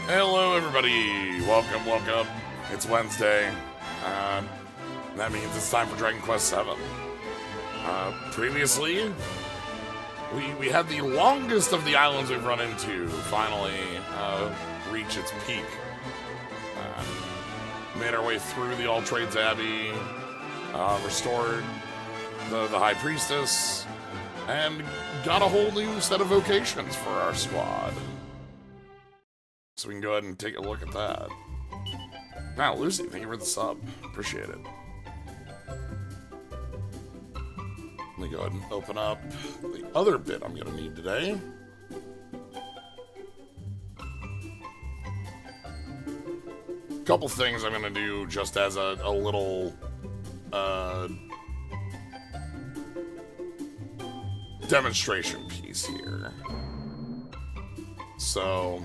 Hello, everybody. Welcome, welcome. It's Wednesday. That means it's time for Dragon Quest VII. Previously, we had the longest of the islands we've run into finally reach its peak. Made our way through the All Trades Abbey, restored the High Priestess, and got a whole new set of vocations for our squad. So we can go ahead and take a look at that. Wow, Lucy, thank you for the sub. Appreciate it. Let me go ahead and open up the other bit I'm going to need today. Couple things I'm going to do just as a little demonstration piece here. So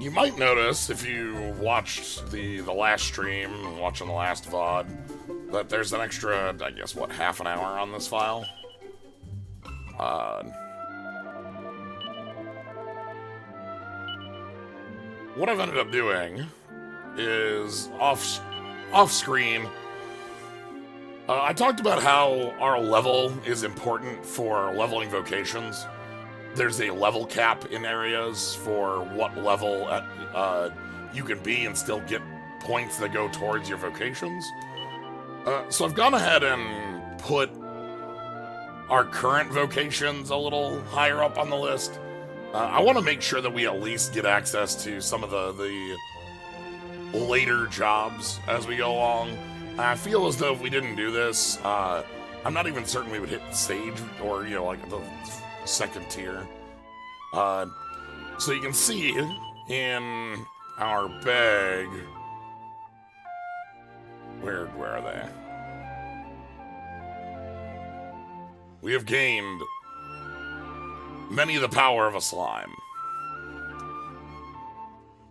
you might notice, if you watched the last stream, watching the last VOD, that there's an extra, I guess, what, half an hour on this file? What I've ended up doing is off-screen. I talked about how our level is important for leveling vocations. There's a level cap in areas for what level you can be and still get points that go towards your vocations. So I've gone ahead and put our current vocations a little higher up on the list. I want to make sure that we at least get access to some of the later jobs as we go along. I feel as though if we didn't do this, I'm not even certain we would hit stage or, like the second tier. So you can see in our bag, where are they? We have gained many of the power of a slime.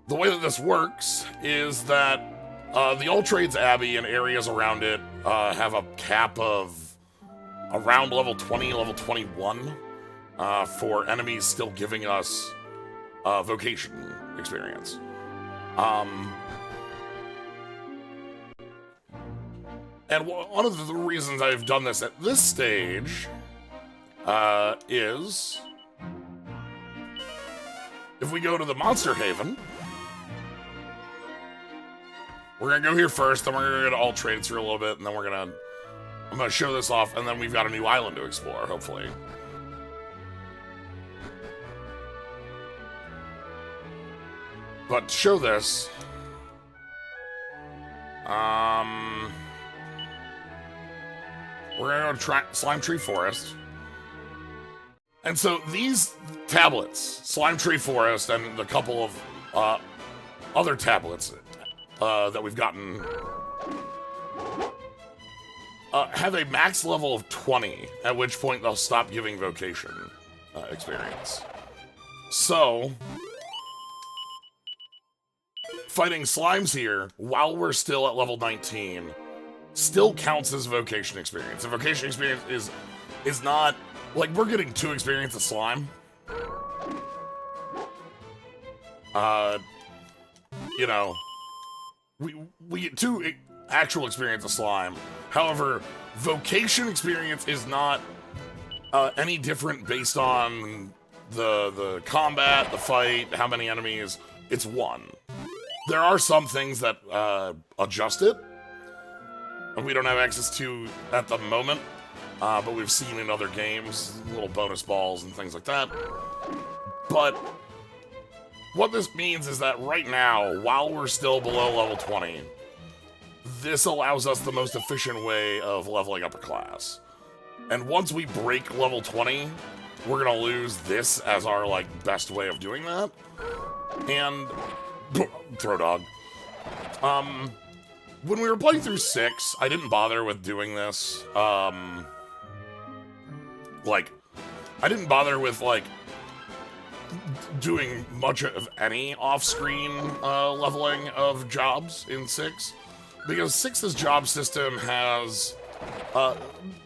The way that this works is that the All Trades Abbey and areas around it have a cap of around level 20, level 21 for enemies still giving us vocation experience. And one of the reasons I've done this at this stage is if we go to the Monster Haven, we're gonna go here first, then we're gonna go to All Trades for a little bit, and then I'm gonna show this off, and then we've got a new island to explore, hopefully. But to show this, we're gonna go to Slime Tree Forest. And so these tablets, Slime Tree Forest, and the couple of other tablets that we've gotten have a max level of 20, at which point they'll stop giving vocation experience. So fighting slimes here while we're still at level 19 still counts as vocation experience. And vocation experience is not like we're getting 2 experience of slime. We get 2 actual experience of slime. However, vocation experience is not any different based on the combat, the fight, how many enemies. It's 1. There are some things that adjust it, and we don't have access to at the moment, but we've seen in other games, little bonus balls and things like that. But what this means is that right now, while we're still below level 20, this allows us the most efficient way of leveling up a class. And once we break level 20, we're gonna lose this as our best way of doing that. And throw dog. When we were playing through 6, I didn't bother with doing this. I didn't bother with doing much of any off-screen leveling of jobs in 6, because 6's job system has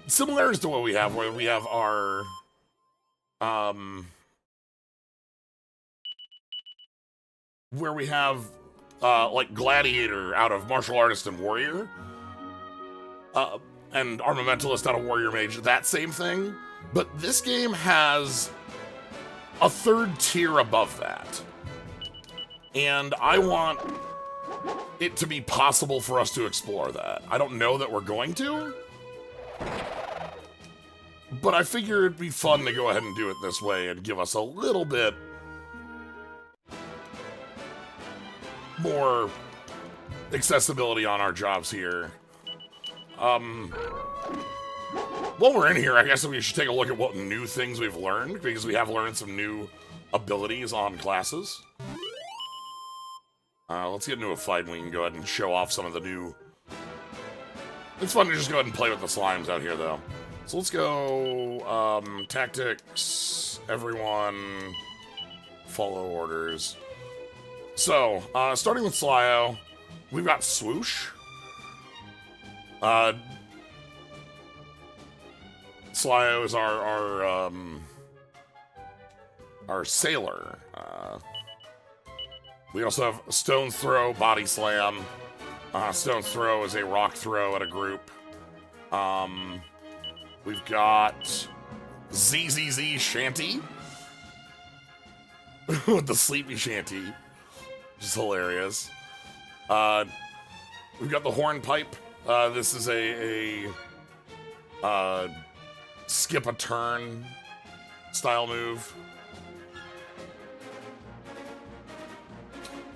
similarities to what we have, where we have our where we have like Gladiator out of Martial Artist and Warrior, and Armamentalist out of Warrior Mage, that same thing. But this game has a third tier above that. And I want it to be possible for us to explore that. I don't know that we're going to, but I figure it'd be fun to go ahead and do it this way and give us a little bit more accessibility on our jobs here. While we're in here, I guess we should take a look at what new things we've learned, because we have learned some new abilities on classes. Let's get into a fight and we can go ahead and show off some of the new... It's fun to just go ahead and play with the slimes out here, though. So let's go, tactics, everyone, follow orders. So, starting with Slyo, we've got Swoosh. Slyo is our sailor. We also have Stone's Throw, Body Slam. Stone's Throw is a rock throw at a group. We've got ZZZ Shanty. With the Sleepy Shanty. Which is hilarious. We've got the Hornpipe. This is a skip a turn style move.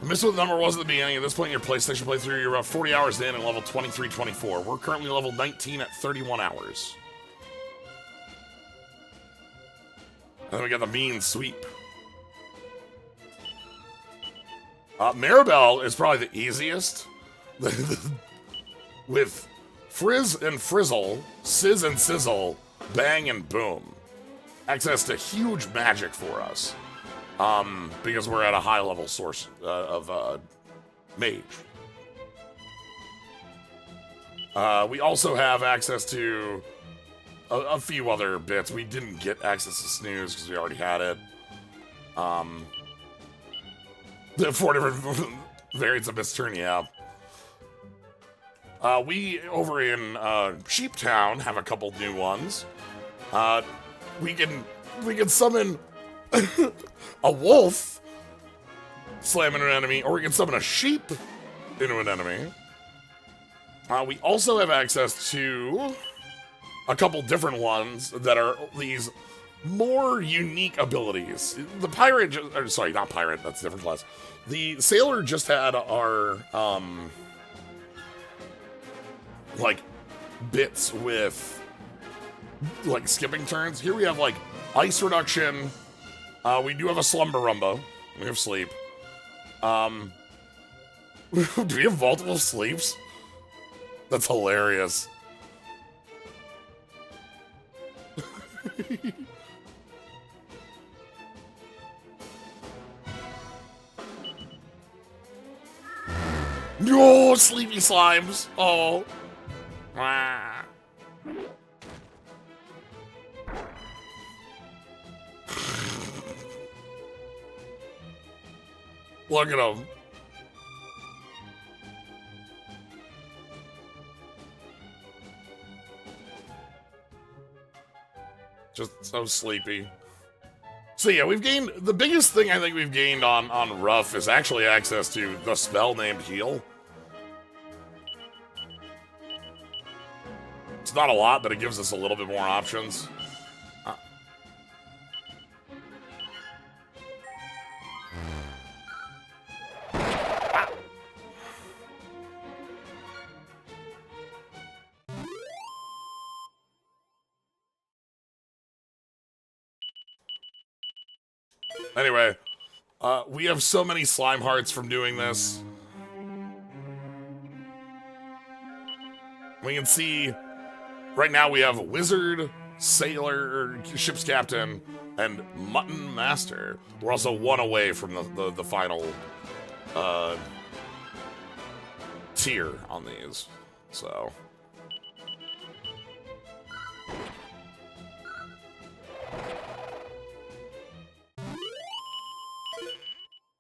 I missed what the number was at the beginning. At this point in your PlayStation playthrough, you're about 40 hours in and level 23-24. We're currently level 19 at 31 hours. And then we got the Mean Sweep. Maribel is probably the easiest. With Frizz and Frizzle, Sizz and Sizzle, Bang and Boom. Access to huge magic for us. Because we're at a high level source of mage. We also have access to a few other bits. We didn't get access to Snooze because we already had it. The 4 different variants of Mistturn, yeah. We, over in Sheeptown, have a couple new ones. We can summon a wolf, slamming an enemy, or we can summon a sheep into an enemy. We also have access to a couple different ones that are these more unique abilities. The pirate, sorry, not pirate, that's a different class. The sailor just had our, like, bits with, like, skipping turns. Here we have, like, ice reduction. We do have a slumber rumba. We have sleep. Do we have multiple sleeps? That's hilarious. No, sleepy slimes. Oh. Ah. Look at them. Just so sleepy. So yeah, we've gained, the biggest thing I think we've gained on Rough is actually access to the spell named Heal. It's not a lot, but it gives us a little bit more options. Anyway, we have so many slime hearts from doing this. We can see, right now we have Wizard, Sailor, Ship's Captain, and Mutton Master. We're also one away from the final tier on these, so...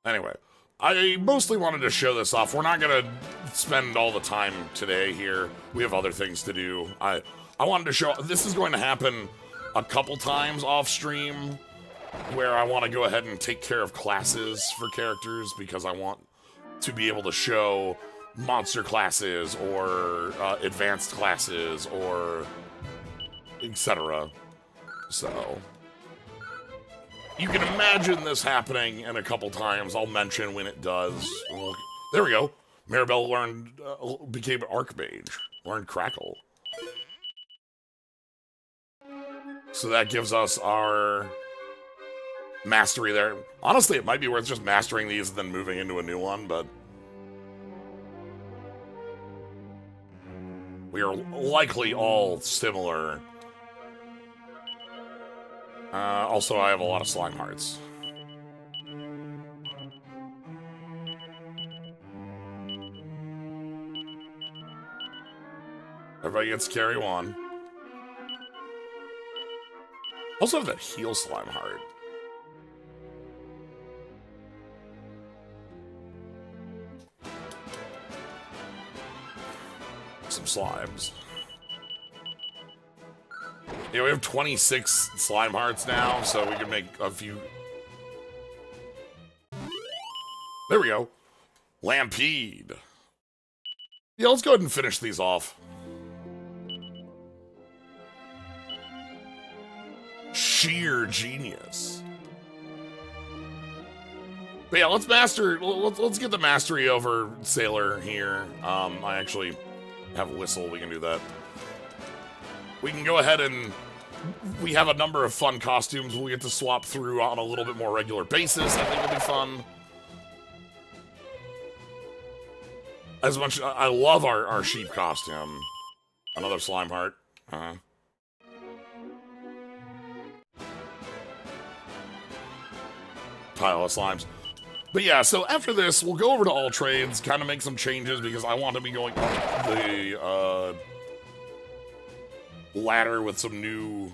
Anyway, I mostly wanted to show this off. We're not gonna spend all the time today here. We have other things to do. I wanted to show, this is going to happen a couple times off stream, where I want to go ahead and take care of classes for characters, because I want to be able to show monster classes or advanced classes or etc. So you can imagine this happening in a couple times. I'll mention when it does. Well, there we go. Maribel learned, became an Archmage. Learned Crackle. So that gives us our mastery there. Honestly, it might be worth just mastering these and then moving into a new one, but we are likely all similar. Also, I have a lot of slime hearts. Everybody gets carry one. Also have that heal slime heart. Some slimes. Yeah, we have 26 slime hearts now, so we can make a few. There we go. Lampede. Yeah, let's go ahead and finish these off. Sheer genius. But yeah, let's master. Let's get the mastery over Sailor here. I actually have Whistle. We can do that. We can go ahead and we have a number of fun costumes we'll get to swap through on a little bit more regular basis. I think it'll be fun. As much, I love our sheep costume. Another slime heart. Pile of slimes. But yeah, so after this, we'll go over to all trades, kind of make some changes because I want to be going up the ladder with some new,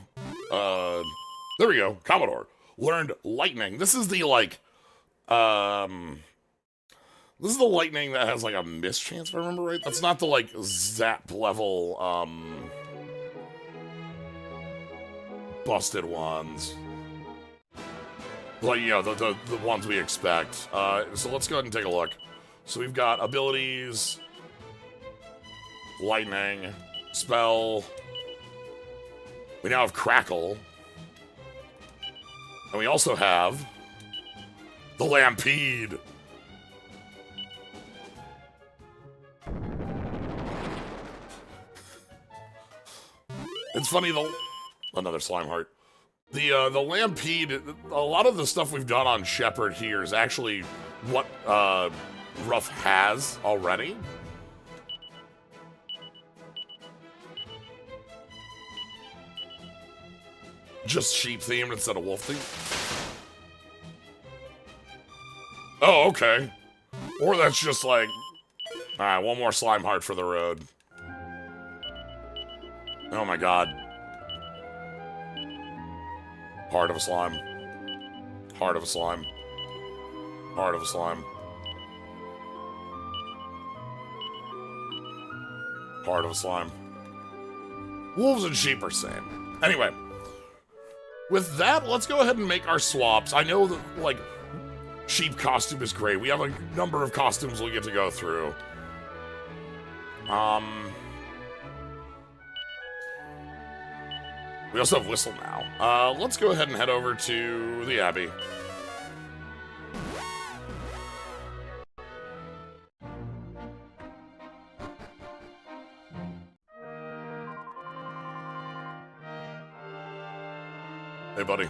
there we go, Commodore. Learned lightning. This is the, like, this is the lightning that has, like, a mischance, if I remember right. That's not the, like, zap level, busted ones. Like, you know, the ones we expect. So let's go ahead and take a look. So we've got abilities, lightning, spell. We now have Crackle. And we also have the Lampede. It's funny, another slime heart. The Lampede, a lot of the stuff we've done on Shepard here is actually what Ruff has already. Just sheep themed instead of wolf themed. Oh, okay. Or that's just like, alright, one more slime heart for the road. Oh my god. Heart of a slime. Heart of a slime. Heart of a slime. Heart of a slime. Wolves and sheep are same. Anyway. With that, let's go ahead and make our swaps. I know that, like, sheep costume is great. We have a number of costumes we'll get to go through. We also have Whistle now. Let's go ahead and head over to the Abbey. Hey, buddy.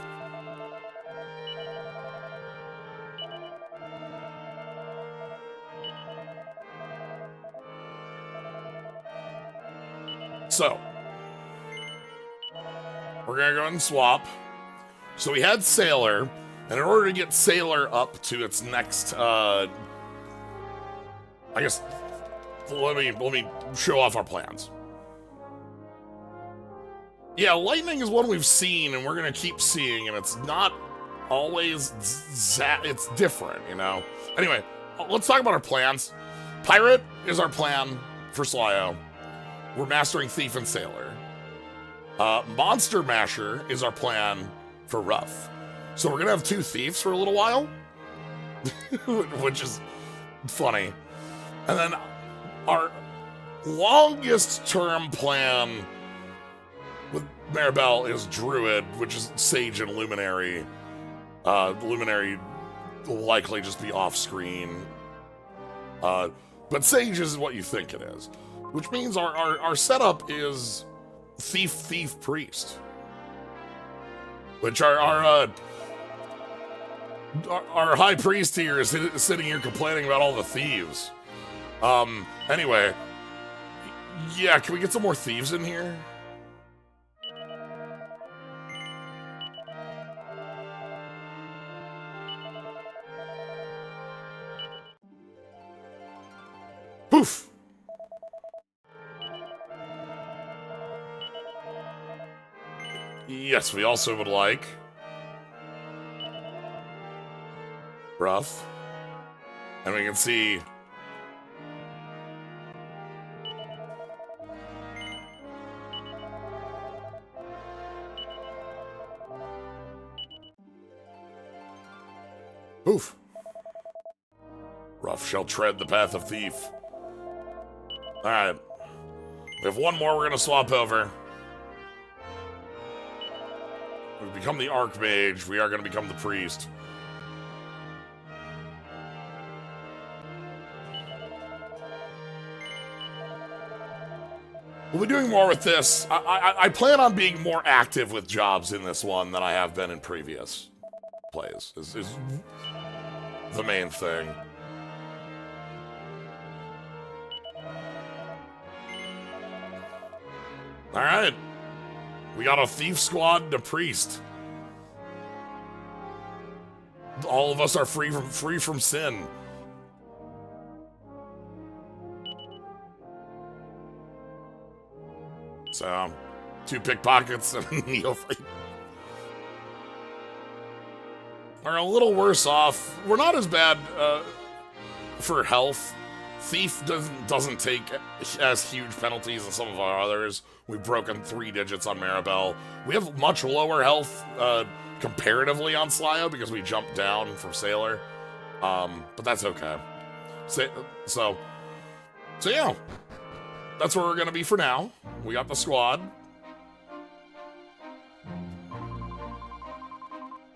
So, we're gonna go ahead and swap. So we had Sailor, and in order to get Sailor up to its next, I guess, let me show off our plans. Yeah, lightning is one we've seen, and we're gonna keep seeing, and it's not always it's different, you know? Anyway, let's talk about our plans. Pirate is our plan for Slyo. We're mastering Thief and Sailor. Monster Masher is our plan for Rough. So we're gonna have 2 thieves for a little while, which is funny. And then our longest term plan with Maribel is Druid, which is Sage and Luminary. Luminary will likely just be off screen. But Sage is what you think it is, which means our setup is Thief, Priest, which our high priest here is sitting here complaining about all the thieves. Anyway, yeah, can we get some more thieves in here? Poof! Yes, we also would like Rough. And we can see Oof. Rough shall tread the path of Thief. Alright. We have one more we're gonna swap over. We've become the Archmage. We are gonna become the Priest. We'll be doing more with this. I plan on being more active with jobs in this one than I have been in previous plays. Is the main thing. Alright. We got a thief squad and a priest. All of us are free from sin. So, 2 pickpockets and a neophyte. Are a little worse off. We're not as bad for health. Thief doesn't take as huge penalties as some of our others. We've broken 3 digits on Maribel. We have much lower health comparatively on Slyo because we jumped down from Sailor. But that's okay. So yeah. That's where we're gonna be for now. We got the squad.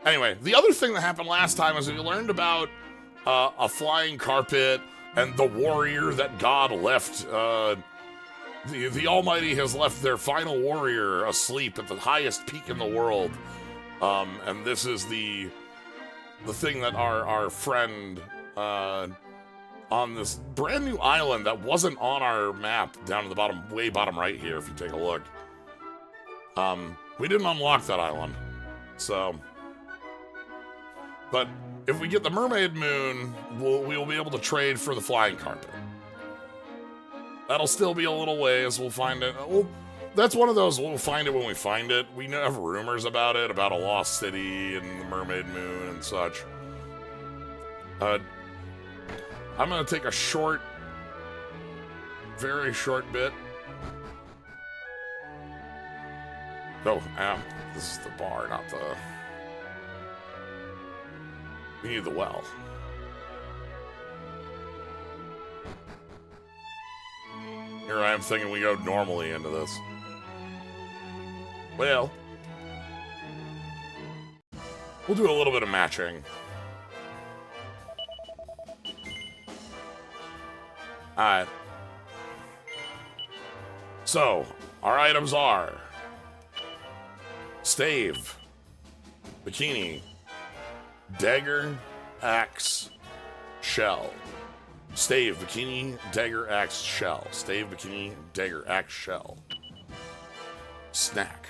Anyway, the other thing that happened last time is we learned about a flying carpet and the warrior that God left. The Almighty has left their final warrior asleep at the highest peak in the world. And this is the thing that our friend on this brand new island that wasn't on our map down at the bottom, way bottom right here, if you take a look. We didn't unlock that island. So, but if we get the Mermaid Moon, we'll be able to trade for the flying carpet. That'll still be a little ways. We'll find it. That's one of those, we'll find it when we find it. We have rumors about it, about a lost city and the Mermaid Moon and such. I'm gonna take a short, very short bit. Oh, this is the bar, not the... We need the well. Here I am thinking we go normally into this. Well, we'll do a little bit of matching. Alright. So, our items are stave, bikini, dagger, axe, shell. Stave, bikini, dagger, axe, shell. Stave, bikini, dagger, axe, shell. Snack.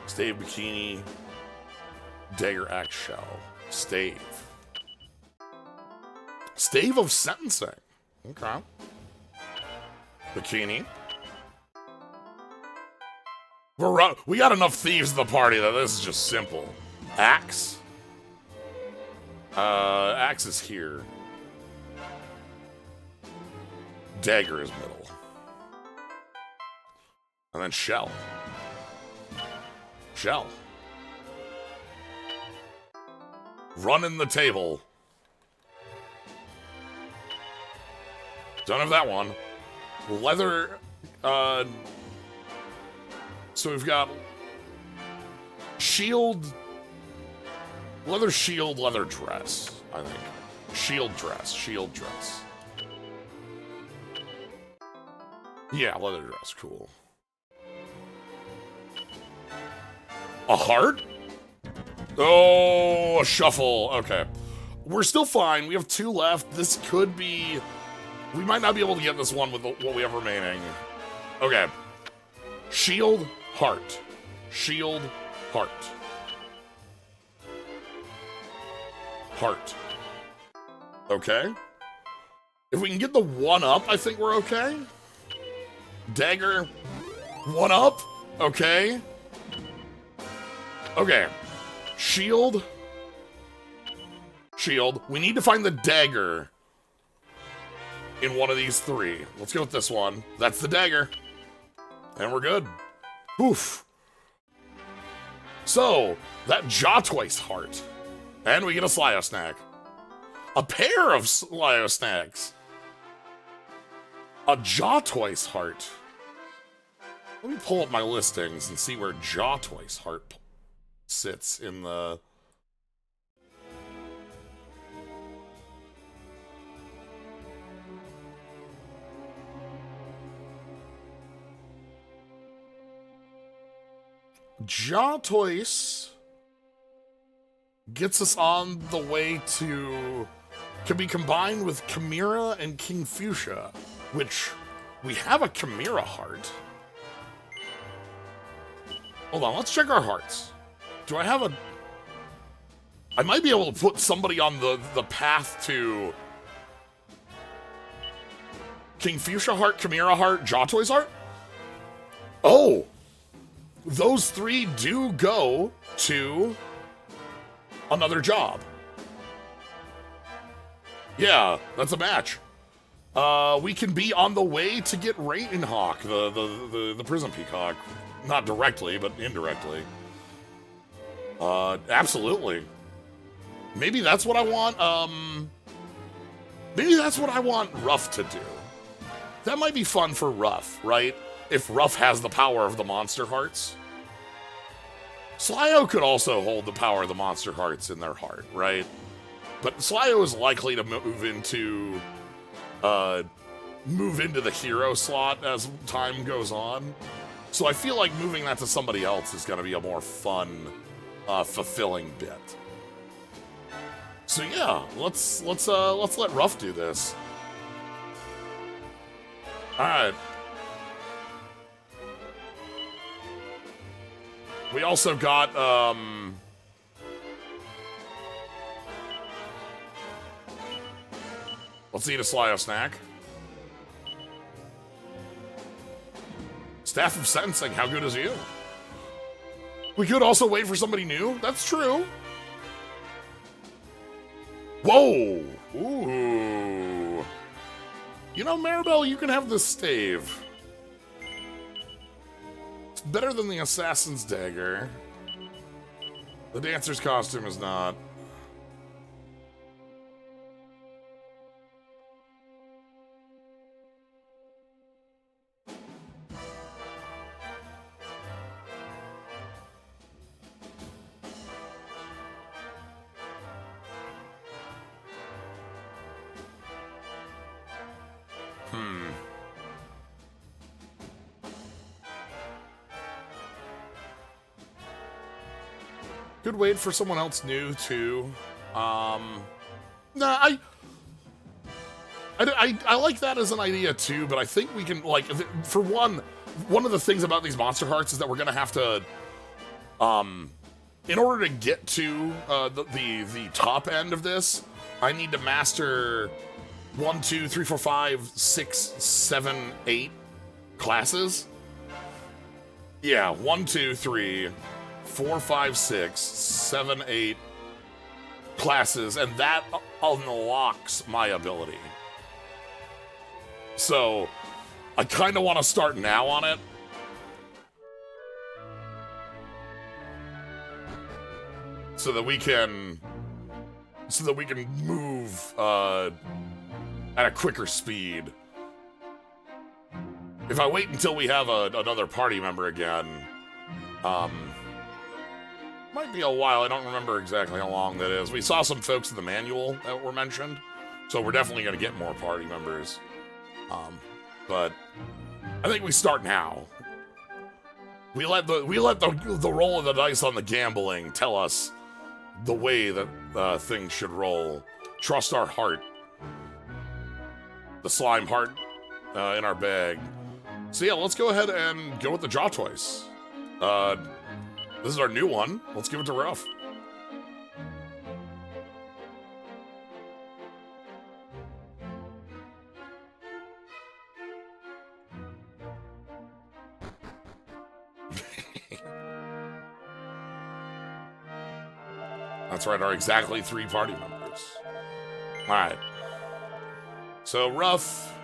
Stave, bikini, dagger, axe, shell. Stave. Stave of sentencing. Okay. Bikini. We got enough thieves in the party that this is just simple. Axe. Axe is here. Dagger is middle. And then shell. Shell. Running the table. Don't have that one. Leather, so we've got shield, leather shield, leather dress, I think. Shield dress. Yeah, leather dress, cool. A heart? Oh, a shuffle. Okay. We're still fine. We have 2 left. This could be... We might not be able to get this one with what we have remaining. Okay. Shield, heart. Shield, heart. Heart. Okay. If we can get the 1-up, I think we're okay. Dagger. 1-up. Okay. Okay. Shield. Shield. We need to find the dagger in one of these 3. Let's go with this one. That's the dagger. And we're good. Oof. So, that Jaw-Twice heart. And we get a Slyo snack. A pair of Slyo snacks. A Jaw-Twice heart. Let me pull up my listings and see where Jaw-Twice heart sits in the... Jaw-Twice gets us on the way to... Can be combined with Chimera and King Fuchsia, which we have a Chimera heart. Hold on, let's check our hearts. Do I have a... I might be able to put somebody on the path to... King Fuchsia heart, Chimera heart, Jaw-Twice heart? Oh! Those 3 do go to another job. Yeah, that's a match. We can be on the way to get Ravenhawk, the prison peacock. Not directly, but indirectly. Absolutely. Maybe that's what I want, maybe that's what I want Ruff to do. That might be fun for Ruff, right? If Ruff has the power of the Monster Hearts. Slyo could also hold the power of the Monster Hearts in their heart, right? But Slyo is likely to move into the hero slot as time goes on. So I feel like moving that to somebody else is going to be a more fun, fulfilling bit. So yeah, let's let Ruff do this. All right. We also got, let's eat a Slyo snack. Staff of Sentencing, how good is you? We could also wait for somebody new. That's true. Whoa! Ooh. You know, Maribel, you can have this stave. Better than the Assassin's Dagger. The Dancer's costume is not. Could wait for someone else new, too. Nah, I like that as an idea, too, but I think we can, like, for one of the things about these Monster Hearts is that we're gonna have to, in order to get to, the top end of this, I need to master 1, 2, 3, 4, 5, 6, 7, 8 classes. Yeah, 1, 2, 3... 4, 5, 6, 7, 8. classes, and that unlocks my ability. So, I kind of want to start now on it. So that we can move at a quicker speed. If I wait until we have another party member again, might be a while. I don't remember exactly how long that is. We saw some folks in the manual that were mentioned, so we're definitely going to get more party members. But I think we start now. We let the roll of the dice on the gambling tell us the way that things should roll. Trust our heart. The slime heart in our bag. So yeah, let's go ahead and go with the Jaw Toys. This is our new one. Let's give it to Ruff. That's right, our exactly 3 party members. Alright. So, Ruff.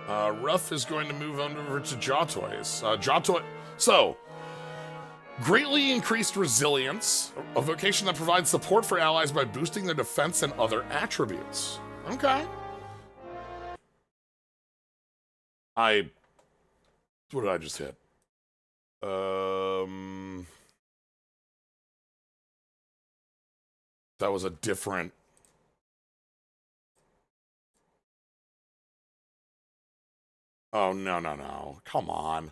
Ruff is going to move on over to Jaw Toys. So, greatly increased resilience, a vocation that provides support for allies by boosting their defense and other attributes. Okay. What did I just hit? That was a different... Oh, no. Come on.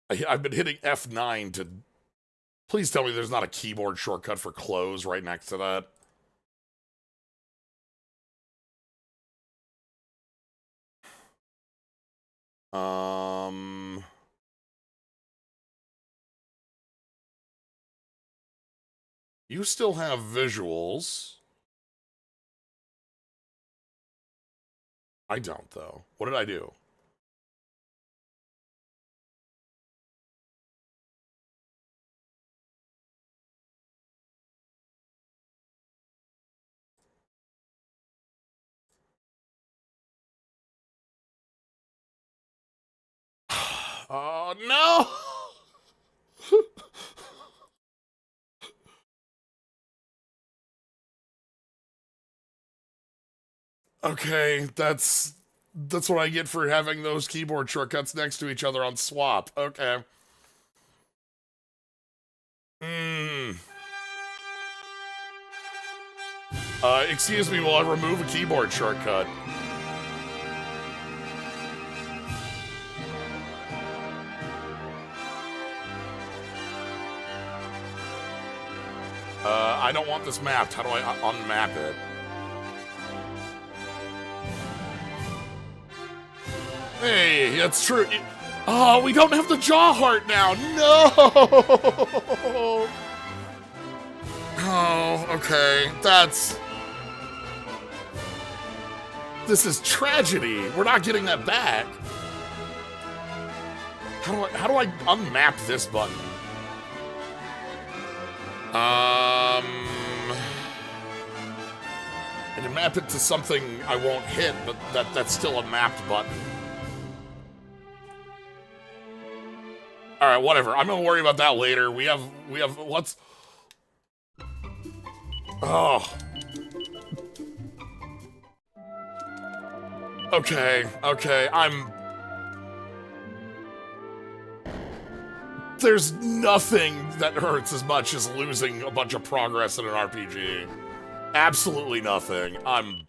I've been hitting F9 to... Please tell me there's not a keyboard shortcut for close right next to that. You still have visuals. I don't, though. What did I do? Oh, no! Okay, that's what I get for having those keyboard shortcuts next to each other on swap. Okay. Excuse me while I remove a keyboard shortcut. I don't want this mapped. How do I unmap it? Hey, that's true. Oh, we don't have the jaw heart now. No. Oh, okay. This is tragedy. We're not getting that back. How do I unmap this button? I can map it to something I won't hit, but that's still a mapped button. All right, whatever. I'm gonna worry about that later. We have what's... Oh. Okay. There's nothing that hurts as much as losing a bunch of progress in an RPG. Absolutely nothing. I'm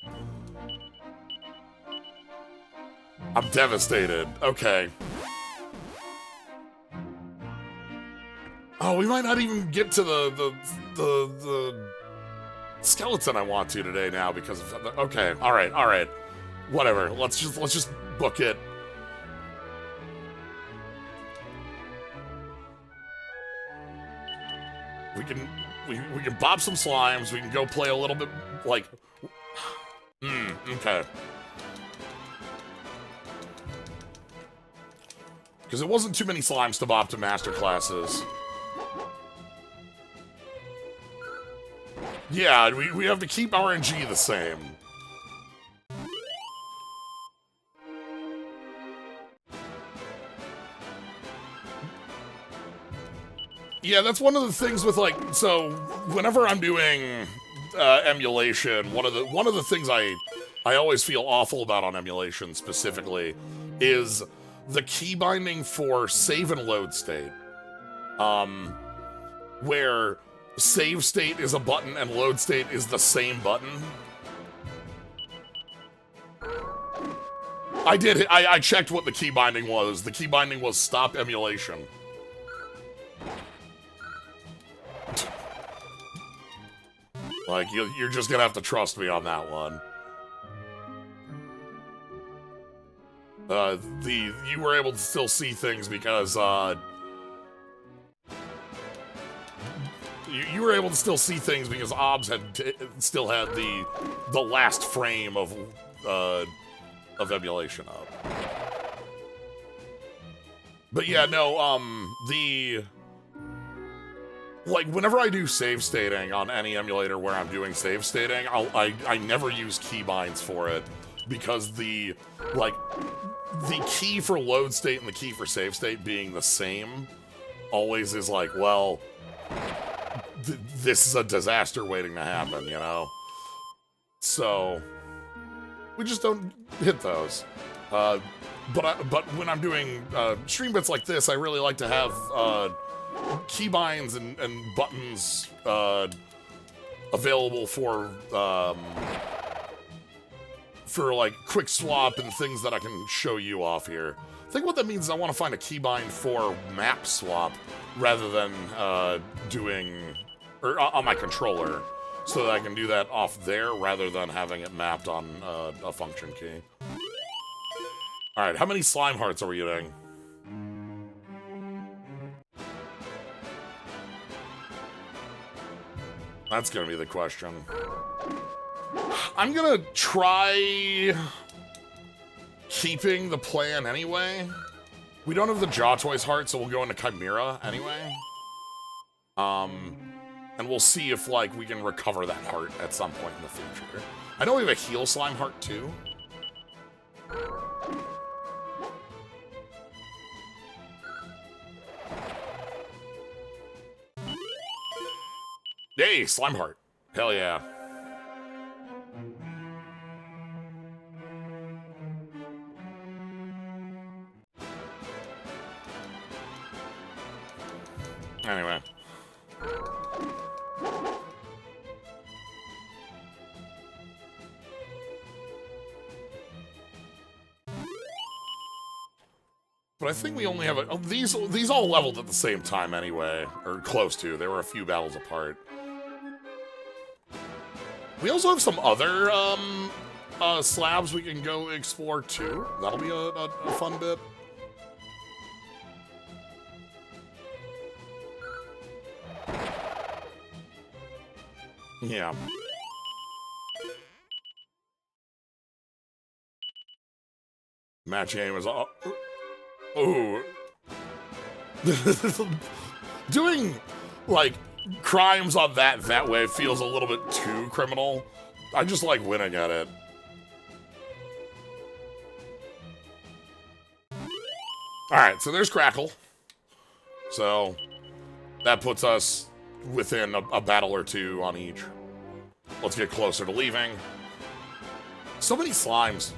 devastated. Okay. Oh, we might not even get to the skeleton I want to today now because of the, okay. All right. Whatever. Let's just book it. We can bop some slimes. We can go play a little bit like. Okay. Because it wasn't too many slimes to bop to master classes. Yeah, we have to keep RNG the same. Yeah, that's one of the things with, like, so whenever I'm doing emulation, one of the things I always feel awful about on emulation specifically is the key binding for save and load state. Where save state is a button and load state is the same button. I checked what the key binding was. The key binding was stop emulation. Like, you're just gonna have to trust me on that one. You were able to still see things because, you were able to still see things because OBS still had the last frame of emulation up. But yeah, no, like, whenever I do save stating on any emulator where I'm doing save stating, I never use keybinds for it, because the key for load state and the key for save state being the same always is like, well, this is a disaster waiting to happen, you know? So, we just don't hit those. But when I'm doing stream bits like this, I really like to have keybinds and buttons available for like quick swap and things that I can show you off here. I think what that means is I want to find a keybind for map swap rather than on my controller, so that I can do that off there rather than having it mapped on a function key. All right, how many slime hearts are we getting? That's gonna be the question. I'm gonna try keeping the plan anyway. We don't have the Jaw Toys heart, so we'll go into Chimera anyway. And we'll see if, like, we can recover that heart at some point in the future. I know we have a heal slime heart, too. Yay, slime heart. Hell yeah. Anyway. But I think we only have these all leveled at the same time anyway, or close to. There were a few battles apart. We also have some other slabs we can go explore too. That'll be a fun bit. Yeah. Match game was all. Ooh. Doing, like, crimes on that way feels a little bit too criminal. I just like winning at it. Alright, so there's Crackle. So, that puts us within a battle or two on each. Let's get closer to leaving. So many slimes.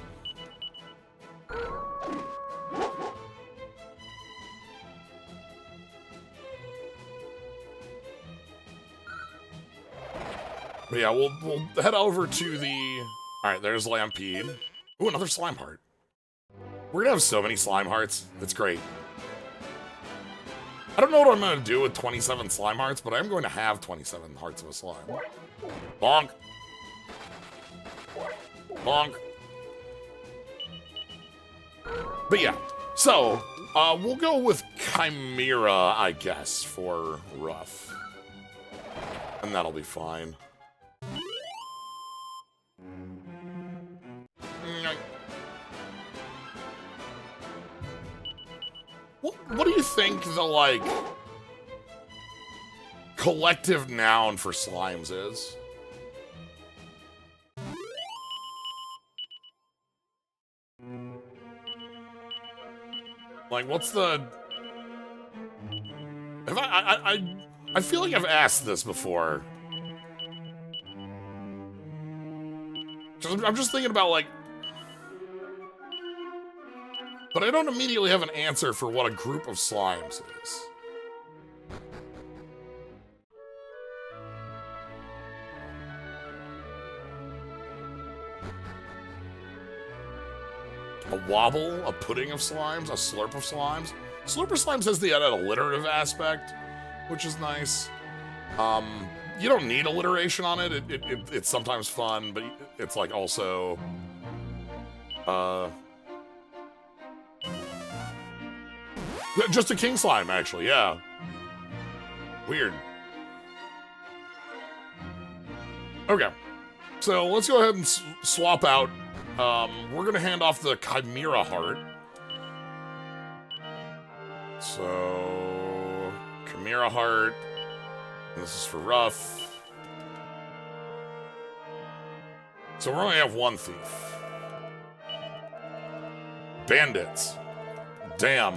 But yeah, we'll head over to the... Alright, there's Lampede. Ooh, another slime heart. We're gonna have so many slime hearts. It's great. I don't know what I'm gonna do with 27 slime hearts, but I'm going to have 27 hearts of a slime. Bonk. Bonk. But yeah, so, we'll go with Chimera, I guess, for rough. And that'll be fine. what do you think the, like, collective noun for slimes is? Like, what's the... Have I feel like I've asked this before. I'm just thinking about, like... But I don't immediately have an answer for what a group of slimes is. A wobble, a pudding of slimes, a slurp of slimes. Slurp of slimes has the alliterative aspect, which is nice. You don't need alliteration on it. It's sometimes fun, but it's like also... just a king slime, actually, yeah. Weird. Okay. So let's go ahead and swap out. We're gonna hand off the Chimera Heart. So... Chimera Heart. This is for Ruff. So we only have one thief. Bandits. Damn.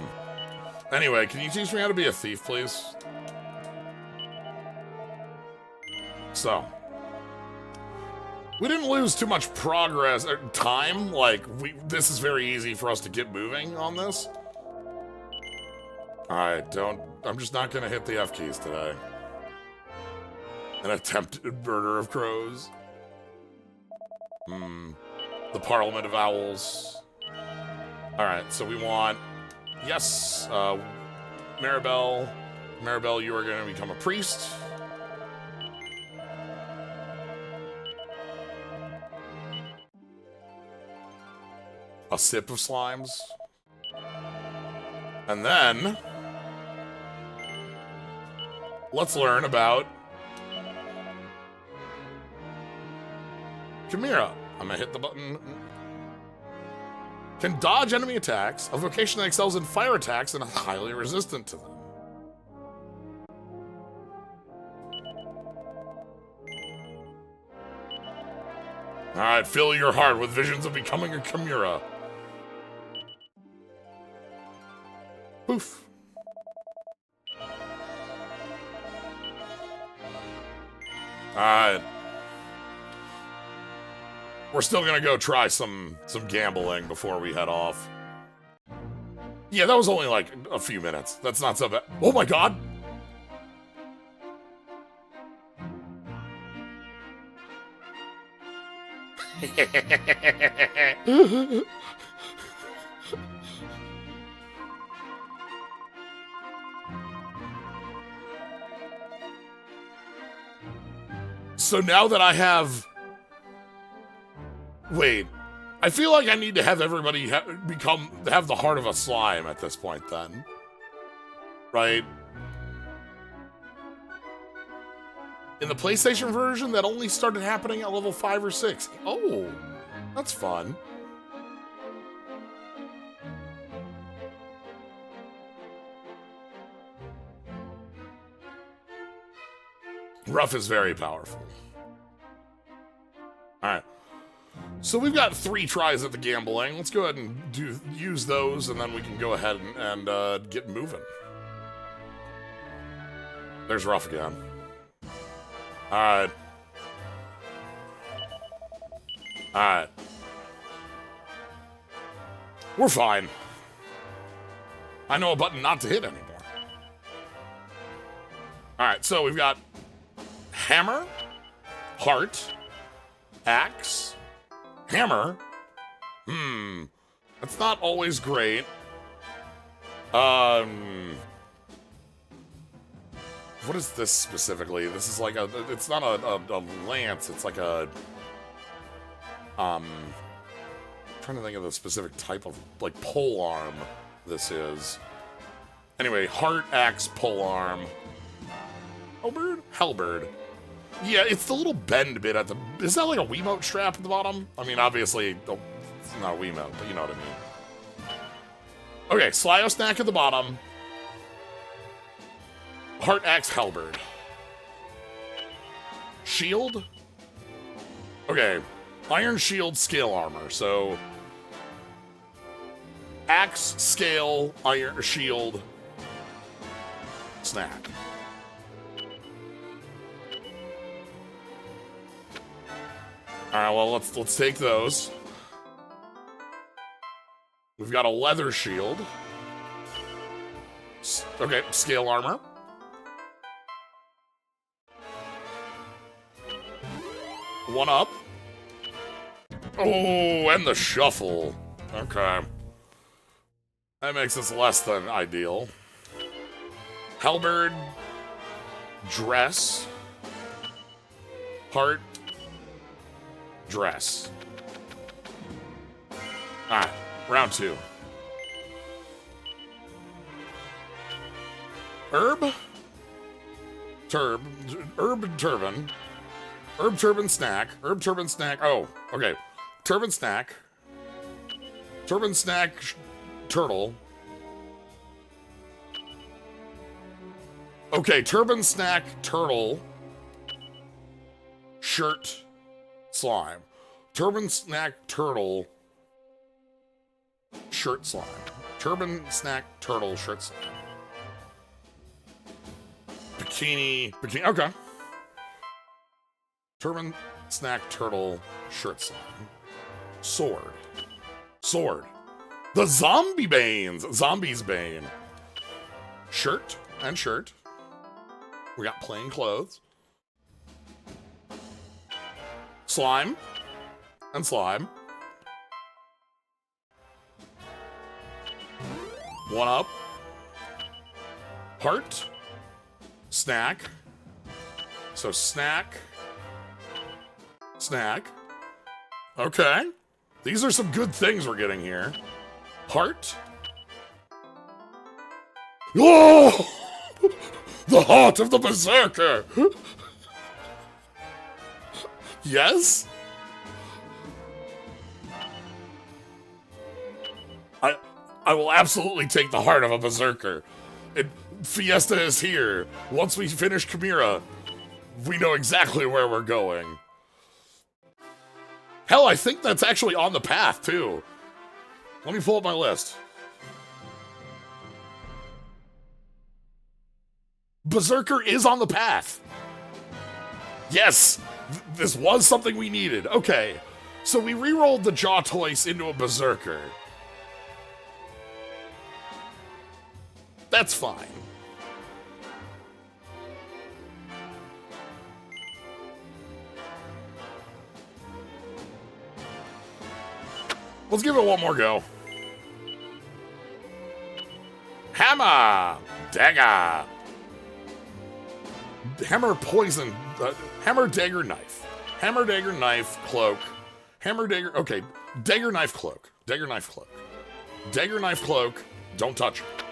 Anyway, can you teach me how to be a thief, please? So. We didn't lose too much progress, or time. Like, this is very easy for us to get moving on this. Alright, I'm just not gonna hit the F keys today. An attempted murder of crows. The Parliament of Owls. Alright, so we want... Yes, Maribel. Maribel, you are going to become a priest. A sip of slimes. And then... let's learn about... Chimera. I'm gonna hit the button... Can dodge enemy attacks, a vocation that excels in fire attacks and is highly resistant to them. Alright, fill your heart with visions of becoming a Chimera. Poof. Alright. We're still gonna go try some gambling before we head off. Yeah, that was only like a few minutes. That's not so bad. Oh my god! So now that I have... Wait, I feel like I need to have everybody have the heart of a slime at this point then. Right? In the PlayStation version, that only started happening at level 5 or 6. Oh, that's fun. Ruff is very powerful. Alright. So we've got 3 tries at the gambling. Let's go ahead and use those, and then we can go ahead and get moving. There's Ruff again. Alright. Alright. We're fine. I know a button not to hit anymore. Alright, so we've got hammer, heart, axe, hammer. That's not always great. What is this specifically? This is like it's not a lance, it's like a, I'm trying to think of the specific type of, like, pole arm this is. Anyway, heart, axe, pole arm. Halberd? Halberd. Yeah, it's the little bend bit at the... Is that like a Wiimote strap at the bottom? I mean, obviously, it's not a Wiimote, but you know what I mean. Okay, Slyo Snack at the bottom. Heart Axe Halberd. Shield? Okay. Iron Shield, Scale Armor. So, Axe, Scale, Iron Shield, Snack. Alright, well, let's take those. We've got a Leather Shield. Okay, Scale Armor. One up. Oh, and the Shuffle. Okay. That makes us less than ideal. Halberd. Dress. Heart. Dress. Ah, round 2. Herb. Herb Turban. Herb Turban Snack. Herb Turban Snack. Oh, okay. Turban Snack. Turban Snack Turtle. Okay, Turban Snack Turtle. Shirt Slime. Turban Snack Turtle. Shirt Slime. Turban Snack Turtle Shirt Slime. Bikini. Okay. Turban Snack Turtle Shirt Slime. Sword. The Zombie Banes. Zombie's Bane. Shirt and shirt. We got plain clothes. Slime and slime. One up. Heart. Snack. So snack. Okay. These are some good things we're getting here. Heart. Oh! The heart of the Berserker! Yes? I will absolutely take the heart of a Berserker. Fiesta is here. Once we finish Chimera, we know exactly where we're going. Hell, I think that's actually on the path, too. Let me pull up my list. Berserker is on the path. Yes, this was something we needed. Okay, so we re-rolled the Jaw Toys into a Berserker. That's fine. Let's give it one more go. Hammer! Dagger! Hammer poison. Hammer, dagger, knife. Hammer, dagger, knife, cloak. Hammer, dagger. Okay. Dagger, knife, cloak. Dagger, knife, cloak. Dagger, knife, cloak. Don't touch it.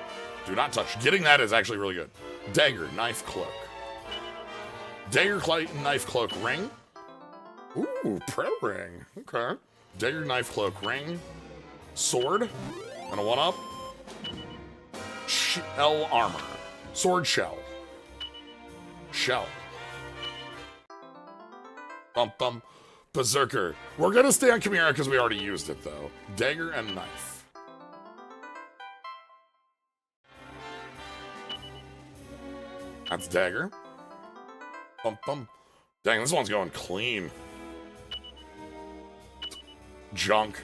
Do not touch. Getting that is actually really good. Dagger, knife, cloak. Dagger, knife, cloak, ring. Ooh, pro ring. Okay. Dagger, knife, cloak, ring. Sword. And a one-up. Shell armor. Sword shell. Shell. Bum bum. Berserker. We're gonna stay on Chimera because we already used it though. Dagger and knife. That's dagger. Bum bum. Dang, this one's going clean. Junk.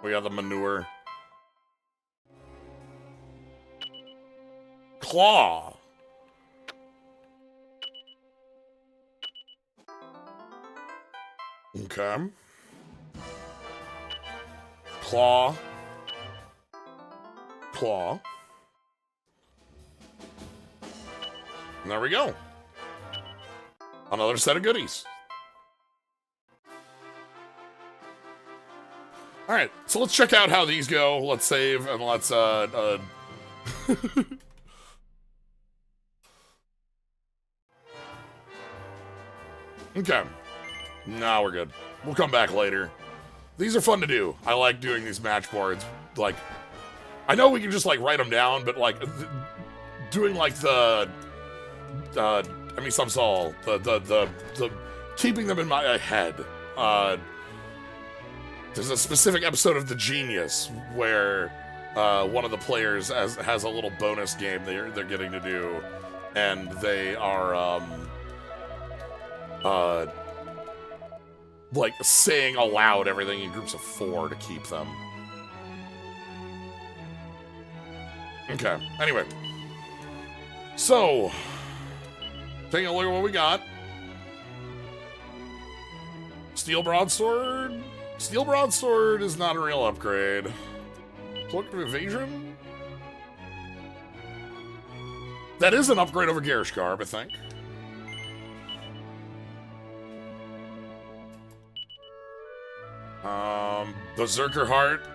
We got the manure. Claw. Okay. Claw. Claw. And there we go. Another set of goodies. All right, so let's check out how these go. Let's save and let's Okay. Nah, we're good. We'll come back later. These are fun to do. I like doing these match boards. Like, I know we can just like write them down, but like doing like the I mean some soul the keeping them in my head. There's a specific episode of The Genius where one of the players has a little bonus game they're getting to do, and they are like saying aloud everything in groups of 4 to keep them. Okay, anyway. So, taking a look at what we got. Steel Broadsword? Steel Broadsword is not a real upgrade. Cloak of Evasion? That is an upgrade over Garish Garb, I think. Berserker Heart,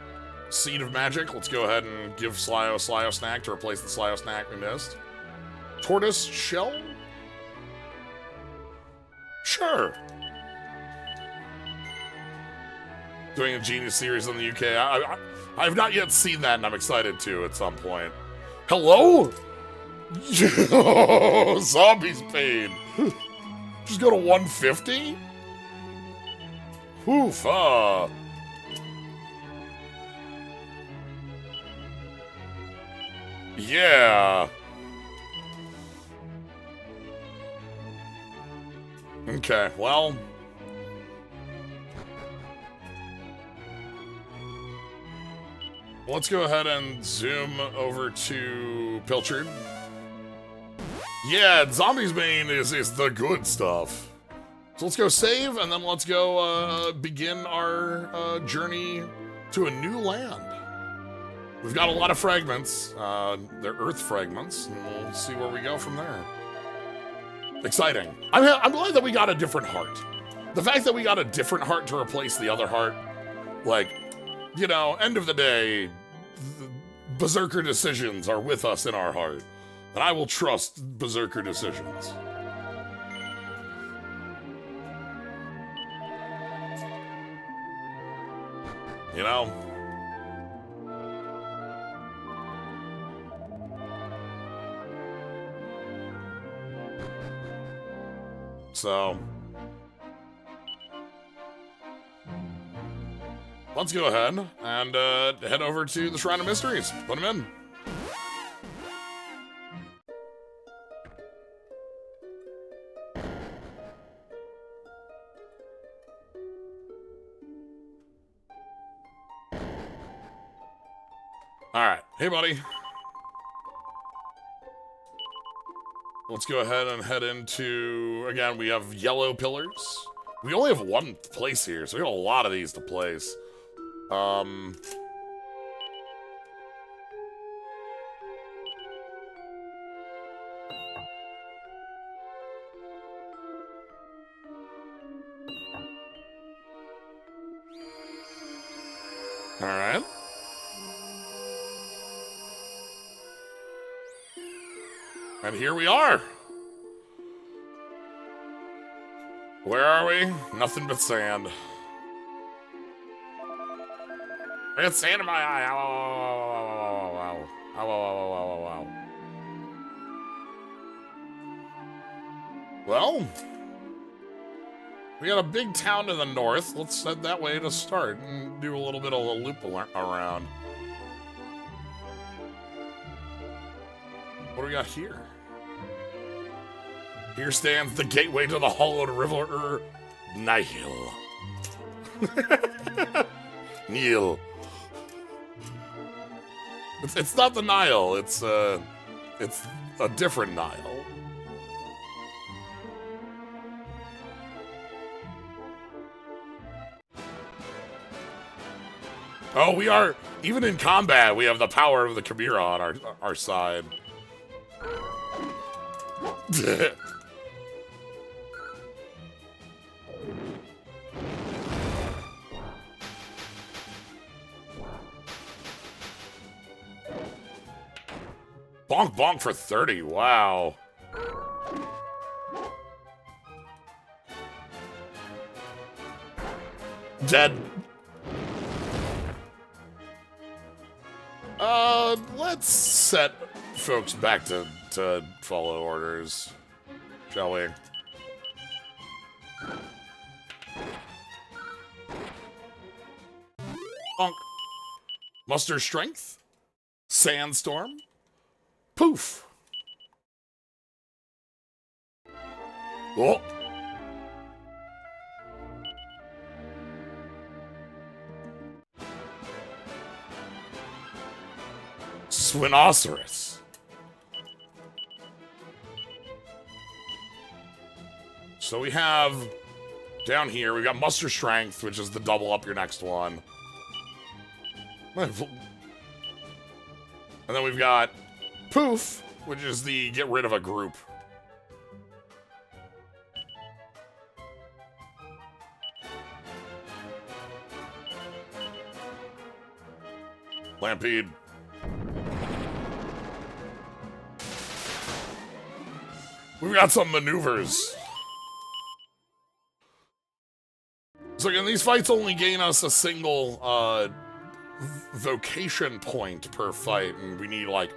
Seed of Magic. Let's go ahead and give Slyo a Slyo Snack to replace the Slyo Snack we missed. Tortoise Shell? Sure. Doing a Genius series in the UK. I've not yet seen that, and I'm excited to at some point. Hello? Zombies pain. Just go to 150? Oof, yeah. Okay, well. Let's go ahead and zoom over to Pilchard. Yeah, Zombies Bane is the good stuff. So let's go save, and then let's go begin our journey to a new land. We've got a lot of fragments. They're Earth fragments, and we'll see where we go from there. Exciting. I'm glad that we got a different heart. The fact that we got a different heart to replace the other heart, like, you know, end of the day, Berserker decisions are with us in our heart. And I will trust Berserker decisions. You know? So, let's go ahead and head over to the Shrine of Mysteries. Put them in. All right. Hey, buddy. Let's go ahead and head into, again, we have yellow pillars. We only have one place here, so we have a lot of these to place. All right. And here we are. Where are we? Nothing but sand. I got sand in my eye. Ow, ow, ow, ow, ow, ow, ow, ow, ow, ow. Well, we got a big town to the north. Let's head that way to start and do a little bit of a loop around. What do we got here? Here stands the gateway to the hollowed river Nihil. Nihil. It's not the Nile. It's a different Nile. Oh, we are, even in combat, we have the power of the Chimera on our side. Bonk bonk for 30, wow. Dead. let's set folks back to follow orders, shall we? Bonk. Muster strength. Sandstorm. Poof. Oh. Swinoceros. So we have down here, we've got Muster Strength, which is the double up your next one. And then we've got Poof, which is the get rid of a group. Lampede. We've got some maneuvers. So again, these fights only gain us a single vocation point per fight, and we need like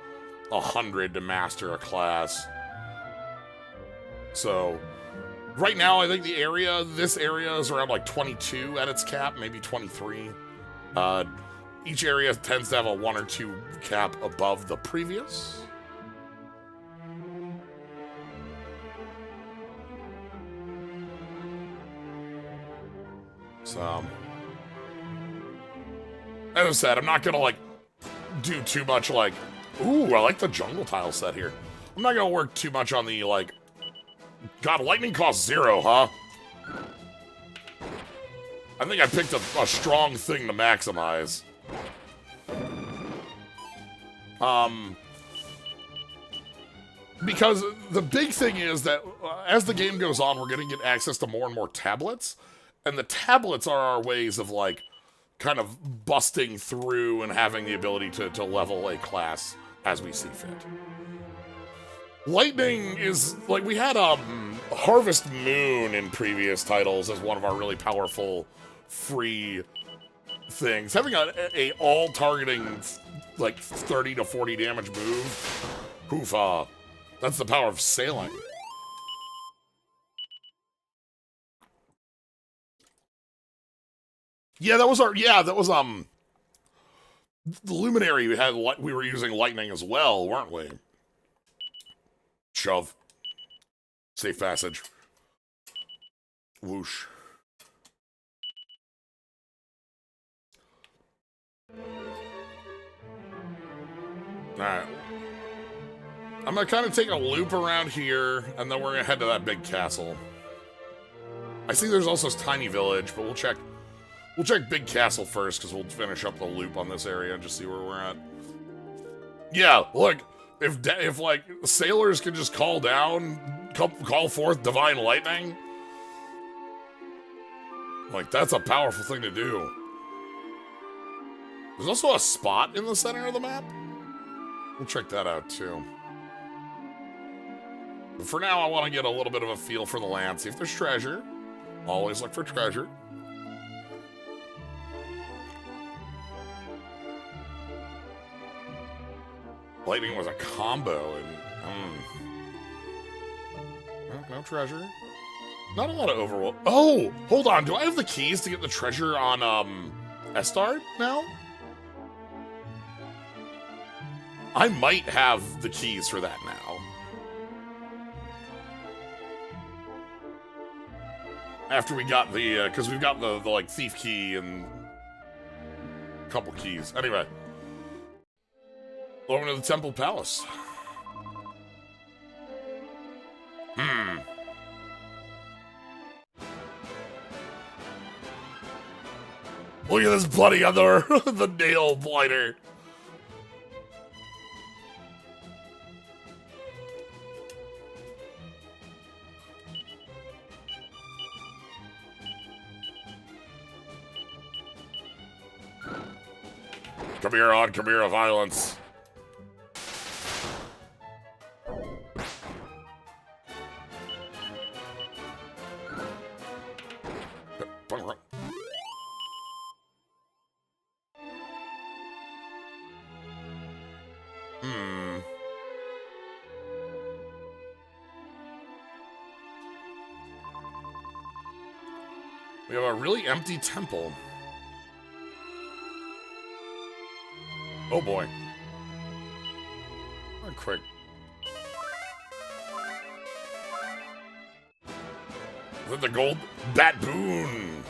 100 to master a class. So right now, I think this area is around like 22 at its cap, maybe 23. Each area tends to have a 1 or 2 cap above the previous. So, as I said, I'm not gonna like do too much like, ooh, I like the jungle tile set here. I'm not gonna work too much on the like, God, lightning costs 0, huh? I think I picked a strong thing to maximize. Because the big thing is that as the game goes on, we're gonna get access to more and more tablets. And the tablets are our ways of, like, kind of busting through and having the ability to level a class as we see fit. Lightning is, like, we had Harvest Moon in previous titles as one of our really powerful free things. Having a all-targeting, like, 30 to 40 damage move, poof, that's the power of sailing. Yeah, that was the Luminary. We were using lightning as well, weren't we? Shove. Safe passage. Whoosh. Alright. I'm gonna kind of take a loop around here, and then we're gonna head to that big castle. I see there's also this tiny village, but we'll check Big Castle first, because we'll finish up the loop on this area and just see where we're at. Yeah, look, if like, sailors can just call forth Divine Lightning, like, that's a powerful thing to do. There's also a spot in the center of the map. We'll check that out, too. But for now, I want to get a little bit of a feel for the land, see if there's treasure. Always look for treasure. Lightning was a combo, and no treasure. Not a lot of overworld. Oh, hold on. Do I have the keys to get the treasure on Estard now? I might have the keys for that now. After we got the, because we've got the like thief key and a couple keys. Anyway. Over to the Temple Palace. Look at this bloody other, the nail blighter. Come here, odd Chimera violence. We have a really empty temple. Oh boy. Quick. Is it the gold Batboon?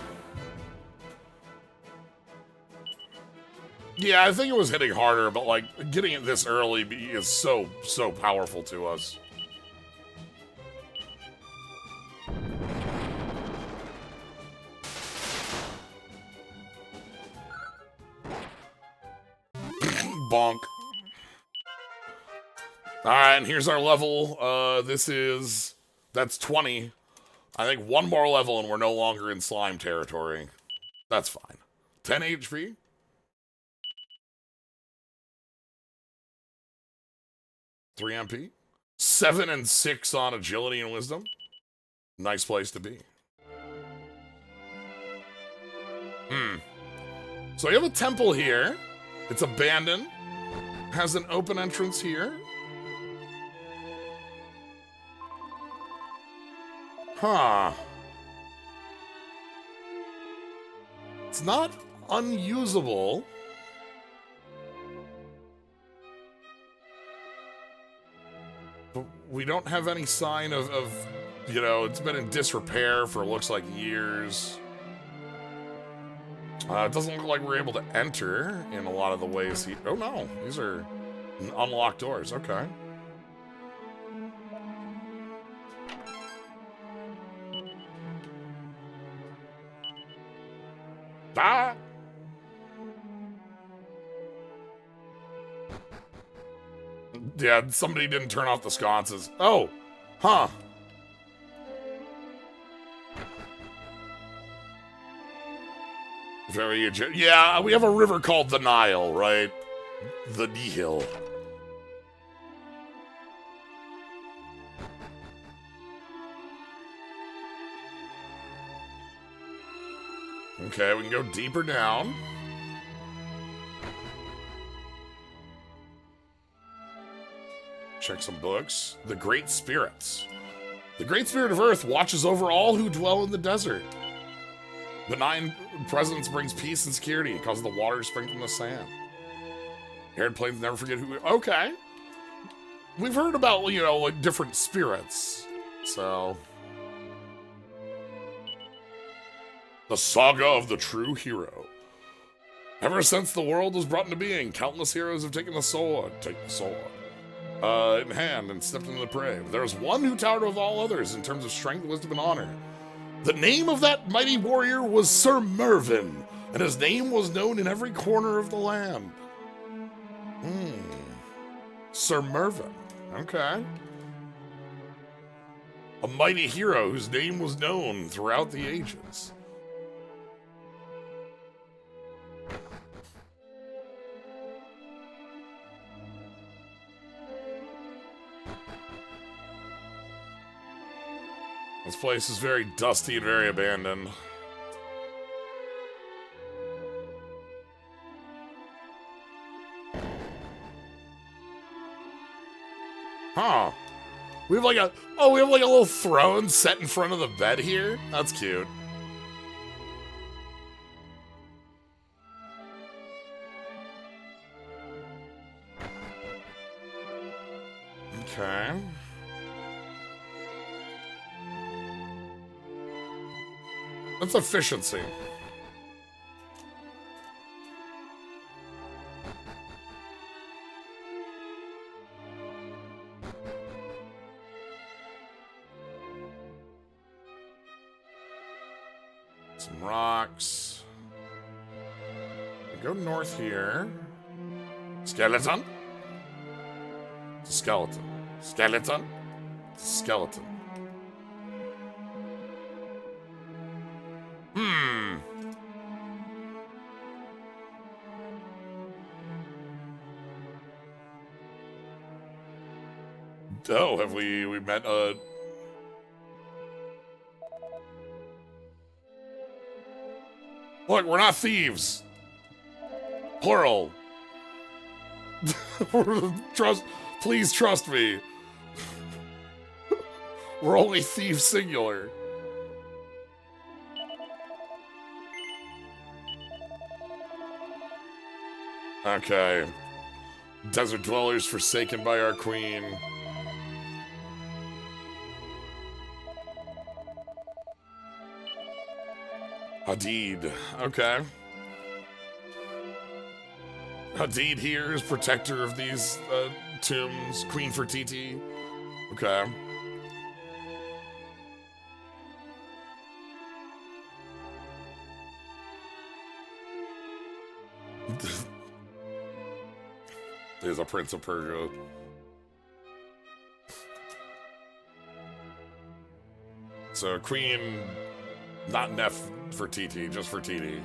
Yeah, I think it was hitting harder, but like getting it this early is so powerful to us. Bonk. Alright, and here's our level. That's 20. I think one more level and we're no longer in slime territory. That's fine. 10 HP. 3 MP. 7 and 6 on agility and wisdom. Nice place to be. So you have a temple here. It's abandoned. Has an open entrance here. Huh. It's not unusable. But we don't have any sign of, you know, it's been in disrepair for looks like years. It doesn't look like we're able to enter in a lot of the ways he... Oh no, these are unlocked doors, okay. Ah! Yeah, somebody didn't turn off the sconces. Oh, huh. Very, yeah, we have a river called the Nile, right? The Nihil. Okay, we can go deeper down. Check some books. The Great Spirits. The Great Spirit of Earth watches over all who dwell in the desert. Benign presence brings peace and security. It causes the water to spring from the sand. Arid plains never forget who... Okay. We've heard about, you know, like, different spirits. So... The Saga of the True Hero. Ever since the world was brought into being, countless heroes have taken the sword in hand and stepped into the prey. But there is one who towered above all others in terms of strength, wisdom, and honor. The name of that mighty warrior was Sir Mervyn, and his name was known in every corner of the land. Sir Mervyn. Okay. A mighty hero whose name was known throughout the ages. This place is very dusty and very abandoned. Huh. We have like a little throne set in front of the bed here. That's cute. Okay. That's efficiency. Some rocks. We go north here. Skeleton? It's a skeleton. Skeleton? It's a skeleton. Oh, have we met Look, we're not thieves. Plural. Please trust me. We're only thieves singular. Okay. Desert dwellers forsaken by our queen. Hadid. Okay. Hadid here is protector of these tombs. Queen Fertiti. Okay. There's a Prince of Persia. So Queen, not Nef Fertiti, just Fertiti,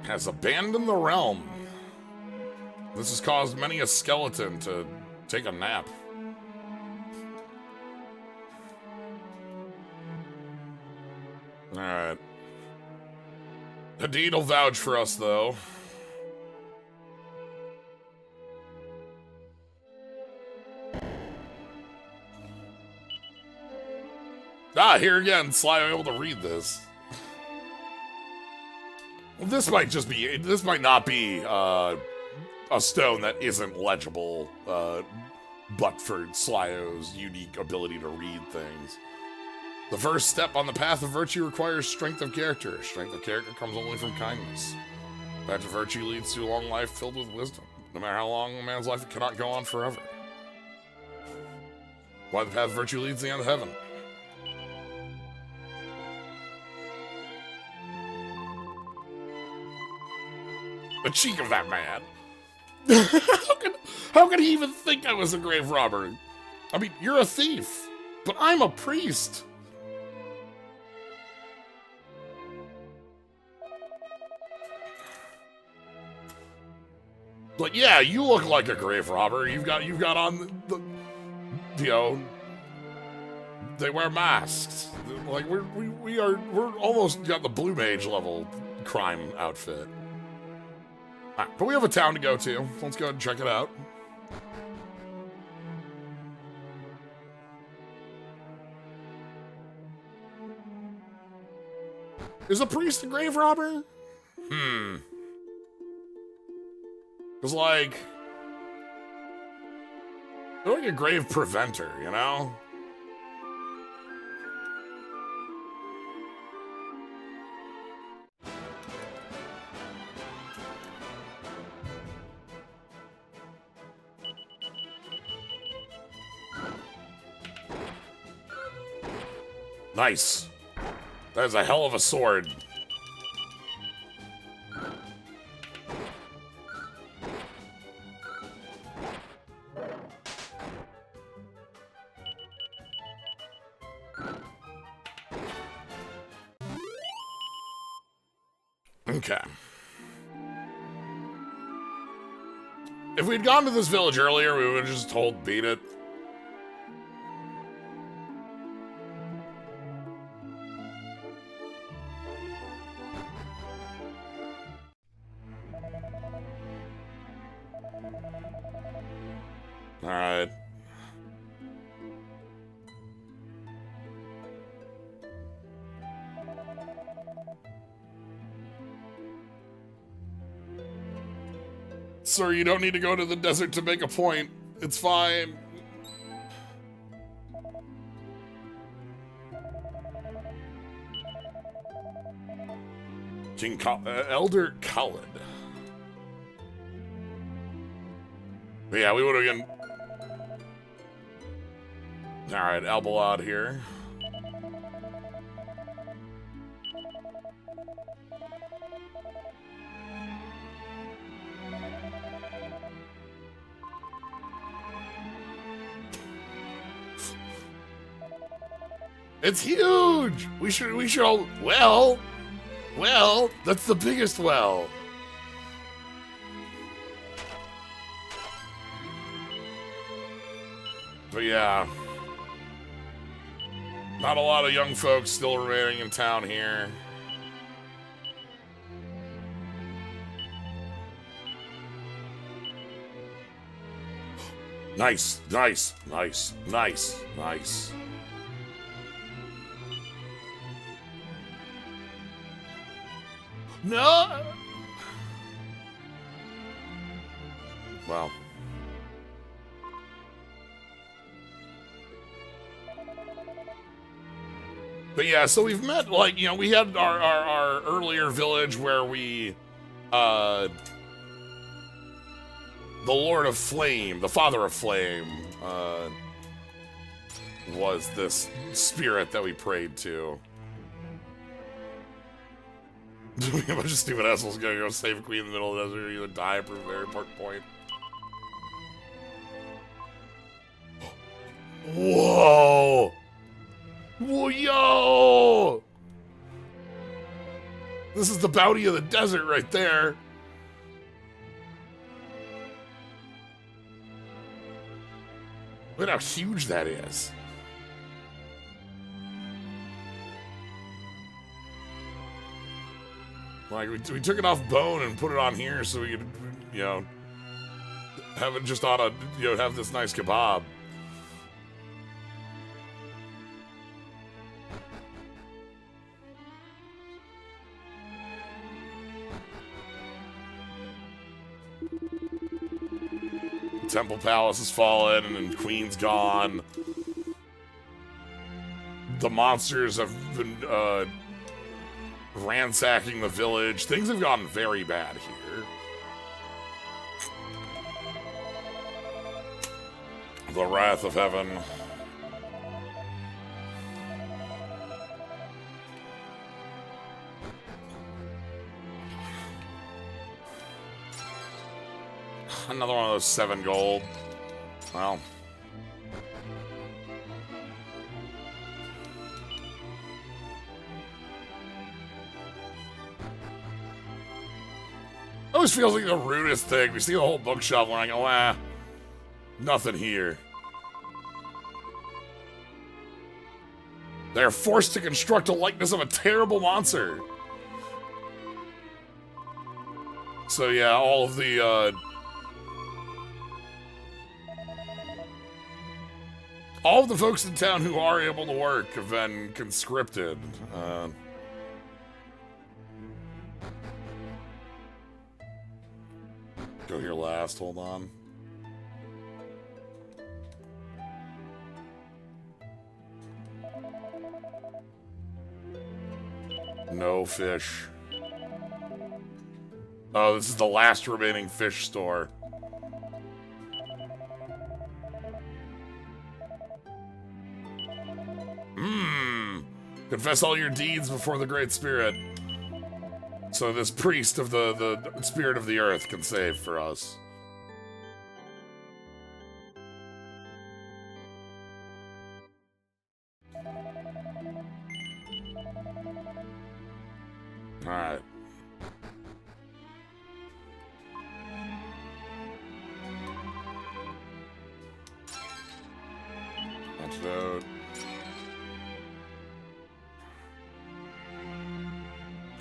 has abandoned the realm. This has caused many a skeleton to take a nap. Alright. Hadid will vouch for us, though. Here again, Sly able to read this. Well, this might not be a stone that isn't legible, but for Slyo's unique ability to read things. The first step on the path of virtue requires strength of character. Strength of character comes only from kindness. The path of virtue leads to a long life filled with wisdom. No matter how long a man's life, it cannot go on forever. Why the path of virtue leads to the end of heaven. The cheek of that man. How could he even think I was a grave robber? I mean, you're a thief, but I'm a priest. But yeah, you look like a grave robber. You've got on the you know, they wear masks. Like we're almost got the Blue Mage level crime outfit. Right, but we have a town to go to. Let's go ahead and check it out. Is a priest a grave robber? It's like... they're like a grave preventer, you know? Nice. That is a hell of a sword. Okay. If we'd gone to this village earlier, we would have just told beat it. Alright. Sir, you don't need to go to the desert to make a point. It's fine. Elder Khalid. But yeah, we would have been... Alright, Albalad here. It's huge! We should all... Well, that's the biggest well. But yeah. Not a lot of young folks still remaining in town here. Nice, nice, nice, nice, nice. No! Well. But yeah, so we've met, like, you know, we had our earlier village where we, the Lord of Flame, the Father of Flame, was this spirit that we prayed to. We have a bunch of stupid assholes gonna go save a queen in the middle of the desert or either die for a very important point. Whoa! Whoa, yo! This is the bounty of the desert right there. Look at how huge that is. Like, we took it off bone and put it on here so we could, you know, have it just on a, you know, have this nice kebab. Temple Palace has fallen and Queen's gone. The monsters have been ransacking the village. Things have gotten very bad here. The Wrath of Heaven. Another one of those 7 gold. Well. It always feels like the rudest thing. We see the whole bookshelf and I go, ah, nothing here. They are forced to construct a likeness of a terrible monster. So yeah, all of the, all of the folks in town who are able to work have been conscripted. Go here last, hold on. No fish. Oh, this is the last remaining fish store. Confess all your deeds before the Great Spirit. So this priest of the spirit of the earth can save for us. Alright. Antidote.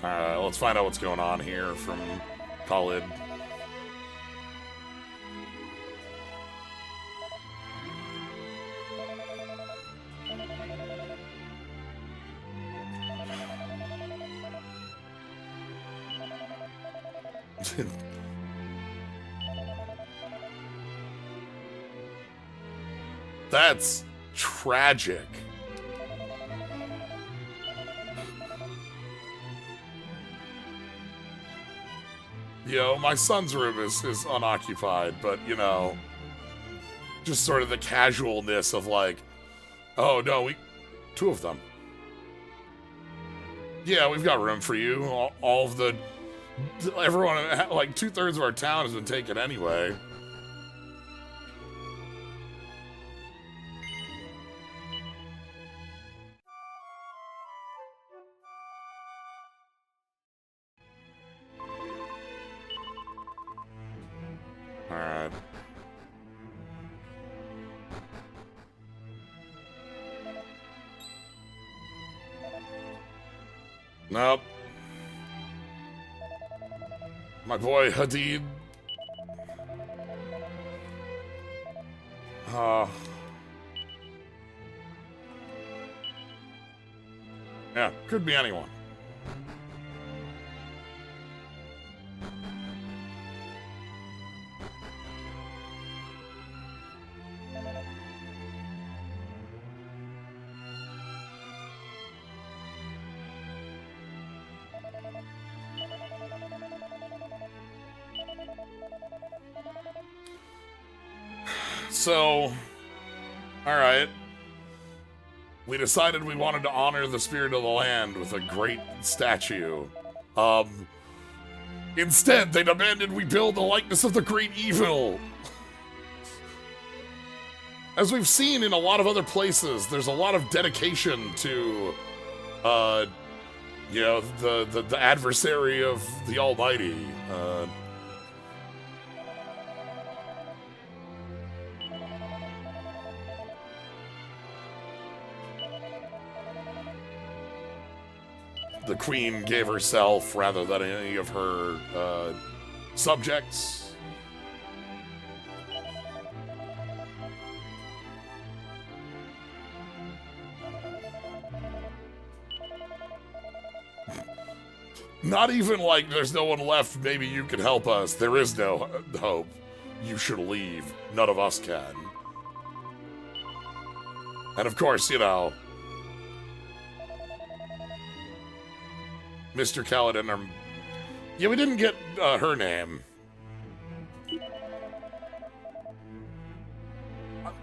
Alright, let's find out what's going on here from Khalid. That's tragic. You know, my son's room is unoccupied, but, you know, just sort of the casualness of like, oh, no, 2 of them. Yeah, we've got room for you. All of the, everyone, like 2/3 of our town has been taken anyway. Alright. Nope. My boy Hadid. Yeah, could be anyone. So, alright. We decided we wanted to honor the spirit of the land with a great statue. Instead, they demanded we build the likeness of the great evil. As we've seen in a lot of other places, there's a lot of dedication to, you know, the adversary of the Almighty. The queen gave herself rather than any of her subjects. Not even like there's no one left, maybe you can help us. There is no hope. You should leave. None of us can. And of course, you know, Mr. Kaladin, yeah, we didn't get her name.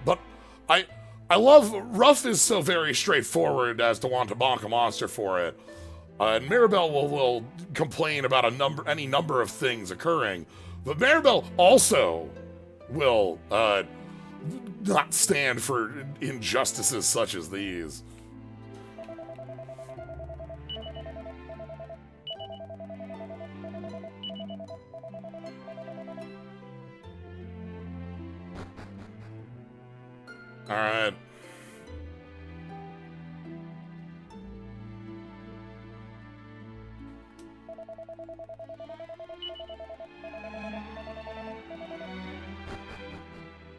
But I love, Ruff is so very straightforward as to want to bonk a monster for it. And Mirabelle will complain about any number of things occurring. But Mirabelle also will not stand for injustices such as these. All right.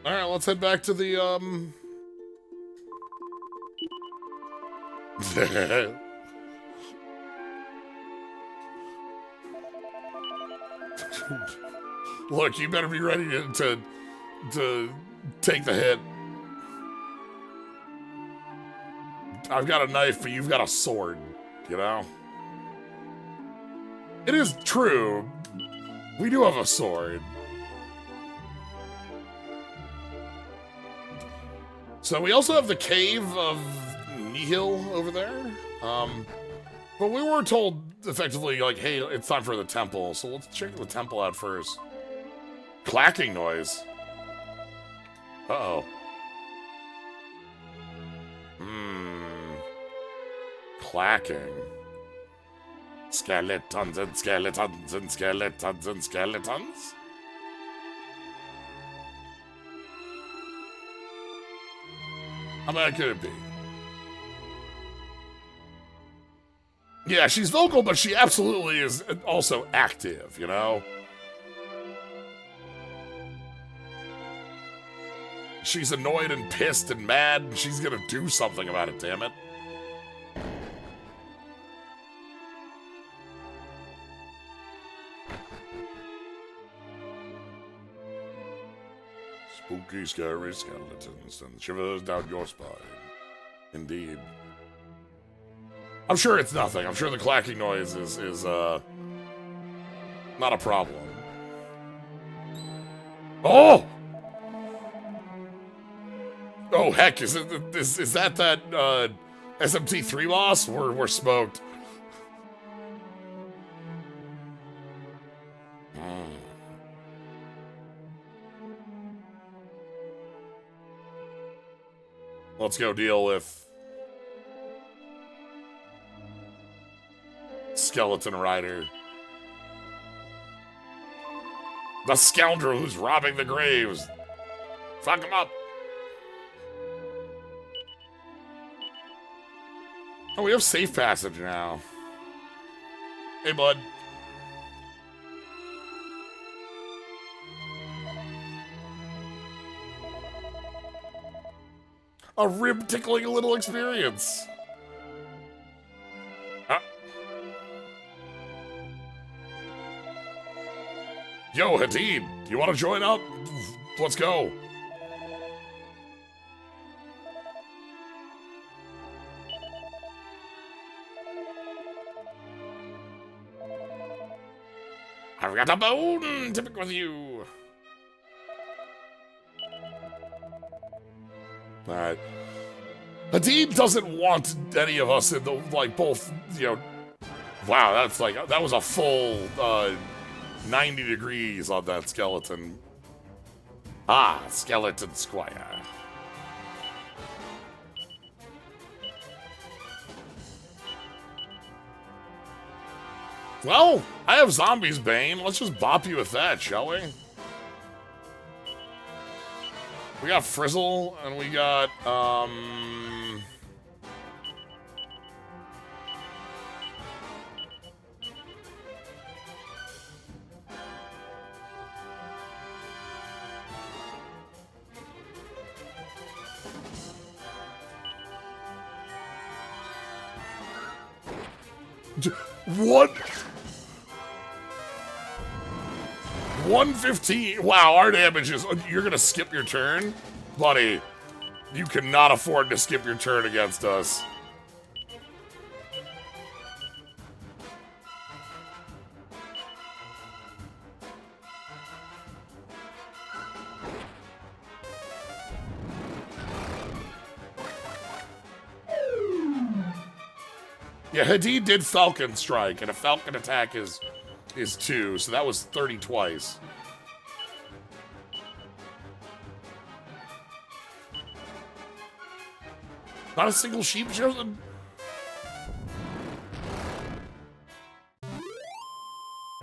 All right, let's head back to the Look, you better be ready to take the hit. I've got a knife, but you've got a sword, you know? It is true. We do have a sword. So we also have the Cave of Nihil over there. But we were told effectively, like, hey, it's time for the temple. So let's check the temple out first. Clacking noise. Uh-oh. Clacking. Skeletons and skeletons and skeletons and skeletons? How bad could it be? Yeah, she's vocal, but she absolutely is also active, you know? She's annoyed and pissed and mad, and she's gonna do something about it, damn it. Spooky, scary skeletons and shivers down your spine. Indeed. I'm sure it's nothing. I'm sure the clacking noise is not a problem. Oh! Oh, heck, is that SMT3 boss? We're smoked. Let's go deal with Skeleton Rider. The scoundrel who's robbing the graves. Fuck him up. Oh, we have safe passage now. Hey, bud. A rib-tickling little experience. Yo, Hadid, you want to join up? Let's go. I've got a bone to pick with you. Alright. Hadid doesn't want any of us in the, like, both, you know... Wow, that's like, that was a full, 90 degrees on that skeleton. Ah, Skeleton Squire. Well, I have Zombies Bane. Let's just bop you with that, shall we? We got Frizzle, and we got, what? 115. Wow, our damage is... You're gonna skip your turn? Buddy, you cannot afford to skip your turn against us. Yeah, Hadid did Falcon Strike, and a Falcon attack is 2, so that was 30 twice. Not a single sheep chosen?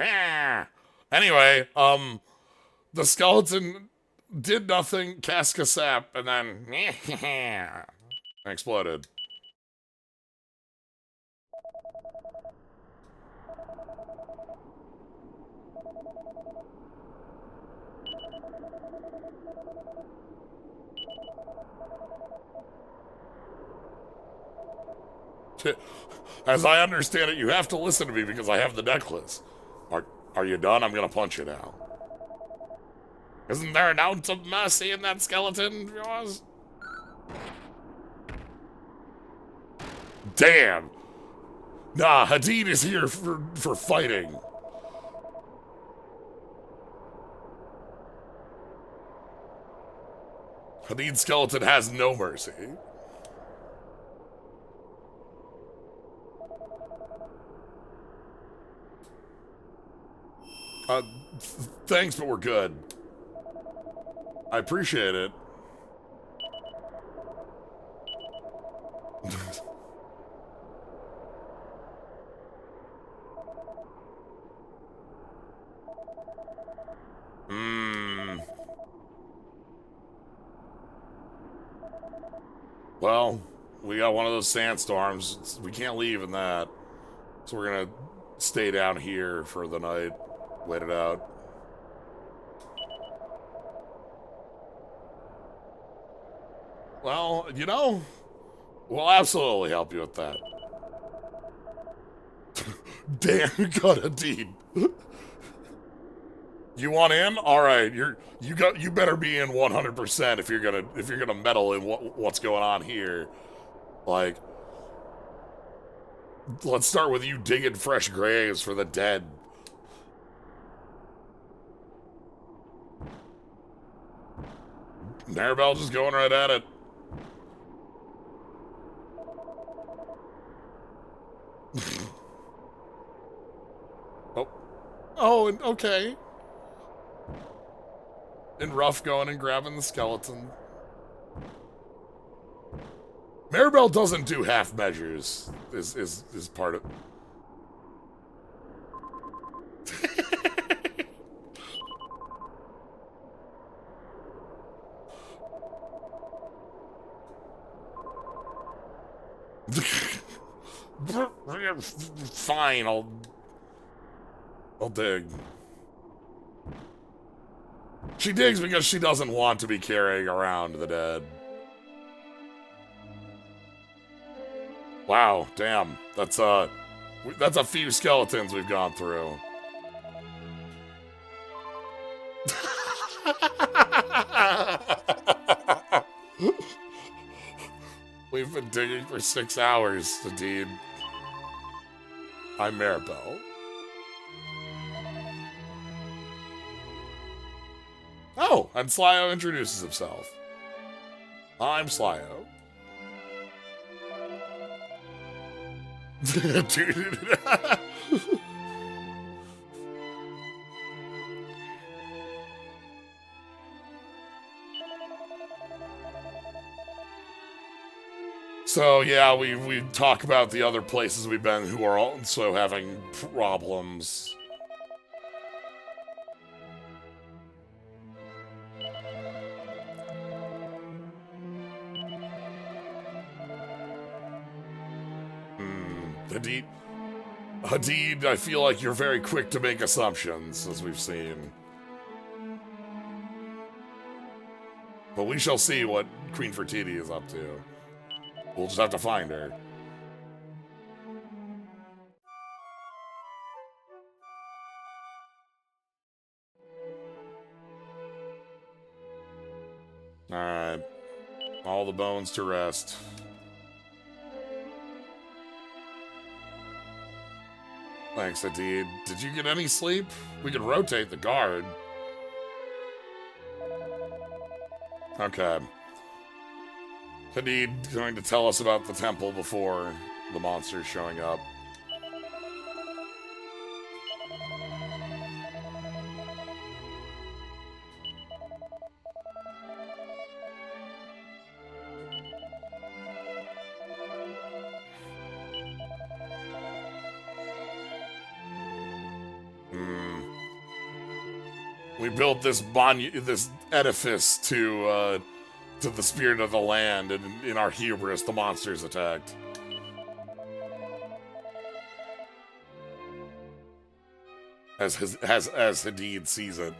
Ah. Anyway, the skeleton did nothing, cast Kasap, and then exploded. As I understand it, you have to listen to me because I have the necklace. Are you done? I'm gonna punch you now. Isn't there an ounce of mercy in that skeleton of yours? Damn! Nah, Hadid is here for fighting. Hadid skeleton has no mercy. Thanks, but we're good. I appreciate it. Well, we got one of those sandstorms. We can't leave in that. So we're gonna stay down here for the night. Wait it out. Well, you know, we'll absolutely help you with that. Damn, you got a deed. You want in? All right, you better be in 100% if you're gonna meddle in what's going on here. Like, let's start with you digging fresh graves for the dead. Maribel just going right at it. Oh, and okay. And Ruff going and grabbing the skeleton. Maribel doesn't do half measures. Is part of. Fine, I'll dig. She digs because she doesn't want to be carrying around the dead. Wow, damn. That's a few skeletons we've gone through. We've been digging for 6 hours, Hadid. I'm Maribel. Oh, and Slyo introduces himself. I'm Slyo. Dude. So yeah, we talk about the other places we've been who are also having problems. Hadid, I feel like you're very quick to make assumptions, as we've seen. But we shall see what Queen Fertiti is up to. We'll just have to find her. Alright. All the bones to rest. Thanks, Hadid. Did you get any sleep? We could rotate the guard. Okay. Hadid going to tell us about the temple before the monsters showing up. We built this this edifice to the spirit of the land, and in our hubris, the monsters attacked. As Hadid sees it.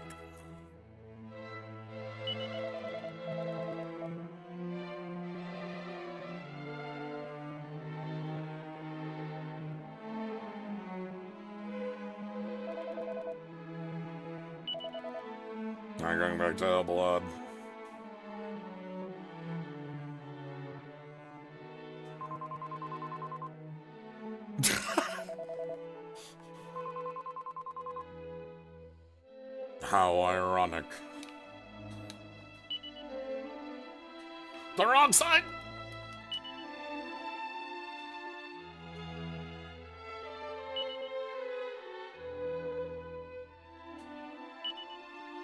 I'm going back to Elblood. How ironic. The wrong side!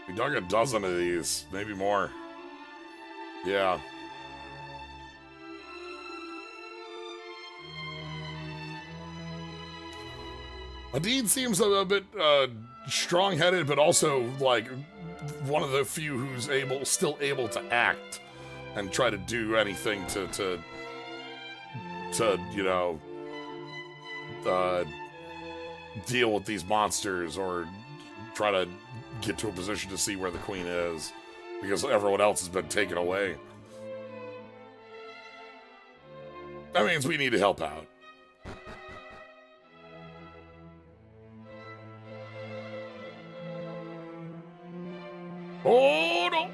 We dug a dozen of these, maybe more. Yeah. Hadid seems a bit strong-headed, but also like one of the few who's still able to act and try to do anything to you know deal with these monsters or try to get to a position to see where the queen is, because everyone else has been taken away. That means we need to help out. Oh no!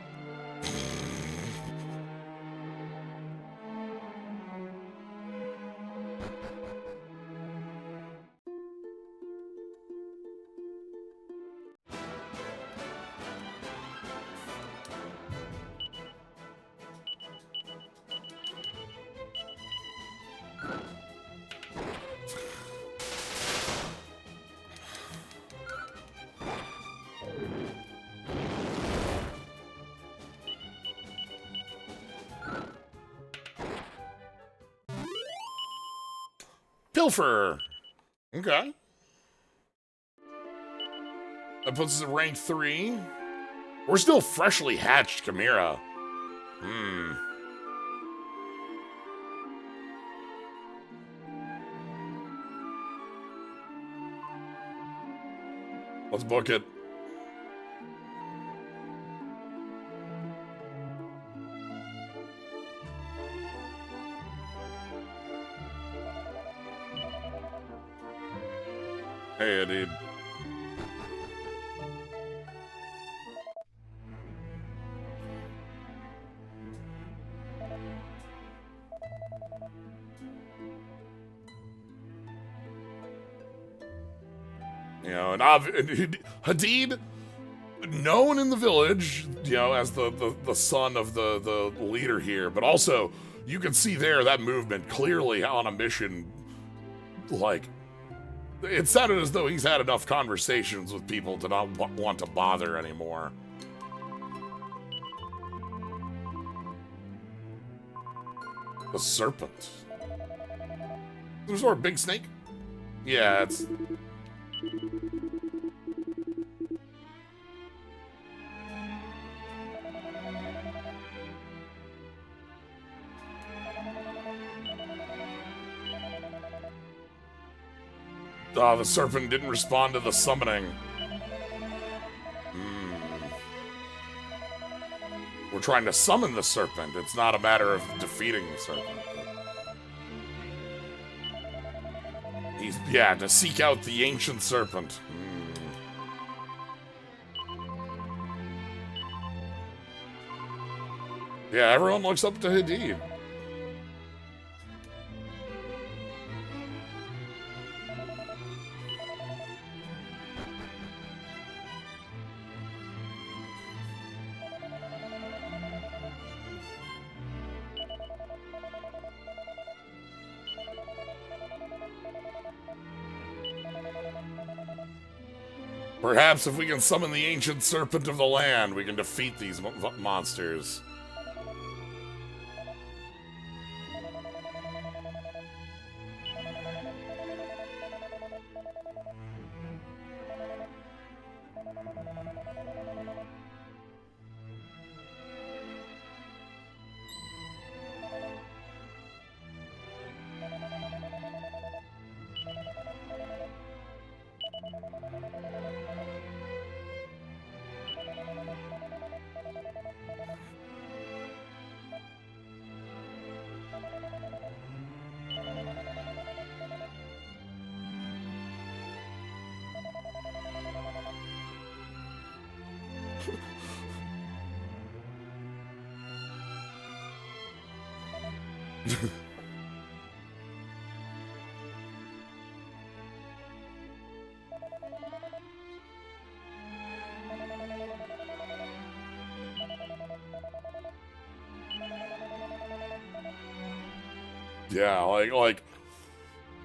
Pilfer! Okay. That puts us at rank 3. We're still freshly hatched Chimera. Let's book it. Hey, dude. You know, and Hadid known in the village, as the son of the leader here, but also you can see there that movement clearly on a mission. Like, it sounded as though he's had enough conversations with people to not want to bother anymore. The serpent. There's a big snake? Yeah, it's... the serpent didn't respond to the summoning. We're trying to summon the serpent. It's not a matter of defeating the serpent. To seek out the ancient serpent. Yeah, everyone looks up to Hadid. Perhaps if we can summon the ancient serpent of the land, we can defeat these monsters. Yeah, like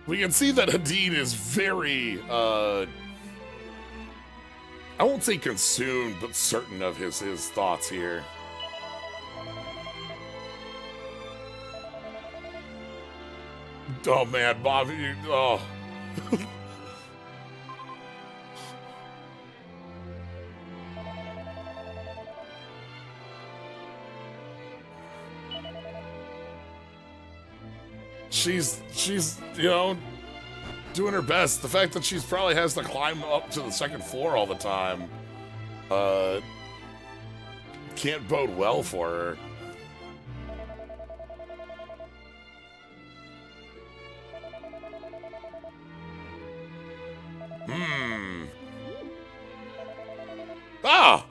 we can see that Hadid is very I won't say consumed, but certain of his thoughts here. Oh man, Bobby, oh. She's doing her best. The fact that she's probably has to climb up to the second floor all the time can't bode well for her.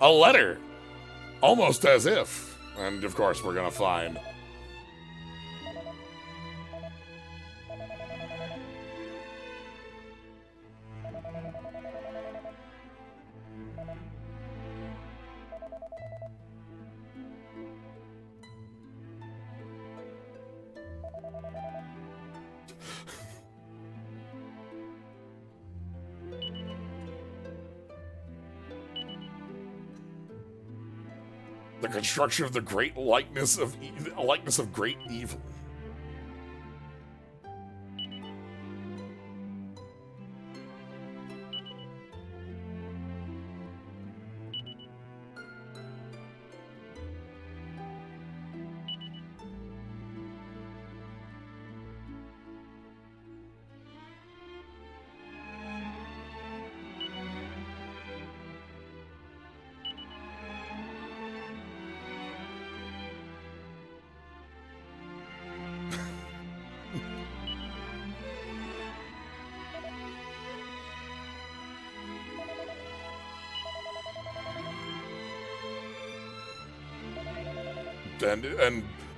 A letter. Almost as if. And of course we're gonna find. The construction of the great likeness of great evil.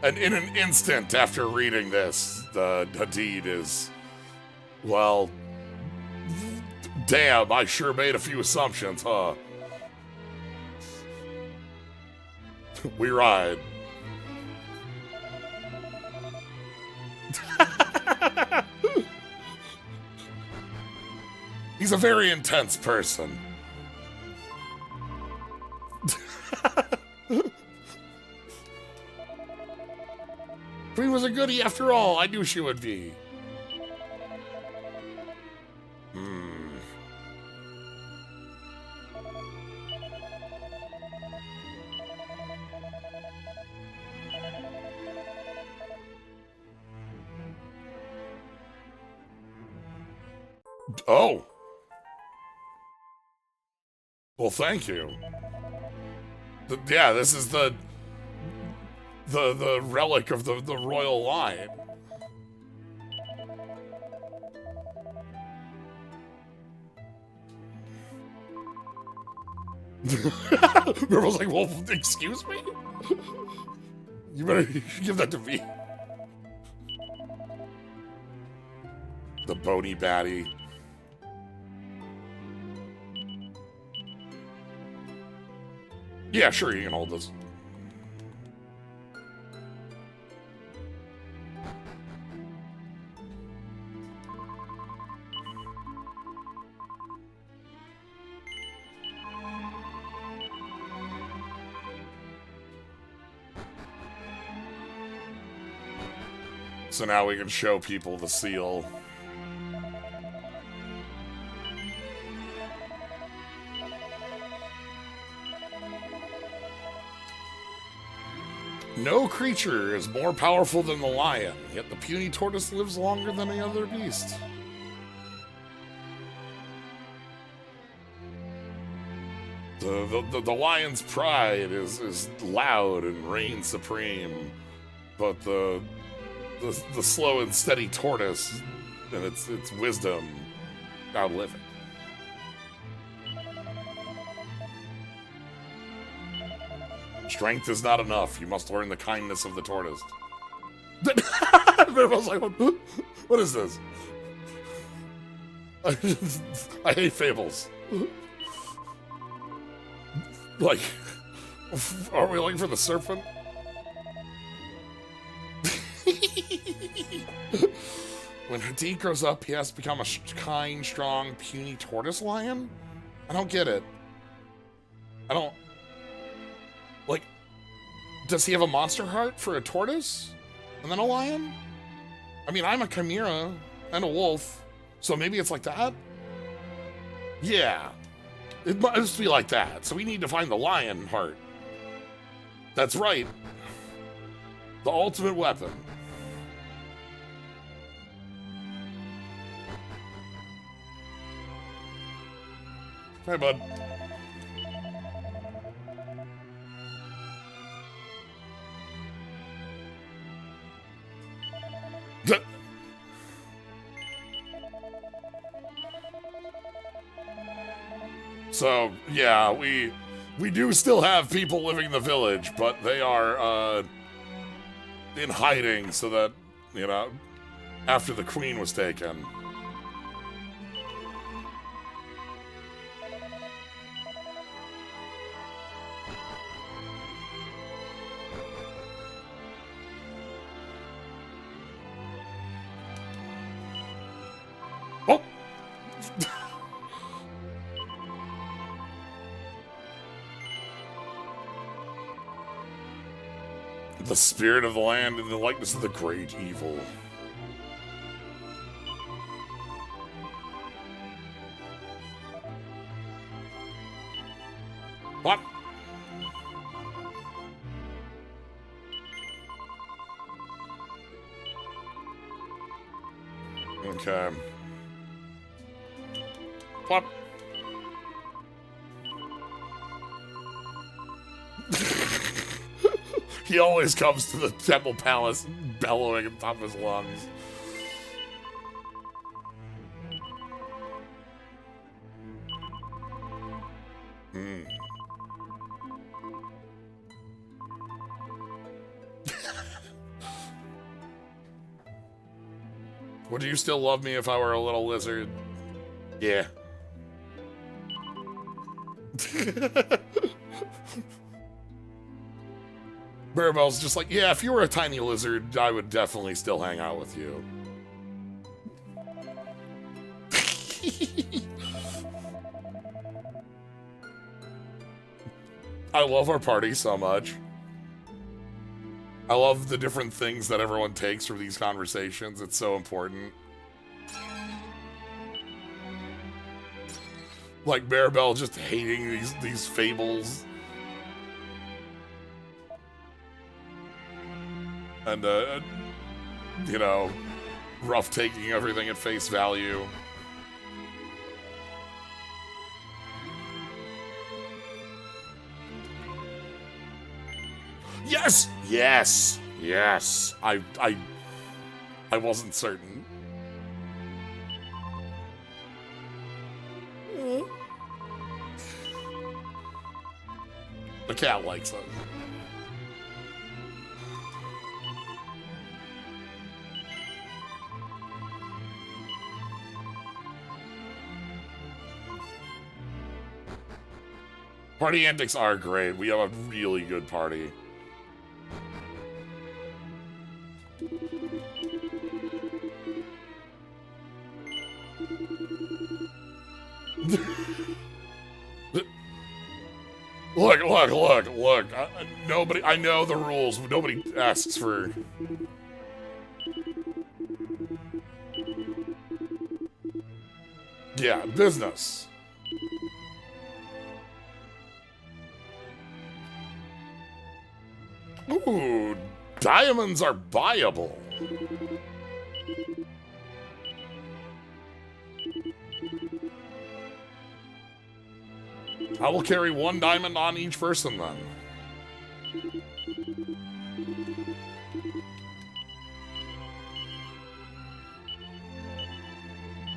And in an instant after reading this, the Hadid is, well, damn, I sure made a few assumptions, huh? We ride. He's a very intense person. Queen was a goodie after all. I knew she would be. Oh. Well, thank you. Yeah, this is the relic of the royal line. Mirabel's like, well, excuse me? You better give that to me. The bony baddie. Yeah, sure, you can hold this. So now we can show people the seal. No creature is more powerful than the lion, yet the puny tortoise lives longer than any other beast. The lion's pride is loud and reigns supreme, but the slow and steady tortoise and its wisdom outlive it. Strength is not enough. You must learn the kindness of the tortoise. I was like, what is this? I hate fables. Like, are we looking for the serpent? When Hadid grows up, he has to become a kind, strong, puny tortoise lion? I don't get it. I don't... Like, does he have a monster heart for a tortoise? And then a lion? I mean, I'm a chimera and a wolf, so maybe it's like that? Yeah. It must be like that, so we need to find the lion heart. That's right. The ultimate weapon. Hey, bud. So, yeah, we do still have people living in the village, but they are in hiding so that, you know, after the queen was taken. Oh! The spirit of the land in the likeness of the great evil. What? Okay. What? He always comes to the Temple Palace bellowing at the top of his lungs. Would you still love me if I were a little lizard? Yeah. Maribel's just like, yeah, if you were a tiny lizard, I would definitely still hang out with you. I love our party so much. I love the different things that everyone takes from these conversations. It's so important. Like Maribel just hating these fables. And, you know, Ruff taking everything at face value. Yes! Yes! Yes! I wasn't certain. The cat likes it. Party antics are great. We have a really good party. Look. Nobody, I know the rules. Nobody asks for... Yeah, business. Ooh, diamonds are buyable. I will carry 1 diamond on each person then.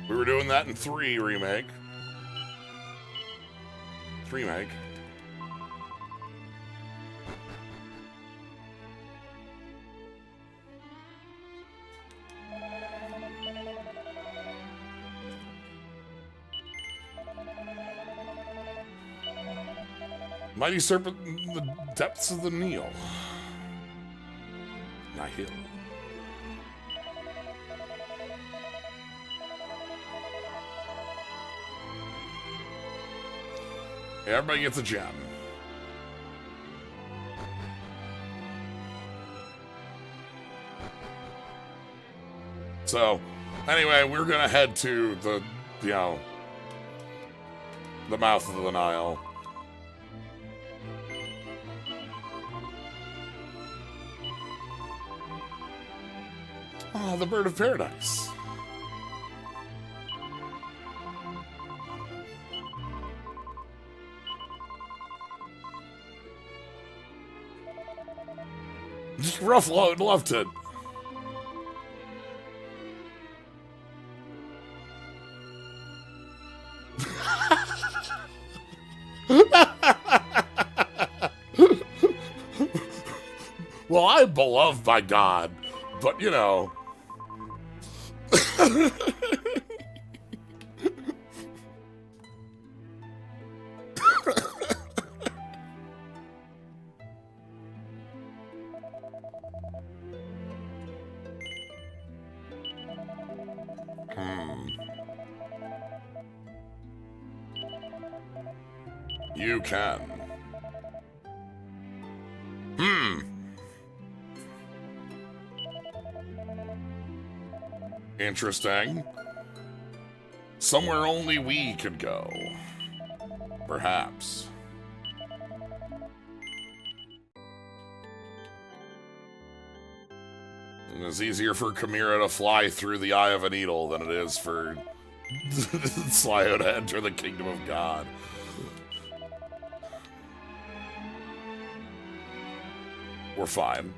We were doing that in 3 remake. 3 make. Mighty serpent in the depths of the Nile. Nihil. Yeah, everybody gets a gem. So, anyway, we're gonna head to the, you know, the mouth of the Nile. Ah, the bird of paradise. Rough load, loved it. Well, I'm beloved by God, but you know. You can. Interesting. Somewhere only we could go. Perhaps. And it's easier for Chimera to fly through the eye of a needle than it is for Slio to enter the kingdom of God. We're fine.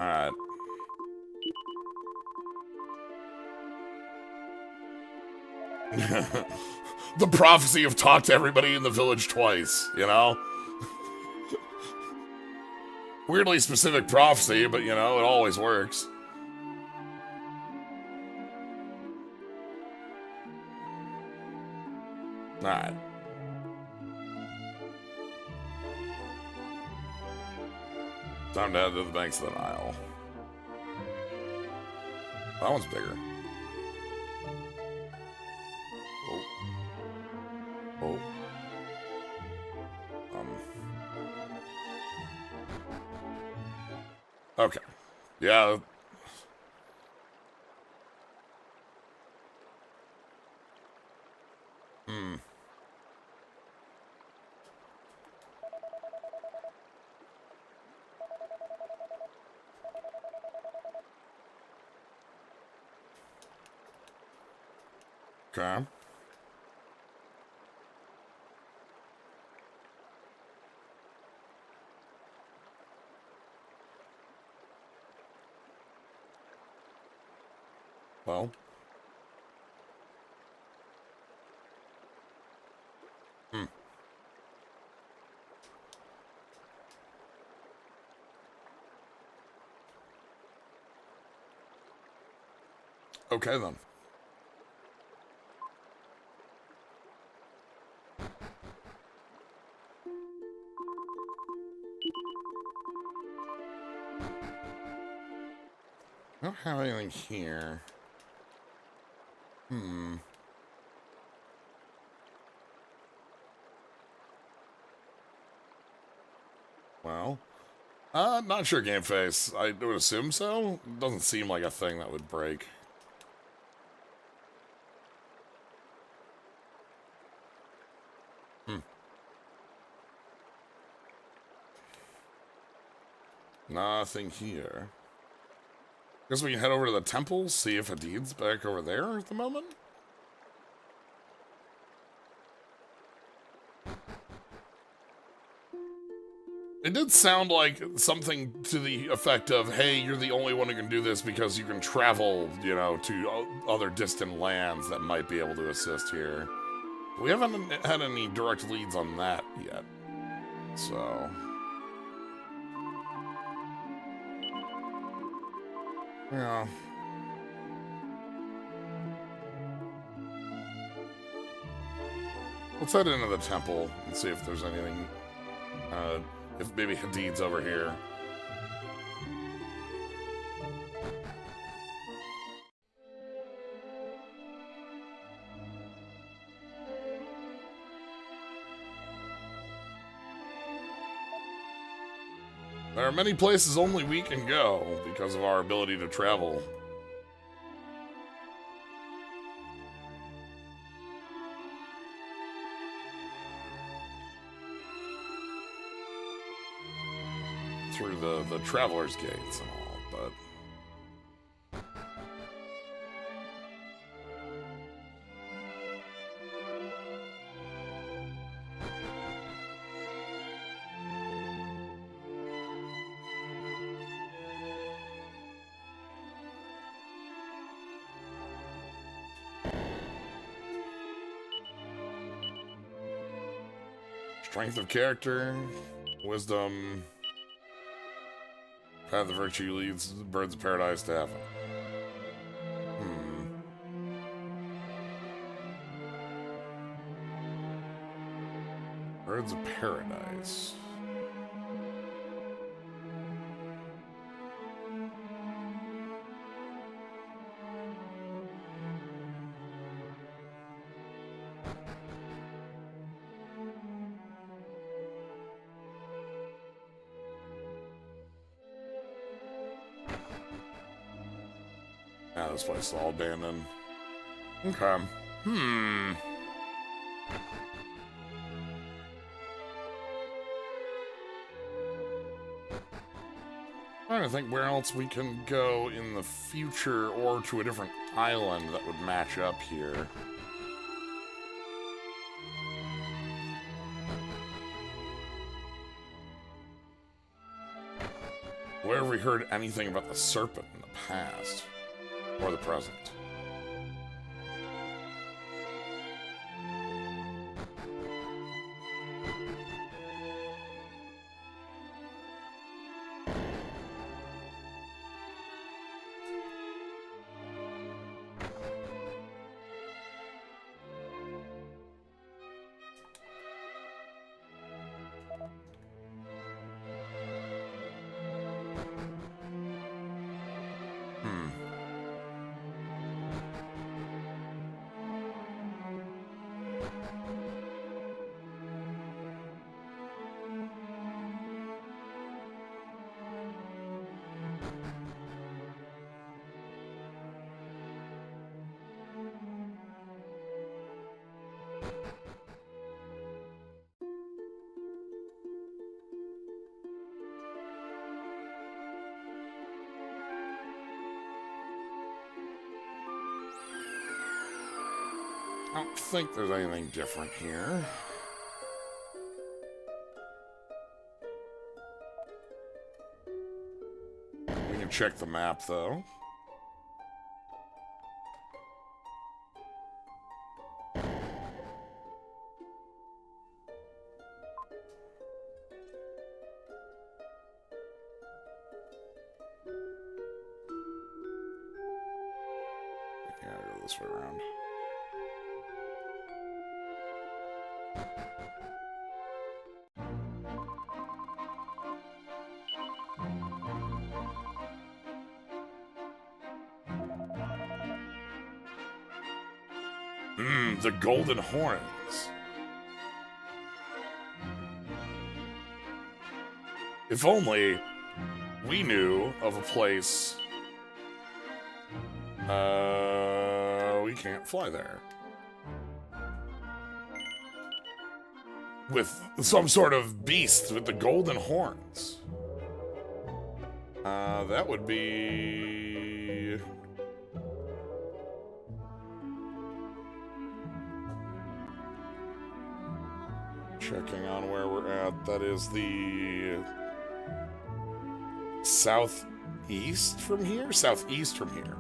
Alright. The prophecy of talk to everybody in the village twice, you know? Weirdly specific prophecy, but you know, it always works. Alright. Time to head to the banks of the Nile. That one's bigger. Oh. Oh. Okay. Yeah. Hmm. Okay. Well. Hmm. Okay, then. I don't have anything here. Hmm. Well. Not sure, Game Face. I would assume so. Doesn't seem like a thing that would break. Hmm. Nothing here. Guess we can head over to the temple, see if Hadid's back over there at the moment? It did sound like something to the effect of, hey, you're the only one who can do this because you can travel, you know, to other distant lands that might be able to assist here. We haven't had any direct leads on that yet, so... Yeah. Let's head into the temple and see if there's anything, if maybe Hadid's over here. There are many places only we can go because of our ability to travel. Through the Traveler's Gates and all, but... Strength of character, wisdom, path of virtue leads birds of paradise to heaven. Birds of paradise. Ah, this place is all abandoned. Okay. Trying to think where else we can go in the future or to a different island that would match up here. Where have we heard anything about the serpent in the past? Or the present? don't think there's anything different here. We can check the map, though. Yeah, I'll go this way around. The Golden Horns. If only we knew of a place. We can't fly there. With some sort of beast with the golden horns. That would be... Checking on where we're at. That is the... southeast from here? Southeast from here.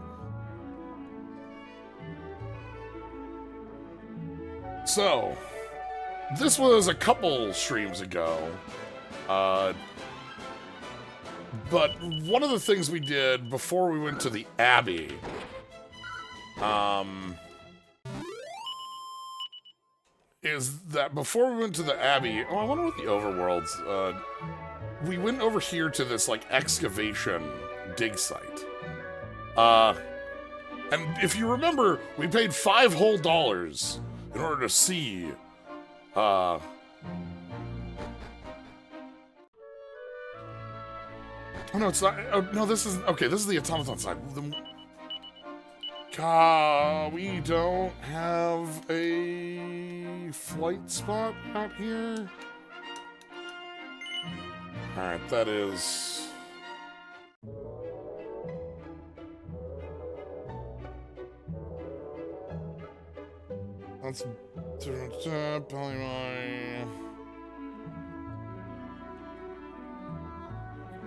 So, this was a couple streams ago. But one of the things we did before we went to the Abbey, is that before we went to the Abbey, I wonder what the overworld's, we went over here to this, like, excavation dig site. And if you remember, we paid $5 whole in order to see, oh no, it's not. Oh no, this is okay. This is the automaton side. We don't have a flight spot out here. All right, that is. That's Polymine.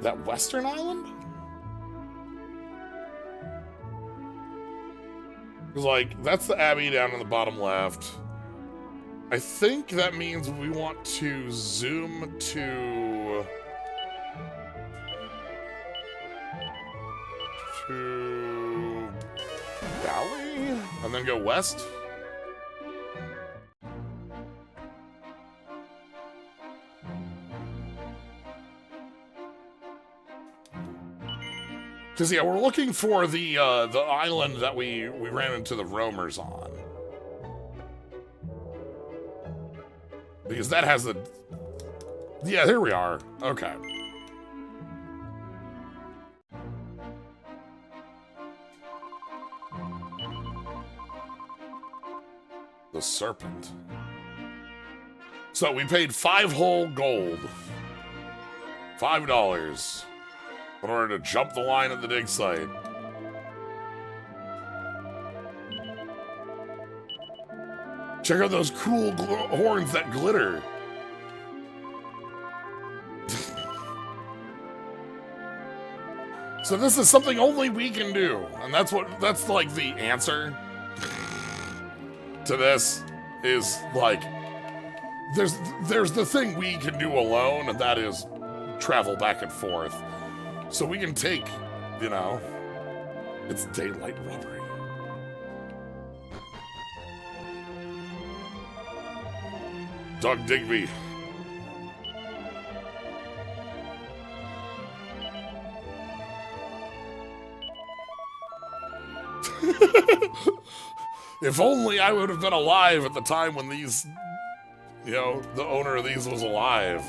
That Western Island? Because, like, that's the Abbey down in the bottom left. I think that means we want to zoom to Valley? And then go west? Because, yeah, we're looking for the island that we ran into the roamers on. Because that has the... Yeah, here we are. Okay. The Serpent. So we paid $5 whole gold. $5. In order to jump the line at the dig site. Check out those cool horns that glitter. So this is something only we can do. And that's like the answer to this is like, there's the thing we can do alone, and that is travel back and forth. So we can take, you know, it's daylight robbery. Doug Digby. If only I would have been alive at the time when these, you know, the owner of these was alive.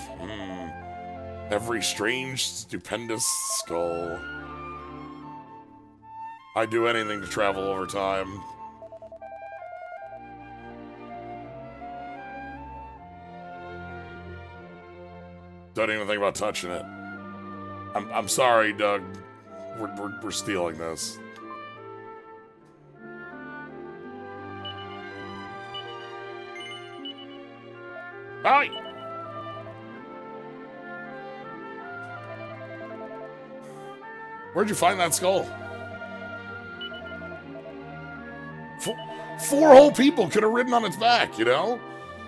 Every strange, stupendous skull. I'd do anything to travel over time. Don't even think about touching it. I'm sorry, Doug. We're stealing this. Hi! Where'd you find that skull? Four whole people could have ridden on its back, you know?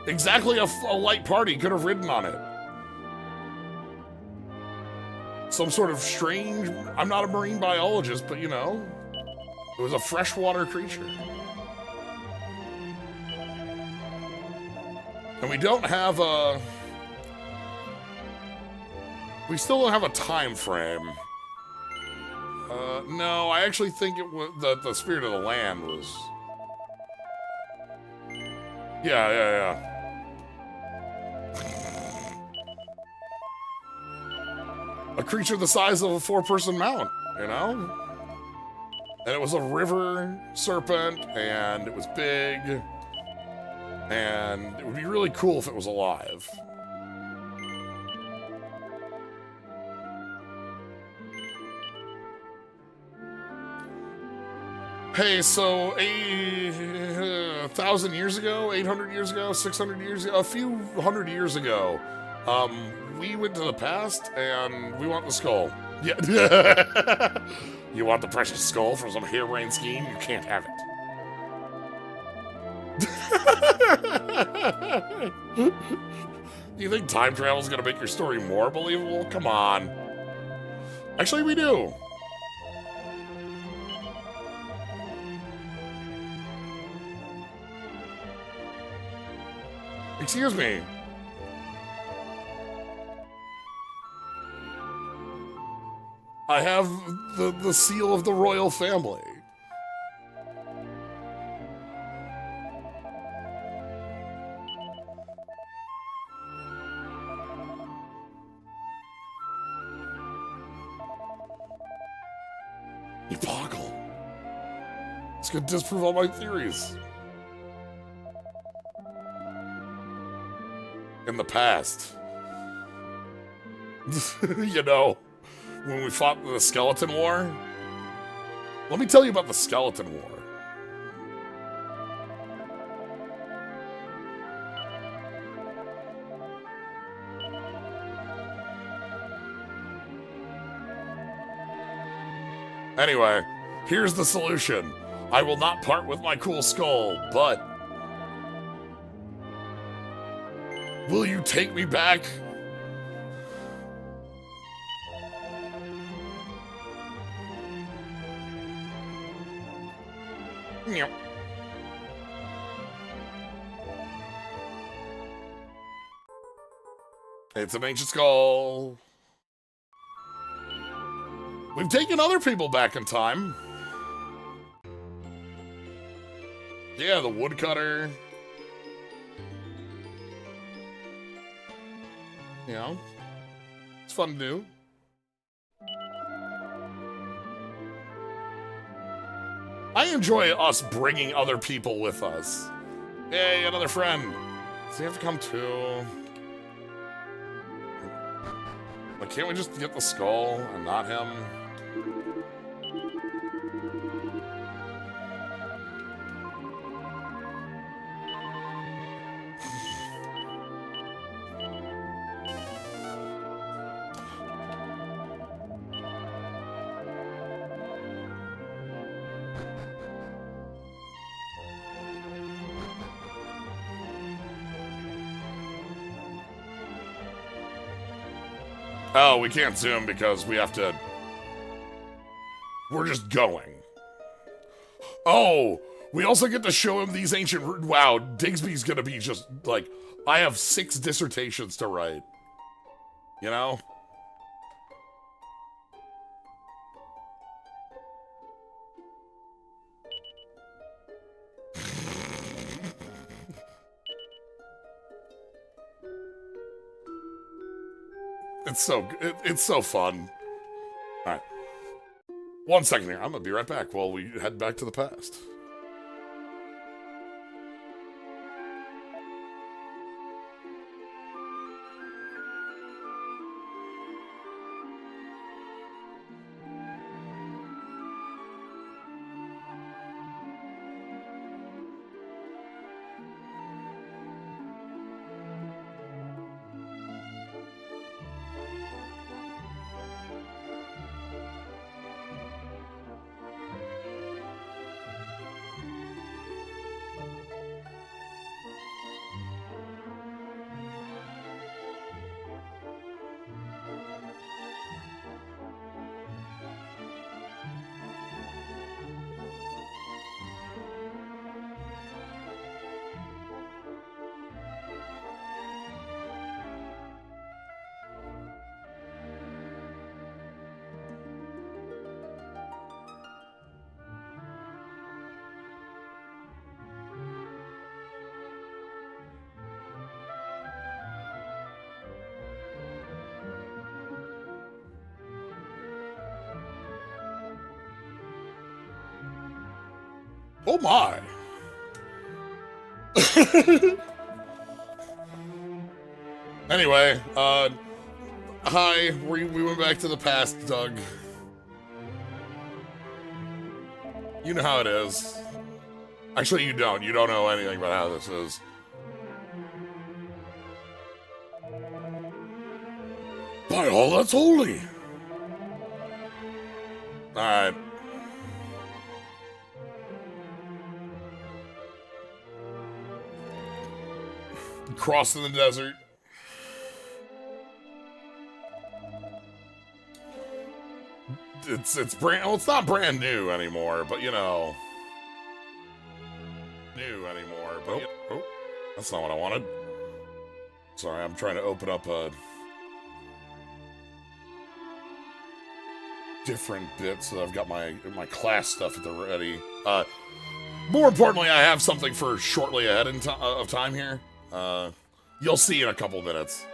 Exactly a light party could have ridden on it. Some sort of strange... I'm not a marine biologist, but you know, it was a freshwater creature. And we don't have a... We still don't have a time frame. No, I actually think it was the Spirit of the Land was... Yeah. A creature the size of a four-person mount, you know? And it was a river serpent, and it was big, and it would be really cool if it was alive. Hey, so 1,000 years ago, 800 years ago, 600 years ago, a few hundred years ago, we went to the past and we want the skull. Yeah. You want the precious skull from some harebrained scheme? You can't have it. You think time travel is going to make your story more believable? Come on. Actually, we do. Excuse me. I have the seal of the royal family. You boggle. It's gonna disprove all my theories. In the past. You know, when we fought the Skeleton War. Let me tell you about the Skeleton War. Anyway, here's the solution. I will not part with my cool skull, but... will you take me back? Yep. It's an ancient skull. We've taken other people back in time. Yeah, the woodcutter. You know, it's fun to do. I enjoy us bringing other people with us. Hey, another friend. Does he have to come too? Like, can't we just get the skull and not him? Oh, we can't zoom because we have to... We're just going. Oh, we also get to show him these ancient... Wow, Digsby's gonna be just, like... I have 6 dissertations to write. You know? It's so fun. All right. 1 second here. I'm gonna be right back while we head back to the past. Oh my! Anyway, hi, we went back to the past, Doug. You know how it is. Actually, you don't. You don't know anything about how this is. By all that's holy! Alright. Crossing the desert. It's brand, well, it's not brand new anymore, but you know, but oh, that's not what I wanted. Sorry, I'm trying to open up a different bit so that I've got my class stuff at the ready. More importantly, I have something for shortly ahead of time here. You'll see in a couple minutes.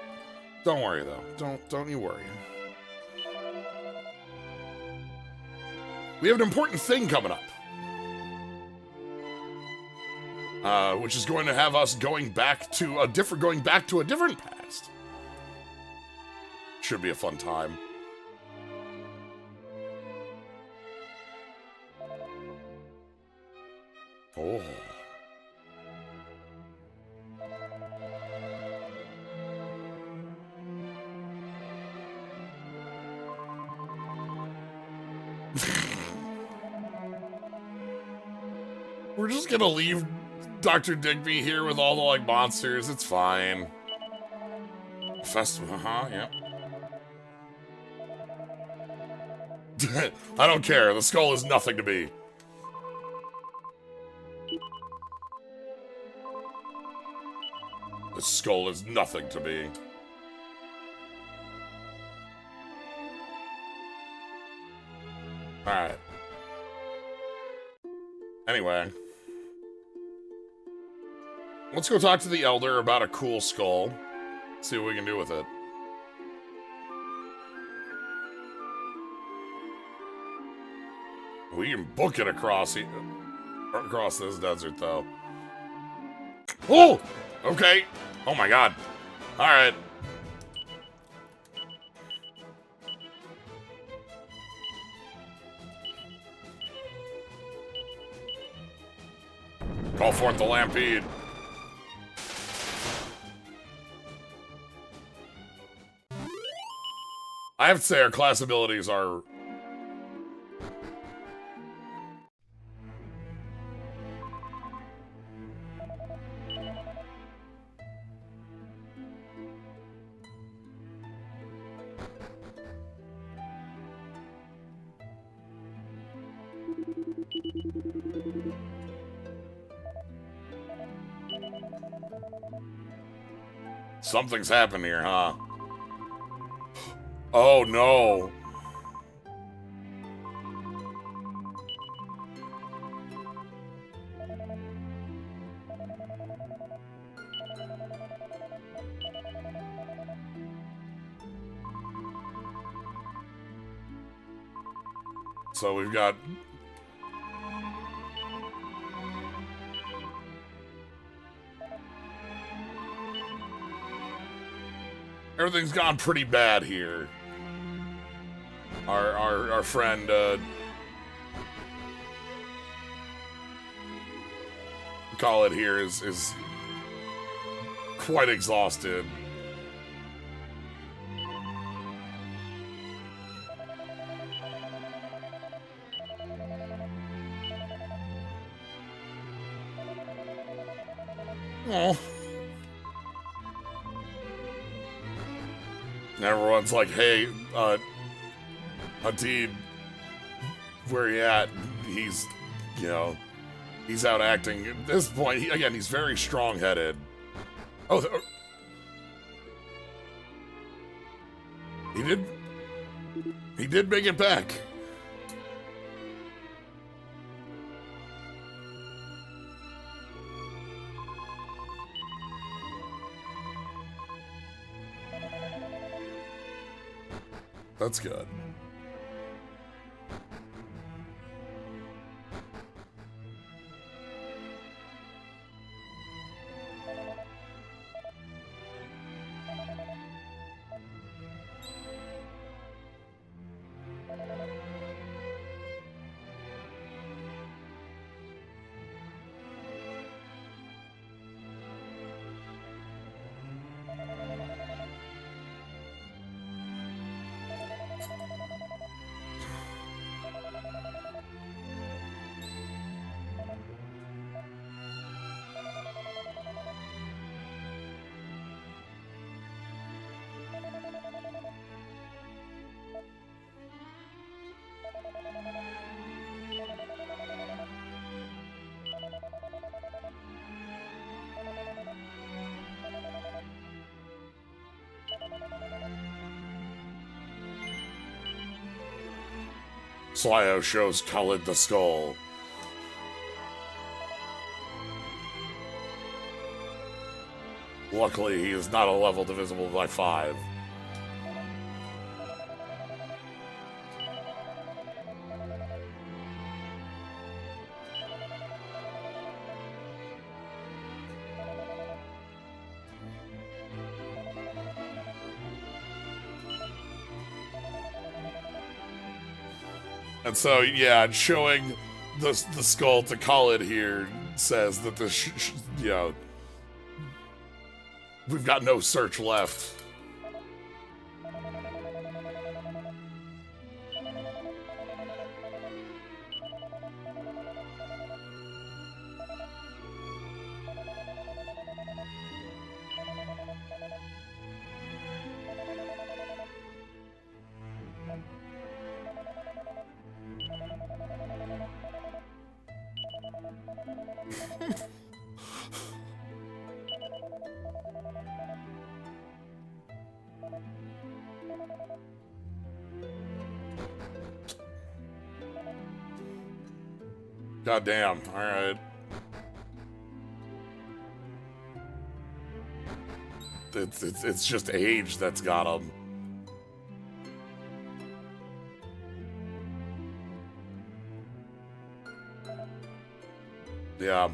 Don't worry though. Don't you worry. We have an important thing coming up. Which is going to have us going back to a different past. Should be a fun time. Oh. We're just gonna leave Dr. Digby here with all the, like, monsters. It's fine. Festival, yeah. I don't care. The skull is nothing to me. The skull is nothing to me. Alright. Anyway. Let's go talk to the Elder about a cool skull. See what we can do with it. We can book it across this desert, though. Oh! Okay. Oh my god. Alright. Call forth the Lampede. I have to say our class abilities are... Something's happened here, huh? Oh, no. So we've got... Everything's gone pretty bad here. Our friend, call it here, is quite exhausted. Oh. And everyone's like, hey, Hadid, where he at? He's, you know, he's out acting. At this point, he's very strong-headed. Oh, he did make it back. That's good. Slyo shows Khalid the skull. Luckily, he is not a level divisible by 5. And so, yeah, showing the skull to Khalid here says that we've got no search left. God damn. All right. It's just age that's got him. Yeah.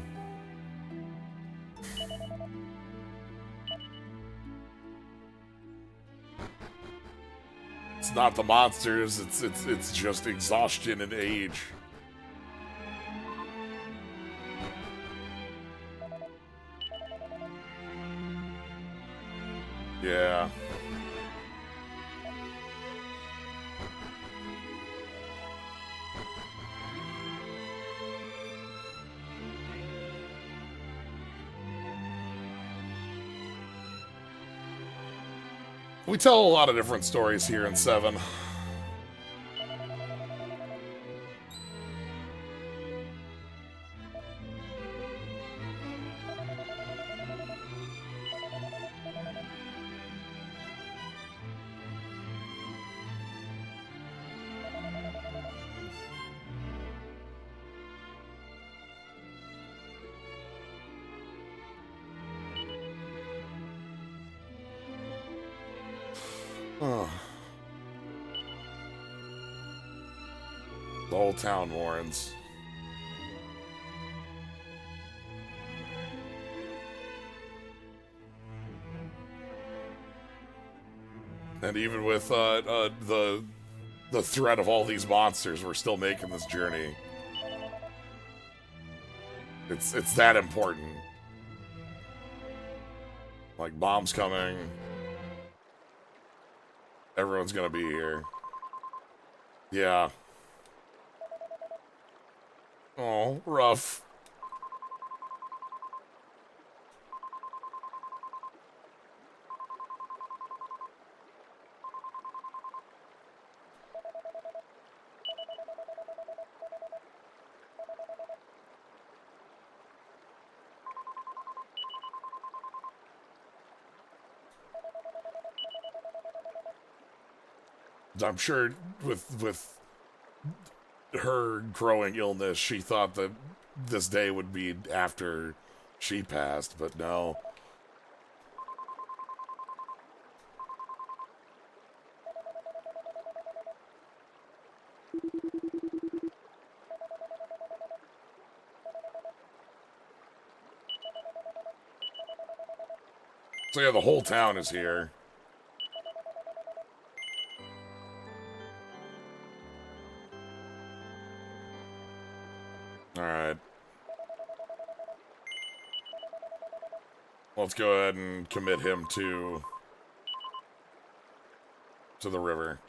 It's not the monsters, it's just exhaustion and age. Yeah. We tell a lot of different stories here in 7. The whole town mourns. And even with the threat of all these monsters, we're still making this journey. It's that important. Like, bomb's coming. Everyone's gonna be here. Yeah. Oh, rough. I'm sure with her growing illness, she thought that this day would be after she passed, but no. So yeah, the whole town is here. Alright. Let's go ahead and commit him to the river.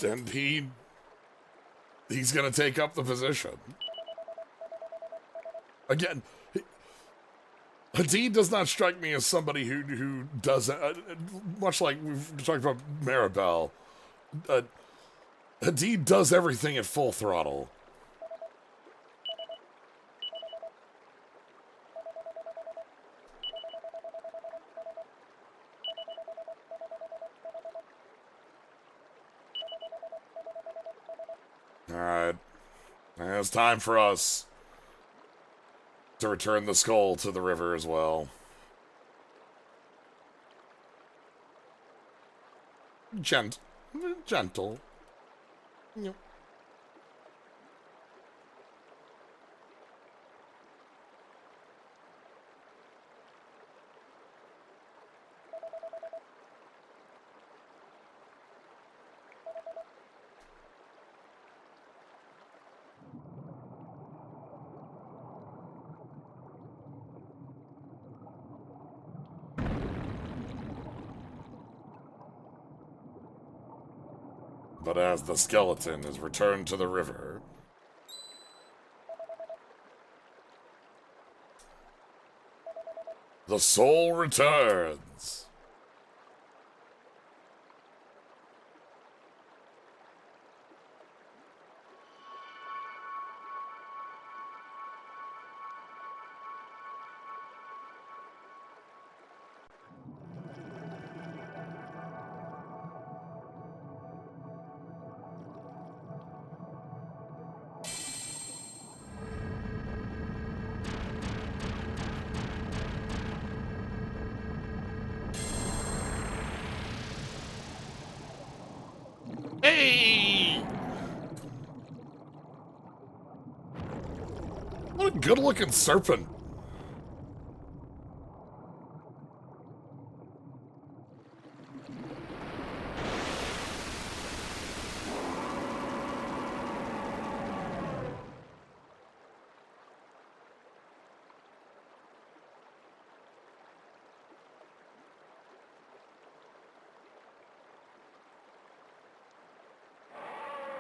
And he's gonna take up the position. Again, Hadid does not strike me as somebody who does much like we've talked about Maribel. Hadid does everything at full throttle. Alright. It's time for us to return the skull to the river as well. Gentle. Yep. But as the skeleton is returned to the river, the soul returns. Hey! What a good-looking serpent.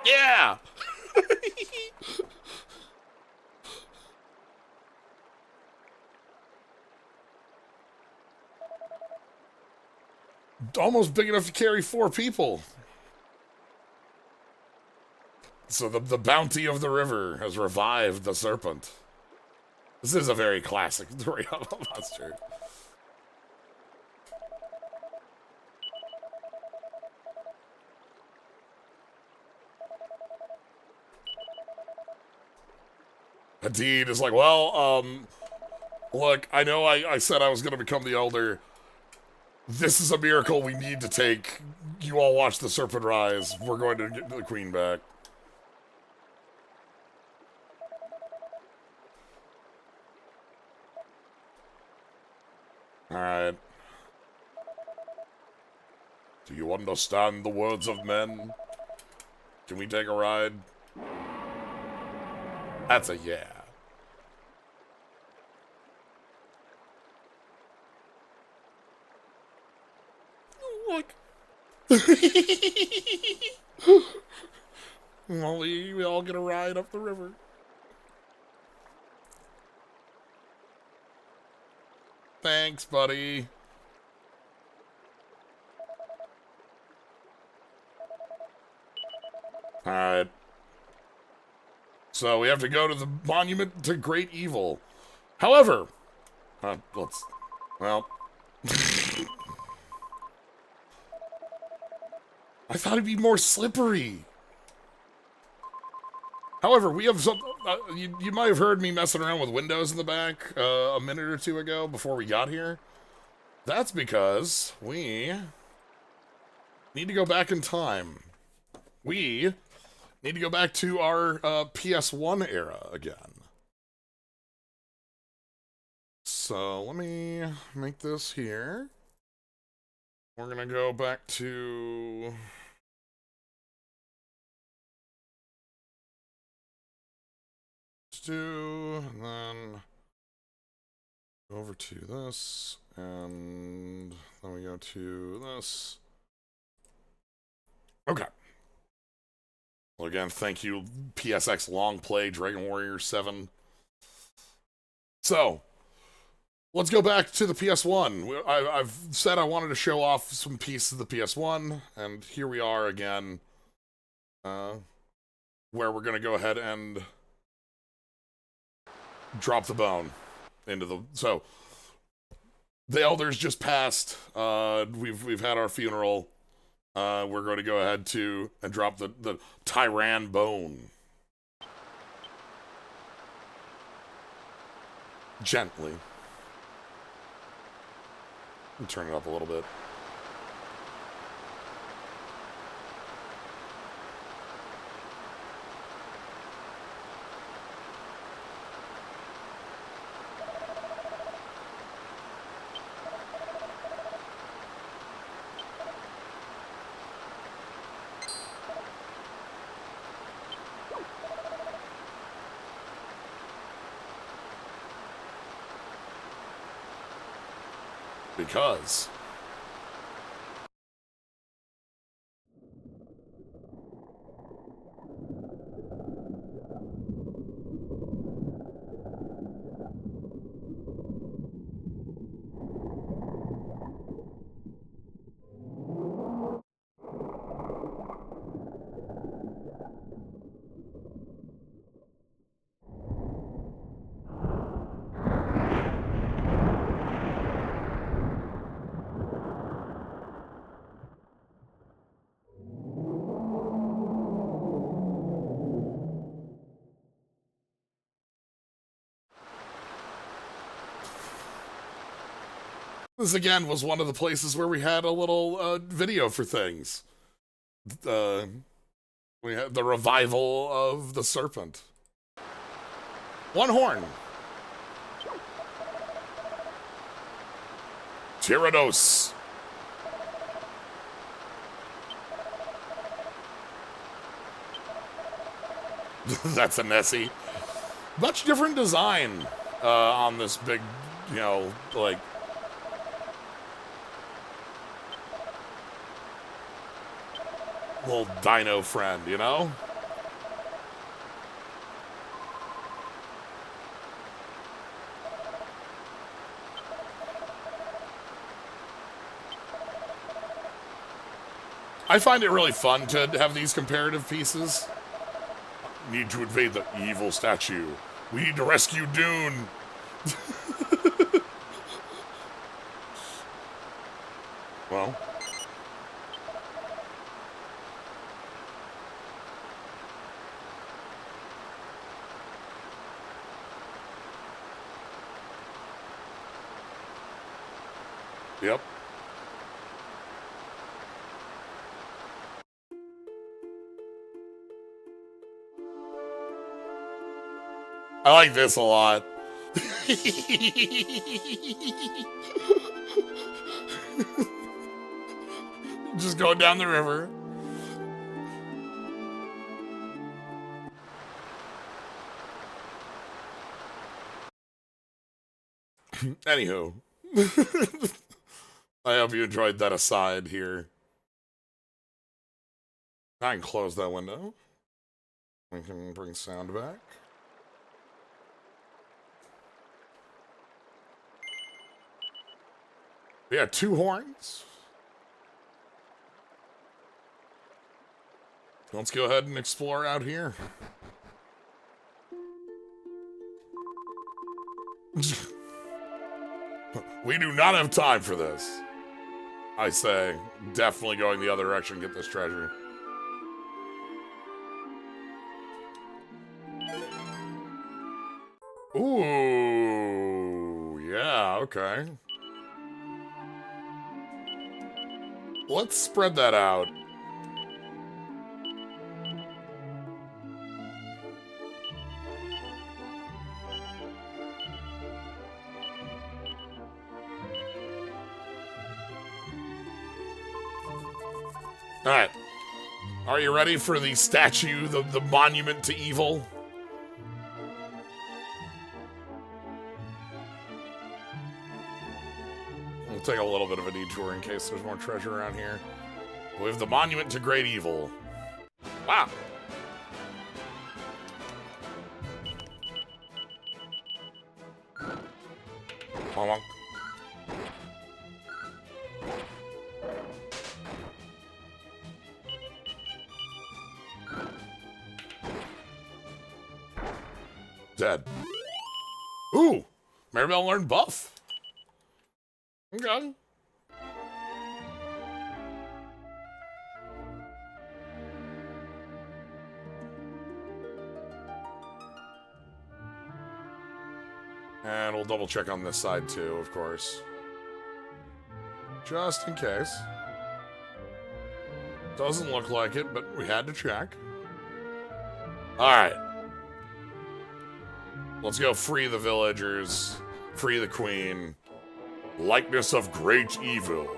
Yeah! Almost big enough to carry 4 people. So the bounty of the river has revived the serpent. This is a very classic Toriyama monster. Hadid is like, well, look, I know I said I was going to become the elder. This is a miracle we need to take. You all watch the serpent rise. We're going to get the queen back. Alright. Do you understand the words of men? Can we take a ride? That's a yeah. Look. Well, we all get a ride up the river. Thanks, buddy. Alright. So we have to go to the monument to great evil. However, well, I thought it'd be more slippery. However, we have some. You might have heard me messing around with windows in the back a minute or two ago before we got here. That's because we need to go back in time. We need to go back to our PS1 era again. So let me make this here. We're gonna go back to and then over to this, and then we go to this. Okay. Well, again, thank you, PSX Long Play, Dragon Warrior 7. So, let's go back to the PS1. I've said I wanted to show off some pieces of the PS1, and here we are again, where we're going to go ahead and drop the bone into the... So, the elders just passed. We've had our funeral. We're going to go ahead and drop the Tyran bone. Gently. Turn it up a little bit. Because this again was one of the places where we had a little video for things. We had the revival of the serpent. One horn. Tyrannos. That's a Nessie. Much different design on this big, like... little dino friend, you know? I find it really fun to have these comparative pieces. Need to invade the evil statue. We need to rescue Dune. Well... Yep. I like this a lot. Just going down the river. Anywho. I hope you enjoyed that aside here. I can close that window. We can bring sound back. Yeah, 2 horns. Let's go ahead and explore out here. We do not have time for this. I say, definitely going the other direction, get this treasure. Ooh, yeah, okay. Let's spread that out. All right. Are you ready for the statue, the monument to evil? We'll take a little bit of a detour in case there's more treasure around here. We have the monument to great evil. Wow. Bonk. Dead. Ooh! Maribel learned buff. Okay. And we'll double check on this side too, of course. Just in case. Doesn't look like it, but we had to check. Alright. Let's go free the villagers, free the queen. Likeness of great evil.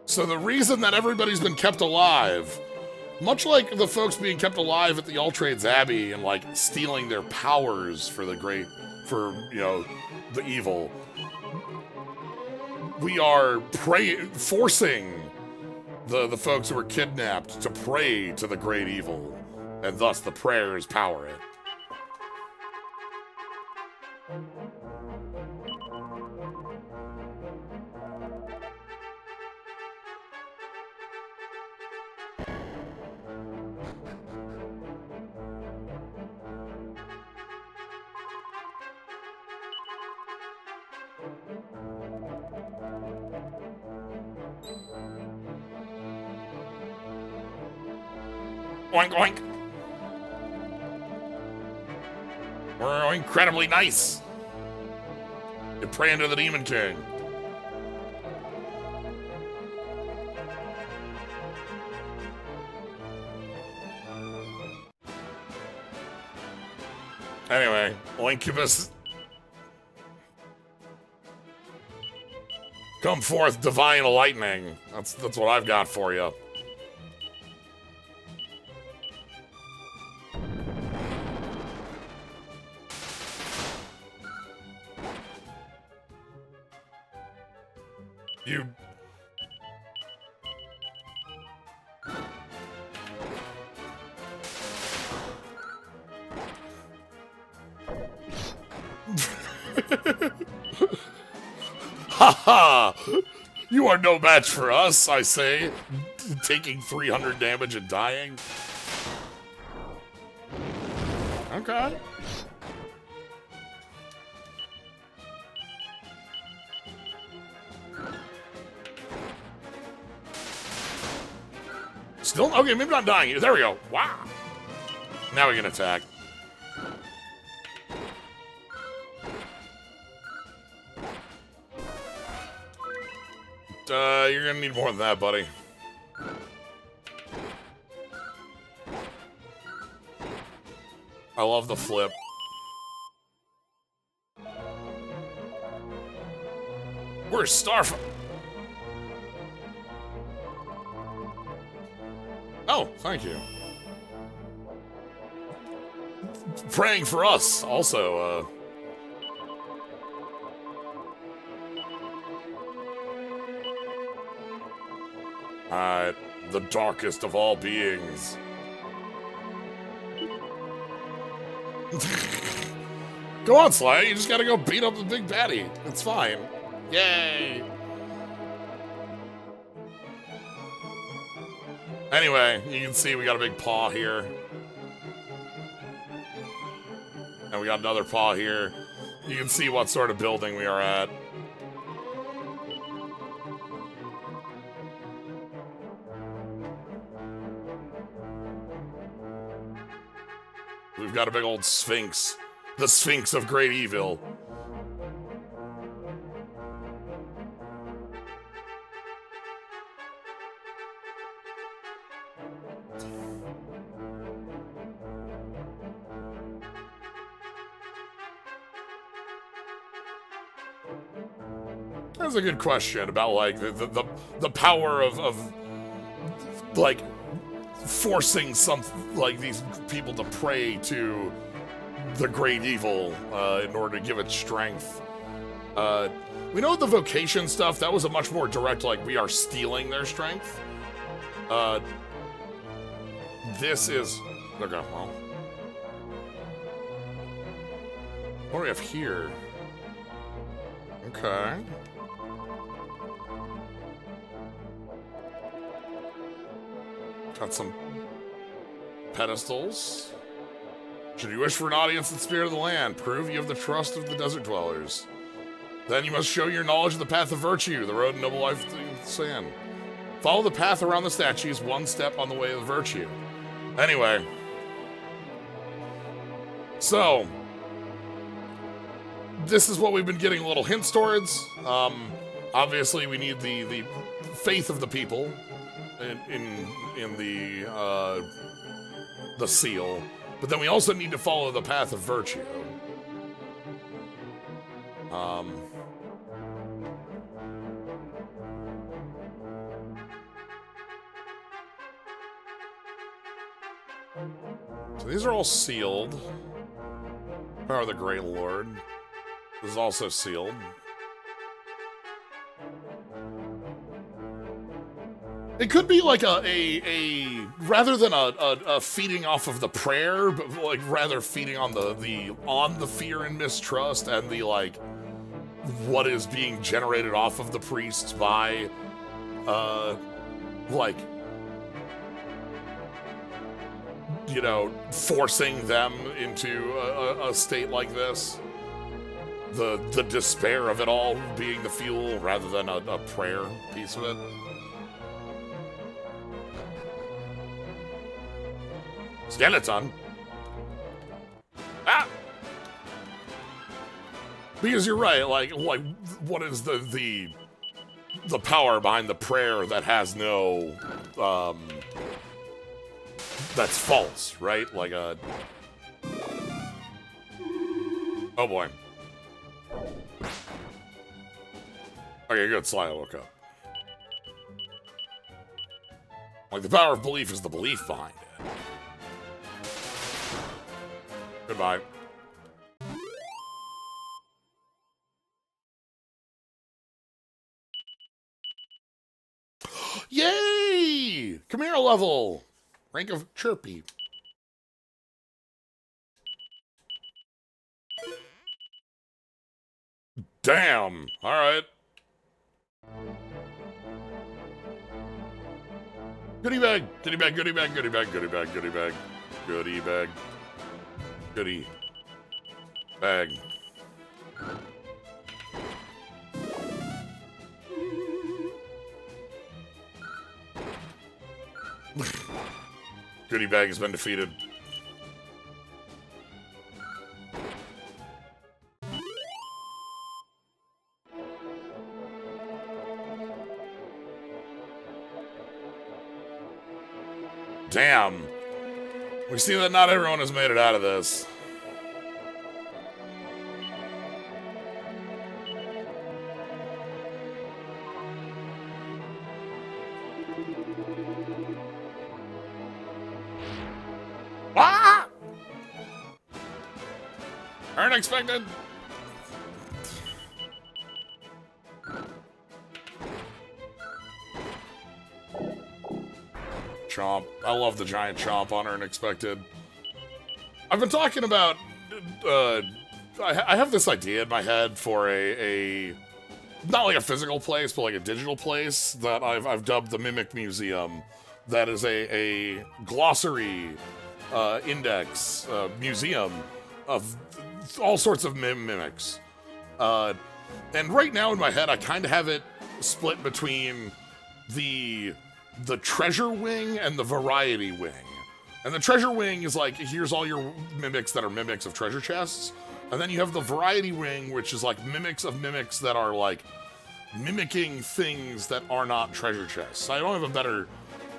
So the reason that everybody's been kept alive, much like the folks being kept alive at the Alltrades Abbey and like stealing their powers for the the evil, we are forcing the folks who were kidnapped to pray to the great evil, and thus the prayers power it. Oink, oink. We're incredibly nice. You're praying to the Demon King. Anyway, Oinkubus. Come forth, divine lightning. That's what I've got for you. You... Ha ha! You are no match for us, I say. Taking 300 damage and dying. Okay. Still? Okay, maybe not dying. There we go. Wow. Now we can attack. You're gonna need more than that, buddy. I love the flip. Where's Starfire? Oh, thank you. Praying for us, also, the darkest of all beings. Go on, Sly, you just gotta go beat up the big baddie. It's fine. Yay! Anyway, you can see we got a big paw here. And we got another paw here. You can see what sort of building we are at. We've got a big old Sphinx. The Sphinx of Great Evil. That's a good question about like the power of like forcing like these people to pray to the great evil in order to give it strength. We know the vocation stuff, that was a much more direct, like, we are stealing their strength. This is... Okay, well... What do we have here? Okay. Got some pedestals. Should you wish for an audience in the spirit of the land, prove you have the trust of the desert dwellers. Then you must show your knowledge of the path of virtue, the road to noble life through the sand. Follow the path around the statues, one step on the way of virtue. Anyway. So, this is what we've been getting little hints towards. Obviously, we need the faith of the people in the seal, but then we also need to follow the path of virtue. So these are all sealed. Power of the Great Lord. This is also sealed. It could be like a rather than a feeding off of the prayer, but like rather feeding on the fear and mistrust and the like what is being generated off of the priests by like, you know, forcing them into a state like this. The despair of it all being the fuel rather than a prayer piece of it. Skeleton? Ah! Because you're right, like what is the power behind the prayer that has no, that's false, right? Like a... Oh boy. Okay, good, Sly, woke up. Like, the power of belief is the belief behind it. Goodbye. Yay! Chimera level! Rank of Chirpy. Damn! Alright. Goodie bag! Goodie bag, goodie bag, goodie bag, goodie bag, goodie bag. Goodie bag. Goodie bag. Goodie bag has been defeated. Damn. We see that not everyone has made it out of this. Ah! Unexpected. Chomp. I love the giant chomp on Unexpected. I've been talking about, I have this idea in my head for a not like a physical place, but like a digital place that I've dubbed the Mimic Museum. That is a glossary, index, museum of all sorts of mimics. And right now in my head, I kind of have it split between the treasure wing and the variety wing. And the treasure wing is like, here's all your mimics that are mimics of treasure chests. And then you have the variety wing, which is like mimics of mimics that are like mimicking things that are not treasure chests. I don't have a better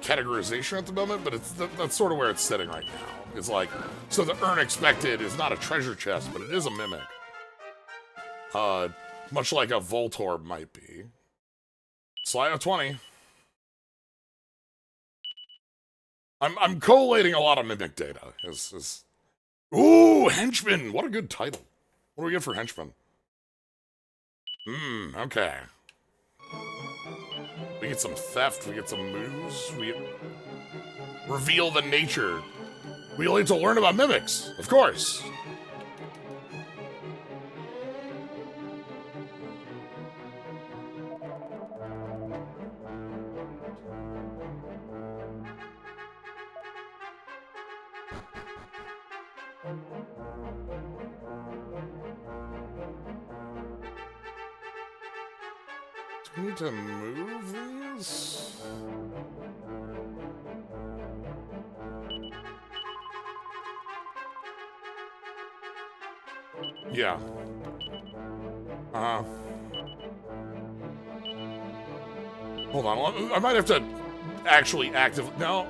categorization at the moment, but that's sort of where it's sitting right now. It's like, so the Unexpected is not a treasure chest, but it is a mimic. Much like a Voltorb might be. Sly of 20. I'm collating a lot of mimic data. Ooh, henchman! What a good title. What do we get for henchman? Okay. We get some theft, we get some moves, we reveal the nature. We'll need to learn about mimics, of course. Do we need to move these? Yeah. Hold on, I might have to actually actively... No,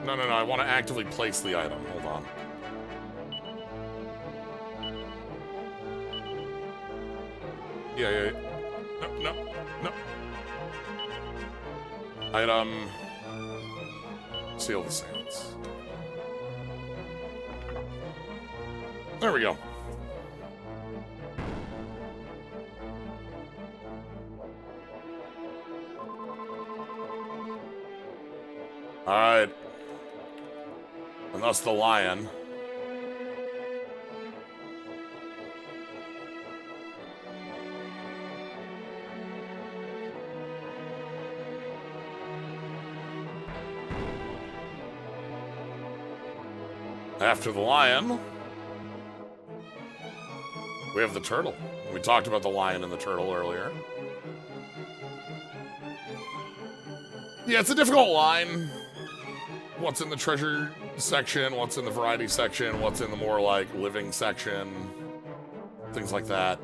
I want to actively place the item. Hold on. Yeah. No. Item... Seal the sands. There we go. Alright. And thus the lion. After the lion, we have the turtle. We talked about the lion and the turtle earlier. Yeah, it's a difficult line. What's in the treasure section, what's in the variety section, what's in the more, like, living section, things like that.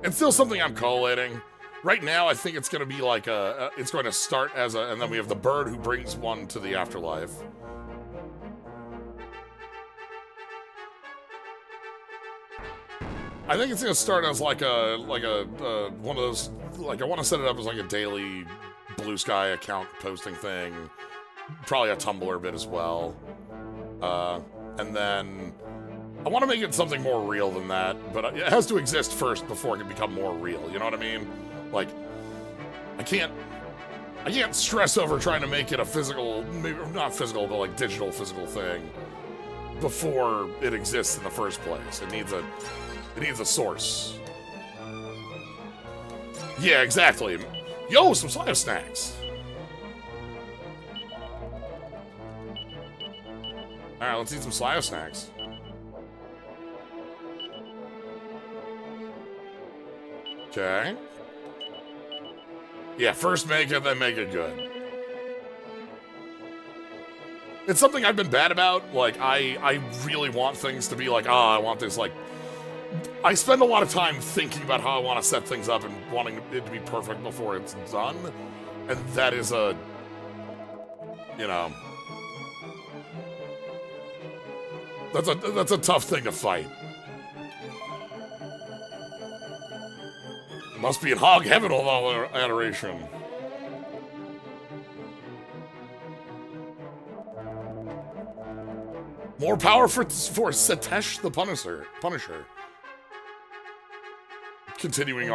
It's still something I'm collating. Right now, I think it's going to be like it's going to start as a, and then we have the bird who brings one to the afterlife. I think it's going to start as like a one of those, like, I want to set it up as like a daily Blue Sky account posting thing. Probably a Tumblr bit as well. And then I want to make it something more real than that, but it has to exist first before it can become more real. You know what I mean? Like, I can't stress over trying to make it a physical, maybe not physical, but like digital physical thing before it exists in the first place. It needs a source. Yeah, exactly. Yo, some Slayer snacks. Alright, let's eat some Slayer snacks. Okay. Yeah, first make it, then make it good. It's something I've been bad about. Like, I really want things to be like, oh, I want this, like... I spend a lot of time thinking about how I want to set things up and wanting it to be perfect before it's done. And that is a... You know... That's a tough thing to fight. Must be in hog heaven with all our adoration. More power for Satesh the Punisher. Continuing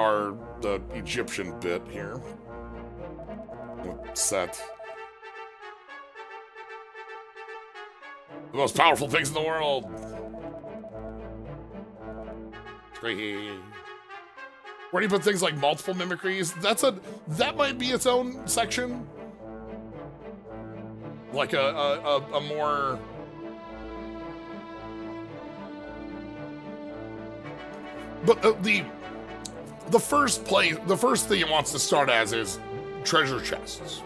the Egyptian bit here. With Set. The most powerful things in the world. It's great. Where do you put things like multiple mimicries? That might be its own section. Like a more... But the first thing it wants to start as is treasure chests.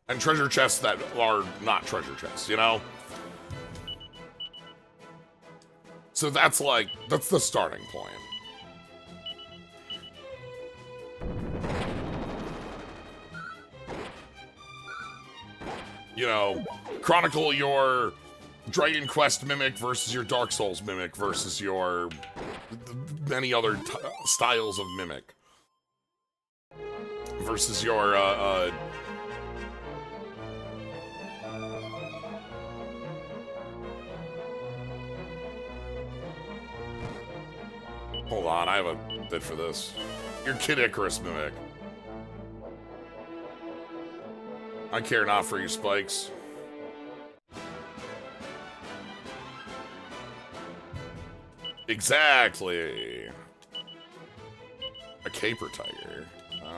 And treasure chests that are not treasure chests, you know? So that's the starting point. You know, chronicle your Dragon Quest mimic versus your Dark Souls mimic versus your many other styles of mimic. Versus your, Hold on, I have a bit for this. Your Kid Icarus mimic. I care not for you, Spikes. Exactly. A caper tiger.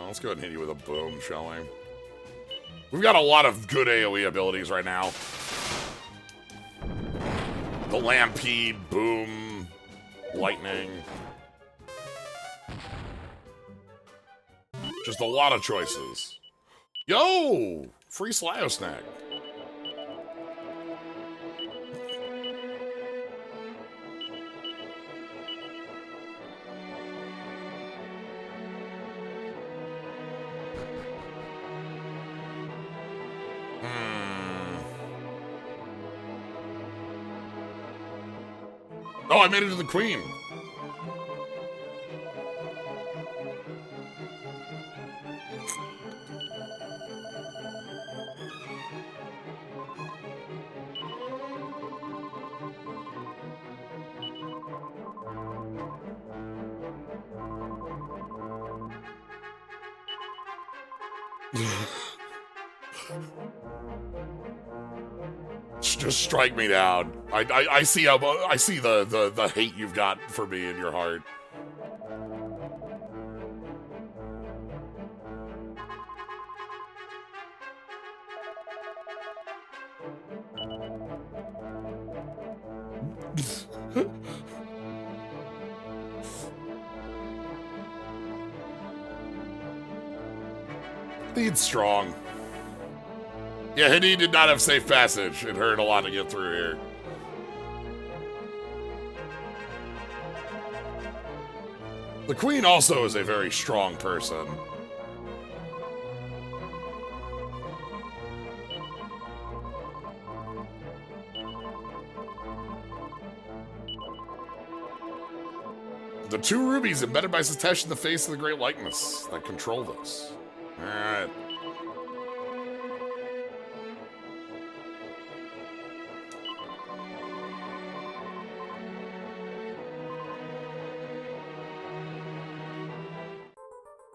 Let's go ahead and hit you with a boom, shall we? We've got a lot of good AoE abilities right now. The Lampede, boom, lightning. Just a lot of choices. Yo! Free Slyo Snack. Oh, I made it to the queen. Just strike me down. I see how I see the hate you've got for me in your heart. Lead strong. Yeah, Hiddy did not have safe passage. It hurt a lot to get through here. The queen also is a very strong person. The 2 rubies embedded by Satesh in the face of the Great Likeness that control this. Alright.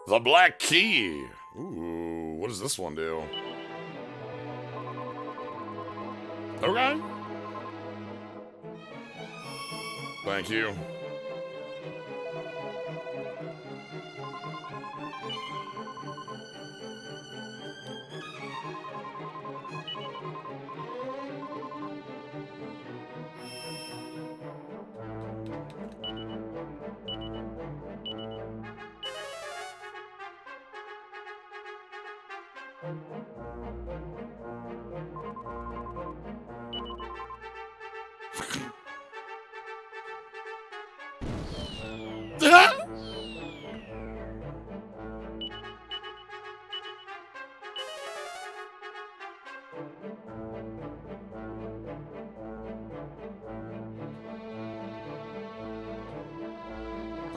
The Black Key. Ooh, what does this one do? Okay. Thank you.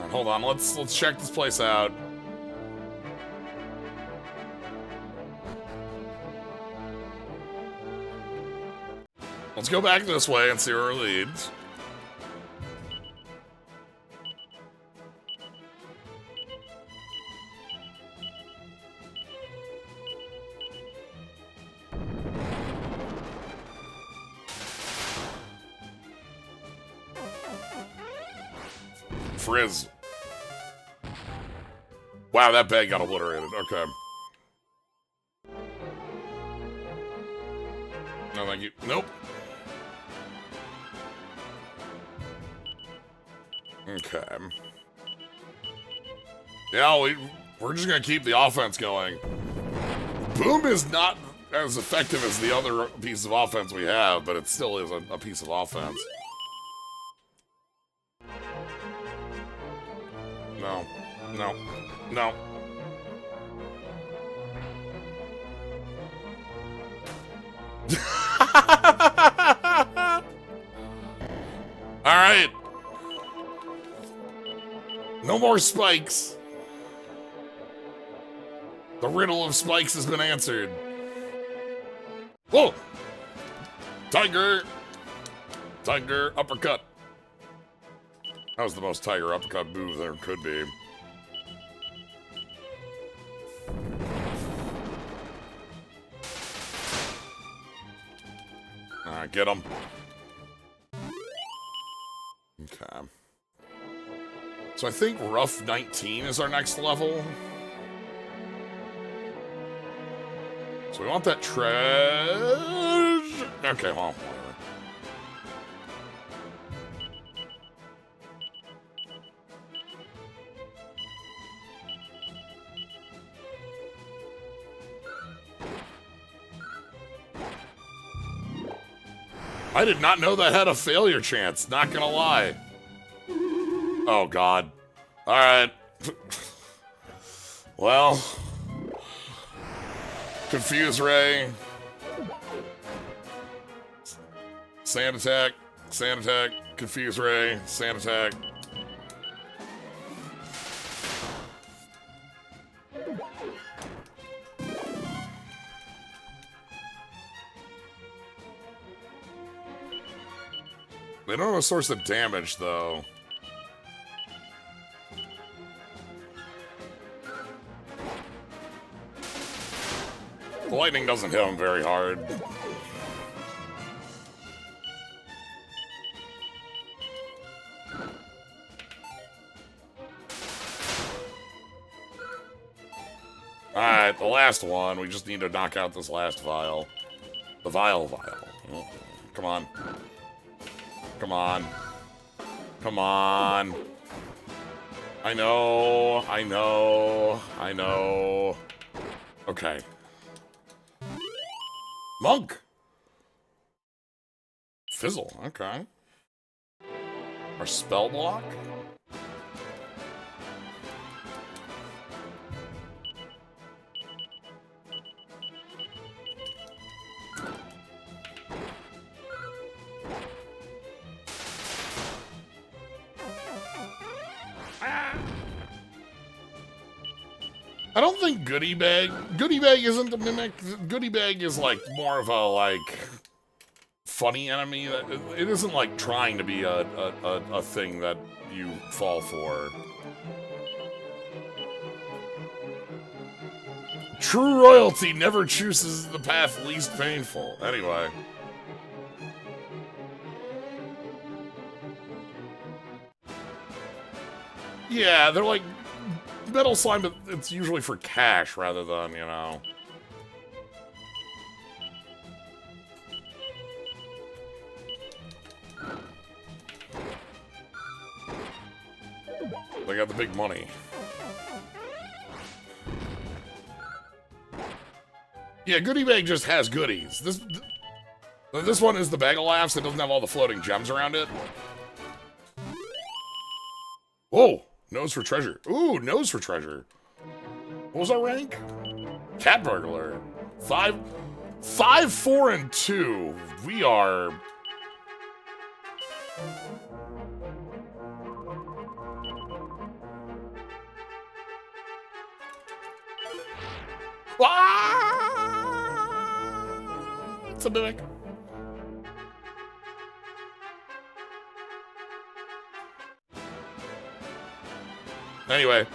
Hold on, let's check this place out. Let's go back this way and see where it leads. Frizz. Wow, that bag got obliterated. Okay. No, thank you. Nope. Okay. Yeah, we're just gonna keep the offense going. Boom is not as effective as the other piece of offense we have, but it still is a piece of offense. No. No. No. All right. No more spikes. The riddle of spikes has been answered. Whoa! Tiger! Tiger uppercut. That was the most Tiger Uppercut move there could be. Alright, get him. Okay. So I think Rough 19 is our next level. So we want that treasure. Okay, well, whatever. I did not know that had a failure chance, not gonna lie. Oh, God. Alright. Well. Confuse Ray. Sand attack. Sand attack. Confuse Ray. Sand attack. They don't have a source of damage, though. The lightning doesn't hit him very hard. Alright, the last one. We just need to knock out this last vial. The vial. Oh, come on. Come on. Come on. I know. Okay. Monk! Fizzle, okay. Our spell block? I don't think Goodie Bag isn't a mimic. Goodie Bag is like more of a like funny enemy. It isn't like trying to be a thing that you fall for. True royalty never chooses the path least painful. Anyway. Yeah, they're like metal slime, but it's usually for cash rather than, you know. They got the big money. Yeah, Goodie Bag just has goodies. This one is the Bag of Laughs that doesn't have all the floating gems around it. Whoa! Nose for treasure. Ooh, nose for treasure. What was our rank? Cat burglar. 5, 4, and 2. We are... Ah! It's a mimic. Anyway,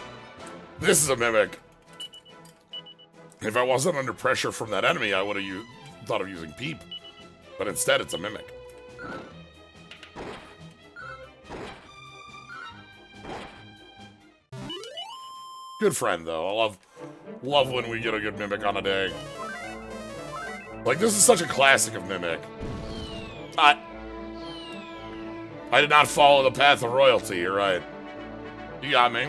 this is a mimic. If I wasn't under pressure from that enemy, I would have thought of using Peep. But instead, it's a mimic. Good friend, though. I love when we get a good mimic on a day. Like, this is such a classic of mimic. I did not follow the path of royalty, you're right. You got me.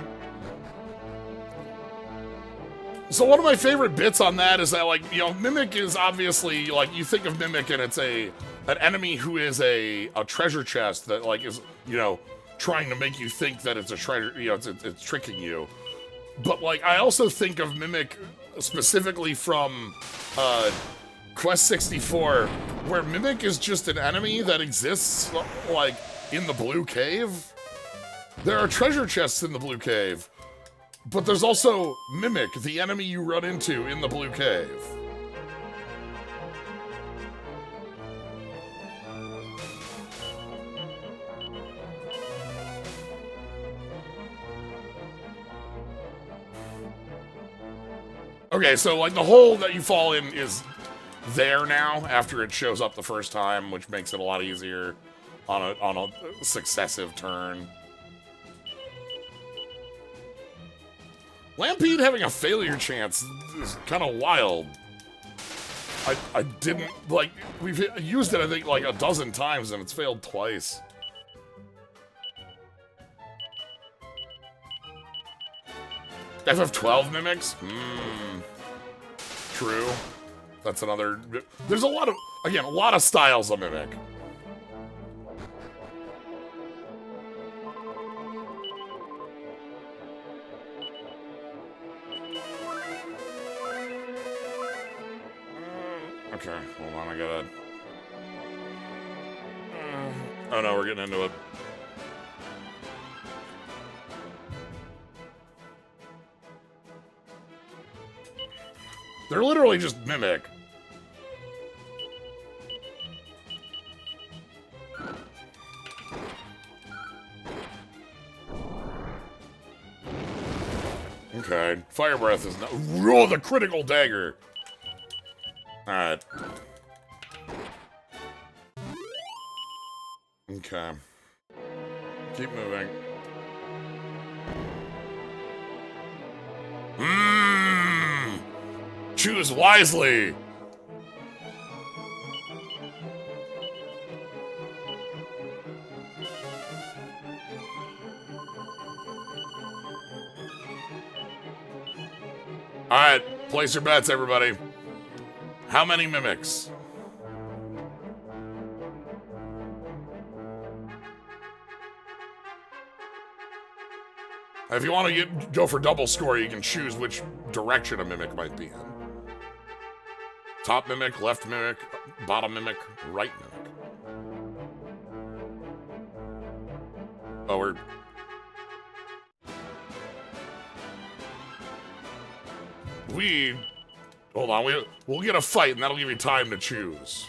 So one of my favorite bits on that is that, like, you know, Mimic is obviously, like, you think of Mimic and it's an enemy who is a treasure chest that, like, is, you know, trying to make you think that it's a treasure, you know, it's tricking you. But, like, I also think of Mimic specifically from Quest 64, where Mimic is just an enemy that exists, like, in the Blue Cave. There are treasure chests in the Blue Cave, but there's also Mimic, the enemy you run into in the Blue Cave. Okay, so like the hole that you fall in is there now after it shows up the first time, which makes it a lot easier on a successive turn. Lampede having a failure chance is kind of wild. I didn't, like, we've used it, I think, like a dozen times, and it's failed twice. FF12 mimics? True. That's another... There's a lot of, again, a lot of styles of mimic. Okay, hold on, I gotta... oh no, we're getting into it. They're literally just mimic. Okay, Fire Breath is not... Oh, the critical dagger! Alright. Okay. Keep moving. Choose wisely! Alright, place your bets, everybody. How many mimics? If you want to go for double score, you can choose which direction a mimic might be in. Top mimic, left mimic, bottom mimic, right mimic. Oh, we're... Hold on, we'll get a fight, and that'll give you time to choose.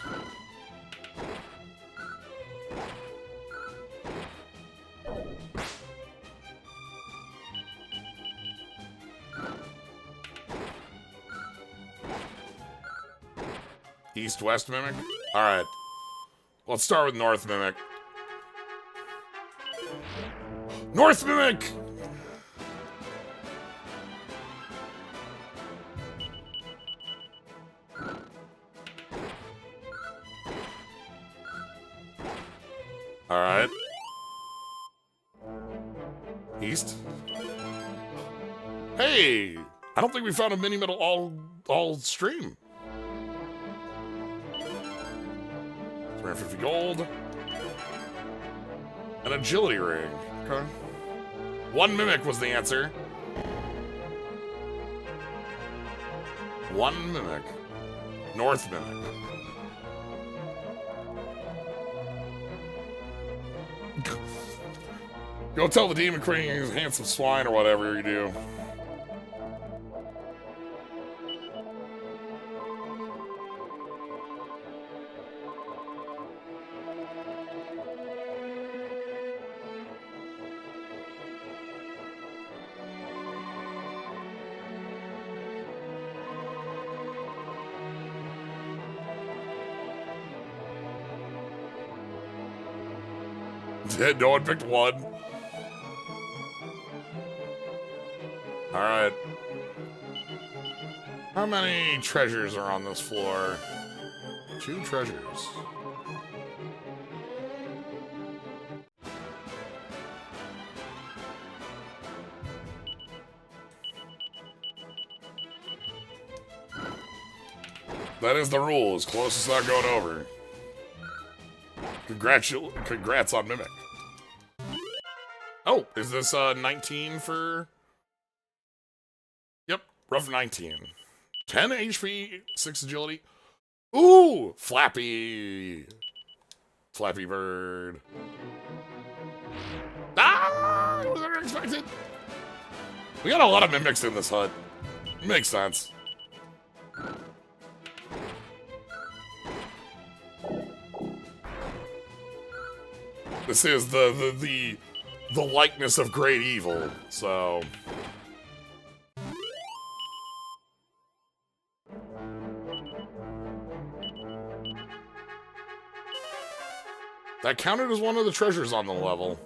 East-West mimic? Alright. Let's start with North mimic. North mimic! Alright. East? Hey! I don't think we found a mini-metal all stream. 350 gold. An agility ring. Okay. One mimic was the answer. One mimic. North mimic. Go tell the Demon Queen he's a handsome swine or whatever you do. No one picked one. Alright. How many treasures are on this floor? 2 treasures. That is the rules. Closest not going over. Congrats on Mimic. Oh, is this 19 for... Yep, rough 19. 10 HP, 6 agility. Ooh, Flappy. Flappy Bird. Ah, was never expected. We got a lot of Mimics in this hut. Makes sense. This is the likeness of great evil, so... That counted as one of the treasures on the level.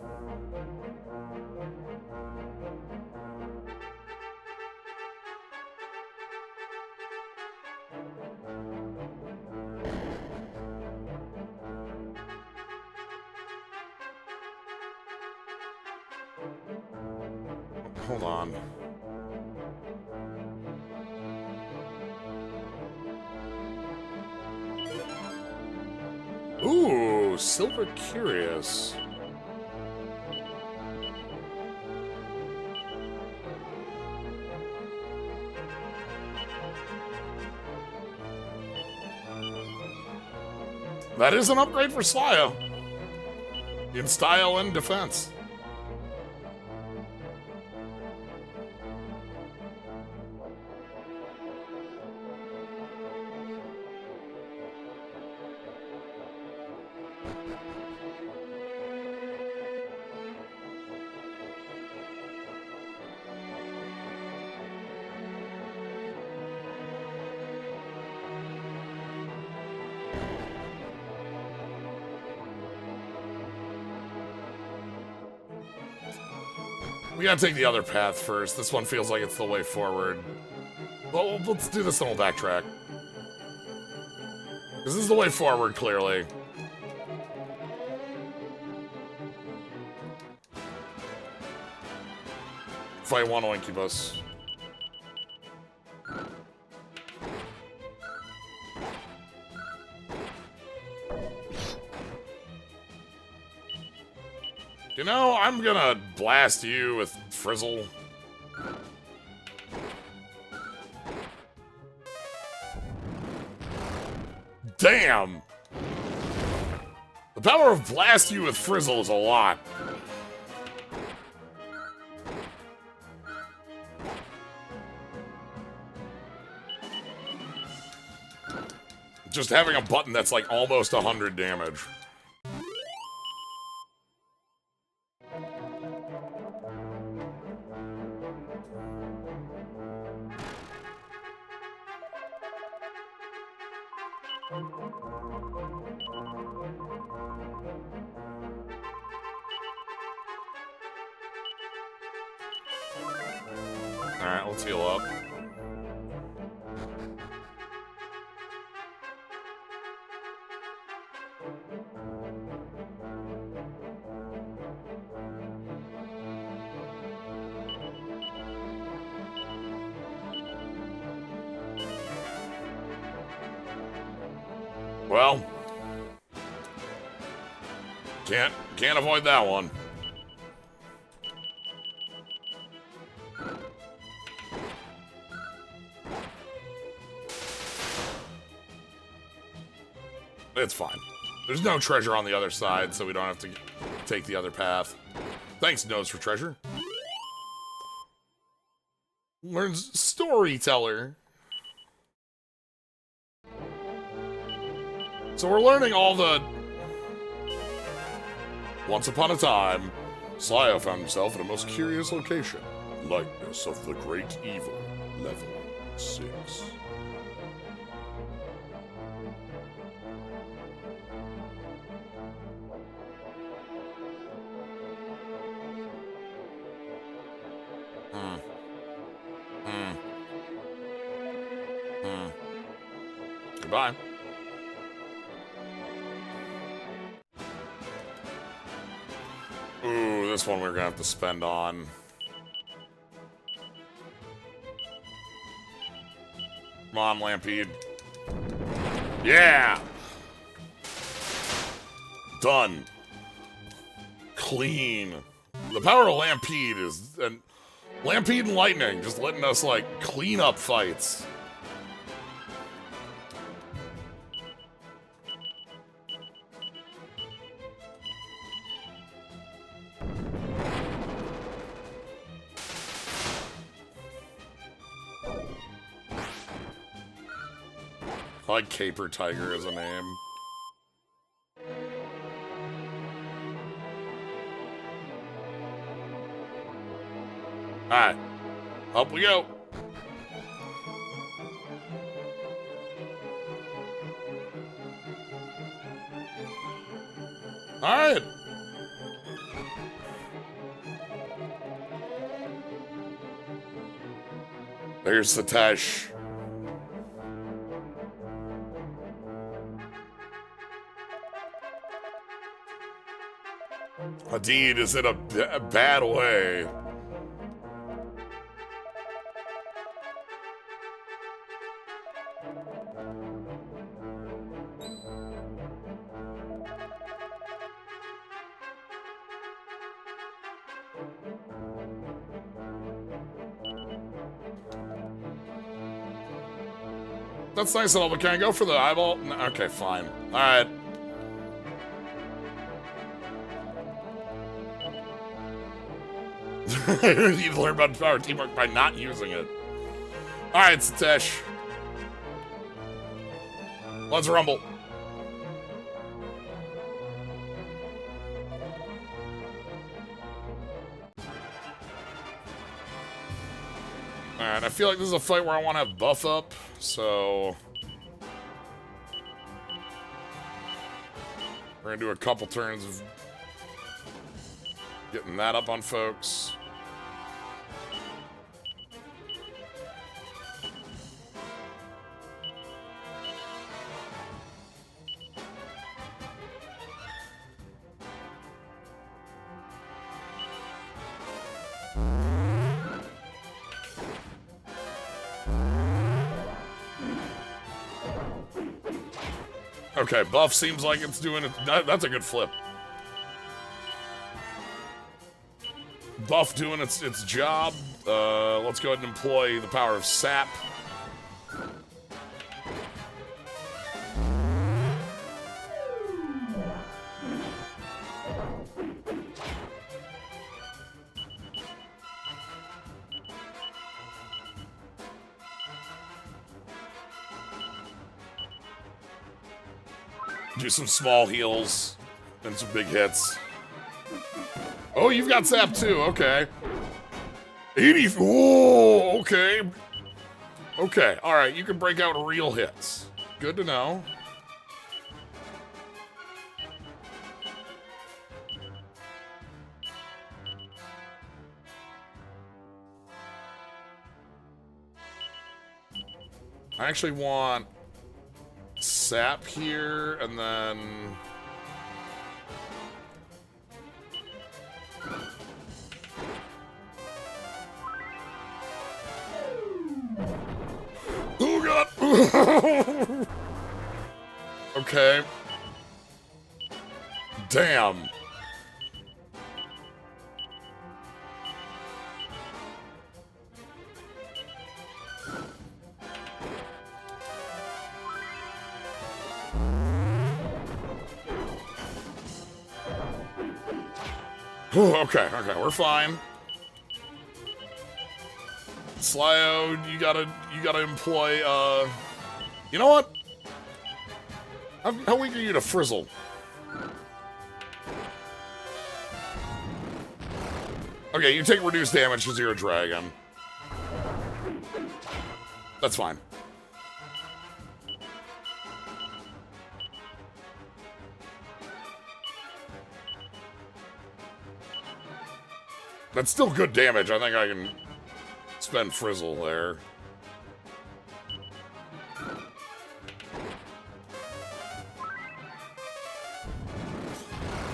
Hold on. Ooh, Silver Curious. That is an upgrade for Slyo. In style and defense. We gotta take the other path first. This one feels like it's the way forward. Well, let's do this and we'll backtrack. This is the way forward, clearly. Fight one Oinkybus. You know, I'm gonna blast you with Frizzle. Damn! The power of blast you with Frizzle is a lot. Just having a button that's like almost 100 damage. Alright, let's heal up. Well, can't avoid that one. It's fine. There's no treasure on the other side, so we don't have to take the other path. Thanks, Nose for treasure. Learns Storyteller. So we're learning all the... Once upon a time, Slyo found himself in a most curious location. Likeness of the Great Evil, level 6. Goodbye. Ooh, this one we're gonna have to spend on. Come on, Lampede. Yeah! Done. Clean. The power of Lampede is... and Lampede and Lightning just letting us, like, clean up fights. I like Caper Tiger as a name. Alright. Up we go. Alright. There's Satesh. Hadid is in a bad way. That's nice and all, but can I go for the eyeball? No, okay, fine. Alright. You learn about power teamwork by not using it. Alright, Satesh. Let's rumble. Alright, I feel like this is a fight where I want to have buff up, so... we're gonna do a couple turns of getting that up on folks. Okay, buff seems like it's doing it. That's a good flip. Buff doing its job. Let's go ahead and employ the power of sap. Do some small heals and some big hits. Oh, you've got sap too. Okay. 80. Oh, okay. Okay. All right. You can break out real hits. Good to know. I actually want sap here, and then... oh god! Okay. Damn. Okay, we're fine. Slyo, you gotta employ, you know what? How weak are you to Frizzle? Okay, you take reduced damage because you're a dragon. That's fine. That's still good damage. I think I can spend Frizzle there.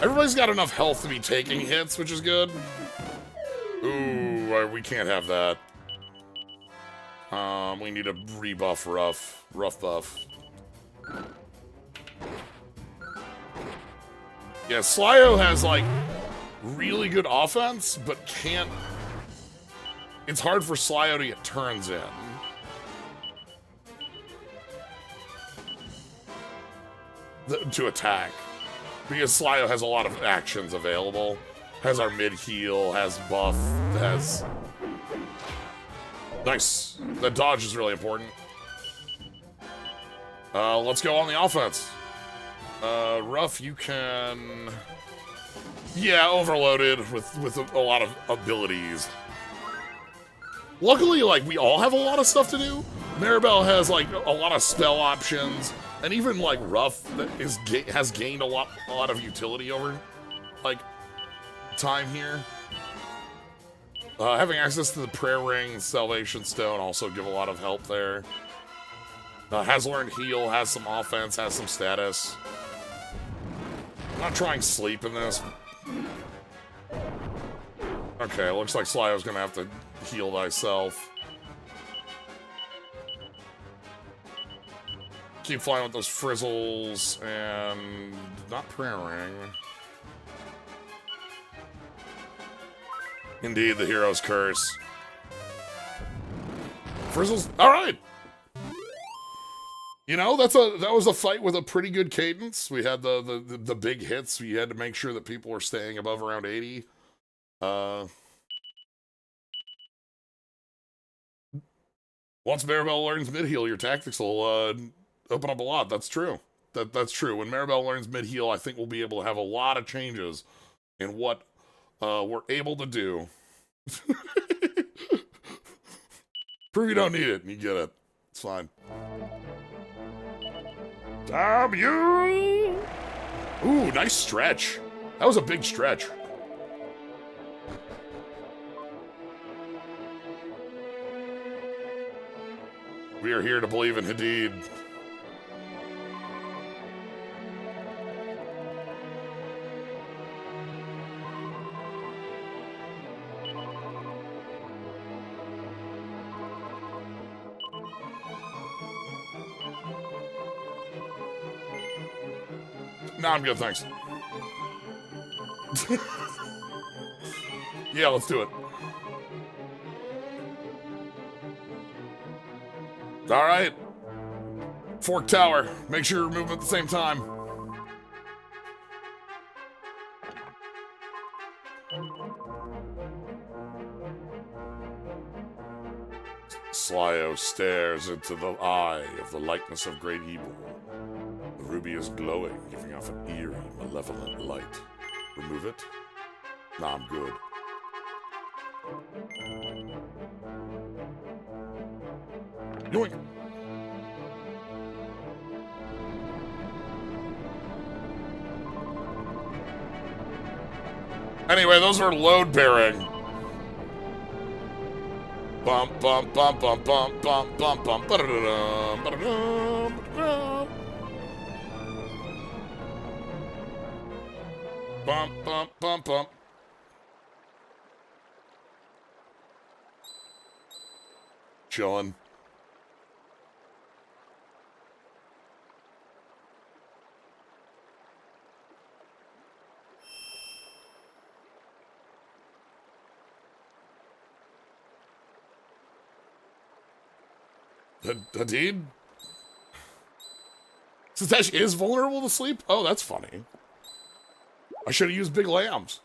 Everybody's got enough health to be taking hits, which is good. Ooh, we can't have that. We need a rebuff rough buff. Yeah, Slyo has, like, really good offense, but can't... it's hard for Slyo to get turns in. To attack. Because Slyo has a lot of actions available. Has our mid-heal, has buff, has... nice. The dodge is really important. Let's go on the offense. Ruff, you can... yeah, overloaded with a lot of abilities. Luckily, like, we all have a lot of stuff to do. Maribel has, like, a lot of spell options. And even like Rough that has gained a lot of utility over like time here. Having access to the Prayer Ring, Salvation Stone also give a lot of help there. Has learned heal, has some offense, has some status. I'm not trying sleep in this. Okay, looks like Slyo's gonna have to heal thyself. Keep flying with those frizzles and not Prayer Ring. Indeed, the hero's curse. Frizzles, all right. You know, that was a fight with a pretty good cadence. We had the big hits. We had to make sure that people were staying above around 80. Once Maribel learns mid-heal, your tactics will open up a lot. That's true. That's true. When Maribel learns mid-heal, I think we'll be able to have a lot of changes in what we're able to do. Prove you don't need it, and you get it. It's fine. Damn you! Ooh, nice stretch. That was a big stretch. We are here to believe in Hadid. No, I'm good, thanks. Yeah, let's do it. All right. Fork Tower. Make sure you're moving at the same time. Slyo stares into the eye of the likeness of great evil. The ruby is glowing, giving off an eerie, malevolent light. Remove it? Nah, I'm good. Yoink! Anyway, those are load bearing. Bump, bump, bump, bump, bump, bump, bump, bump, ba-da-da-dum, ba-da-dum, ba-da-dum. Bump, bump, bump, bump. Chillin'. Hadid? Satesh is vulnerable to sleep? Oh, that's funny. I should have used big lambs.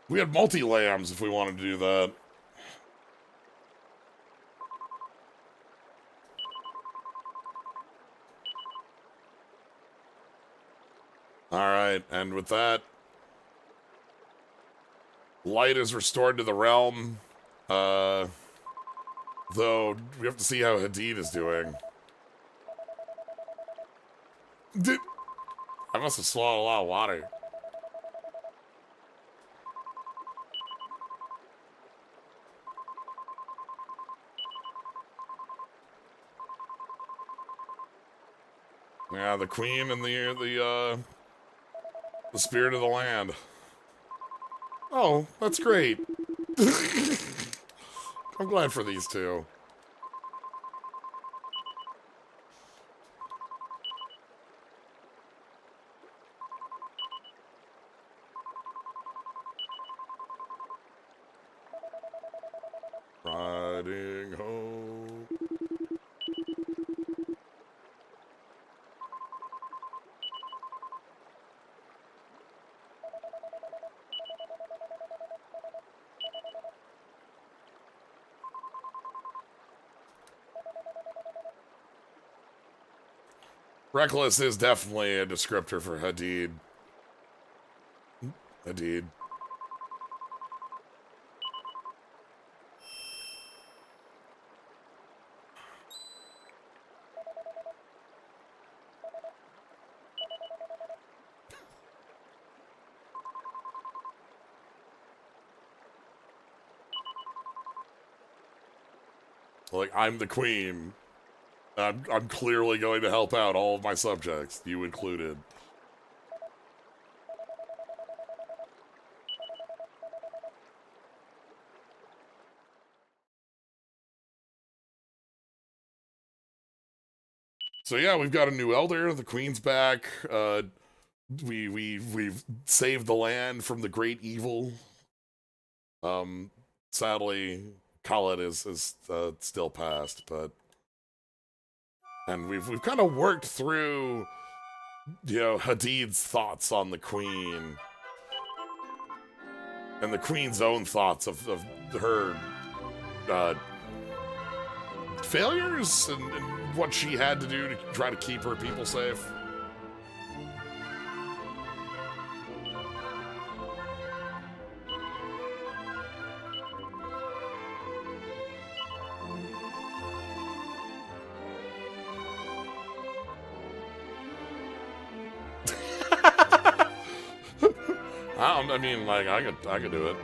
We had multi-lambs if we wanted to do that. Alright, and with that, light is restored to the realm. Though, we have to see how Hadid is doing. I must have swallowed a lot of water. Yeah, the queen and the spirit of the land. Oh, that's great. I'm glad for these two. Riding home. Reckless is definitely a descriptor for Hadid. Hadid. Like, I'm the queen. I'm clearly going to help out all of my subjects, you included. So yeah, we've got a new elder. The queen's back. We've saved the land from the great evil. Sadly, Khaled is still passed, but and we've kind of worked through, Hadid's thoughts on the queen and the queen's own thoughts of her failures and what she had to do to try to keep her people safe. I mean, like, I could do it.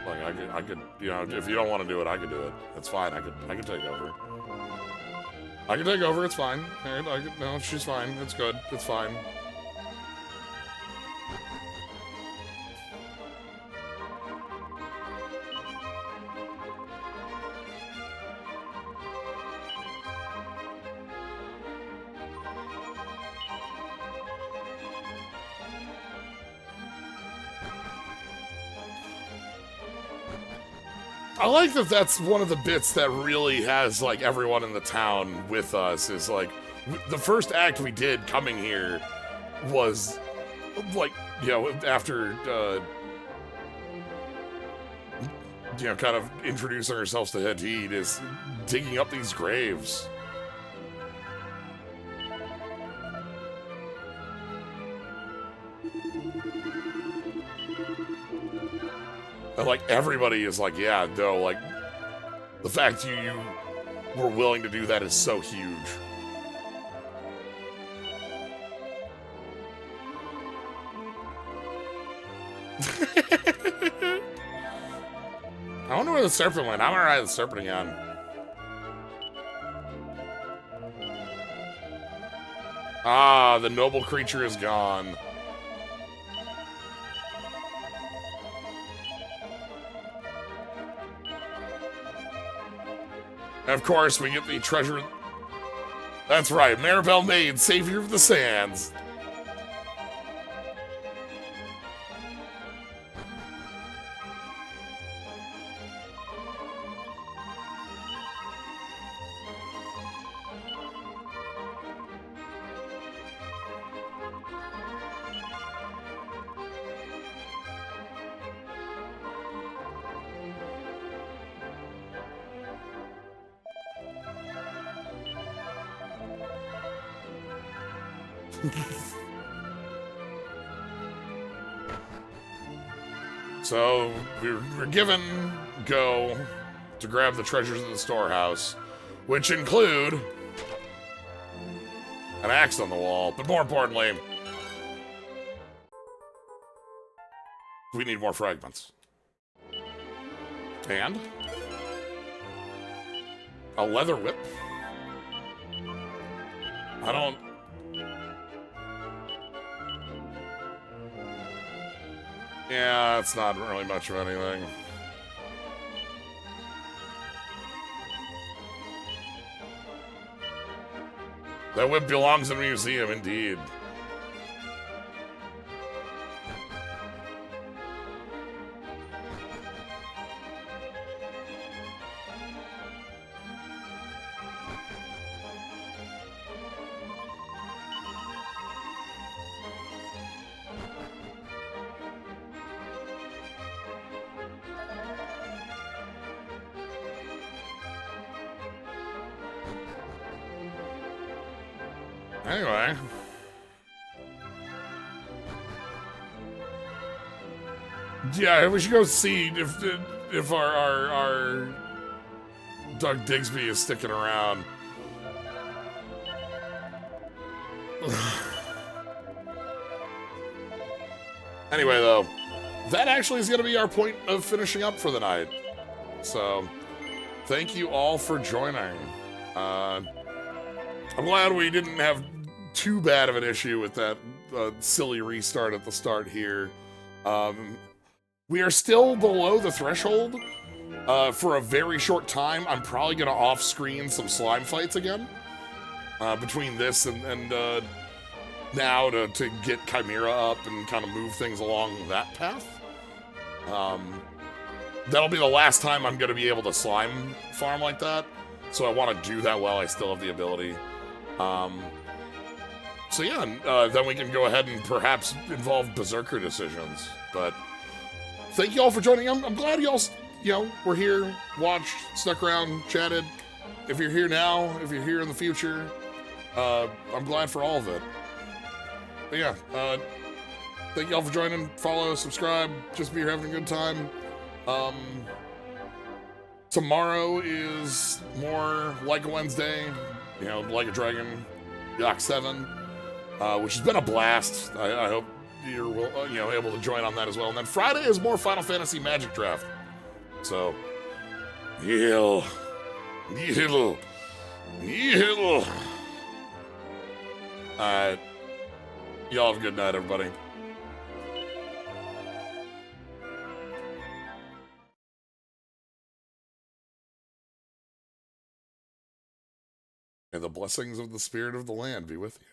Like, I could, if you don't want to do it, I could do it. It's fine. I could take over. I can take over. It's fine. No, she's fine. It's good. It's fine. I like that that's one of the bits that really has, like, everyone in the town with us, is, like, the first act we did coming here was, like, after, kind of introducing ourselves to Hadid, is digging up these graves. And, like, everybody is like, yeah, no, like, the fact you were willing to do that is so huge. I wonder where the serpent went. I'm gonna ride the serpent again. Ah, the noble creature is gone. And of course, we get the treasure. That's right, Maribel Maid, savior of the sands. So, we're given go to grab the treasures in the storehouse, which include an axe on the wall, but more importantly, we need more fragments. And a leather whip. I don't... Yeah, it's not really much of anything. That whip belongs in a museum, indeed. Anyway. Yeah, we should go see if our Doug Digsby is sticking around. Anyway, though, that actually is going to be our point of finishing up for the night. So, thank you all for joining. I'm glad we didn't have too bad of an issue with that silly restart at the start here. We are still below the threshold. For a very short time, I'm probably going to off-screen some slime fights again. Between this and now to get Chimera up and kind of move things along that path. That'll be the last time I'm going to be able to slime farm like that. So I want to do that while I still have the ability. So yeah, then we can go ahead and perhaps involve Berserker decisions. But thank you all for joining. I'm glad y'all, were here, watched, stuck around, chatted. If you're here now, if you're here in the future, I'm glad for all of it. But yeah, thank you all for joining. Follow, subscribe, just be here having a good time. Tomorrow is more Like a Wednesday, Like a Dragon, Yak 7, which has been a blast. I hope you're able to join on that as well. And then Friday is more Final Fantasy Magic Draft. So, nihil. Alright. Y'all have a good night, everybody. May the blessings of the spirit of the land be with you.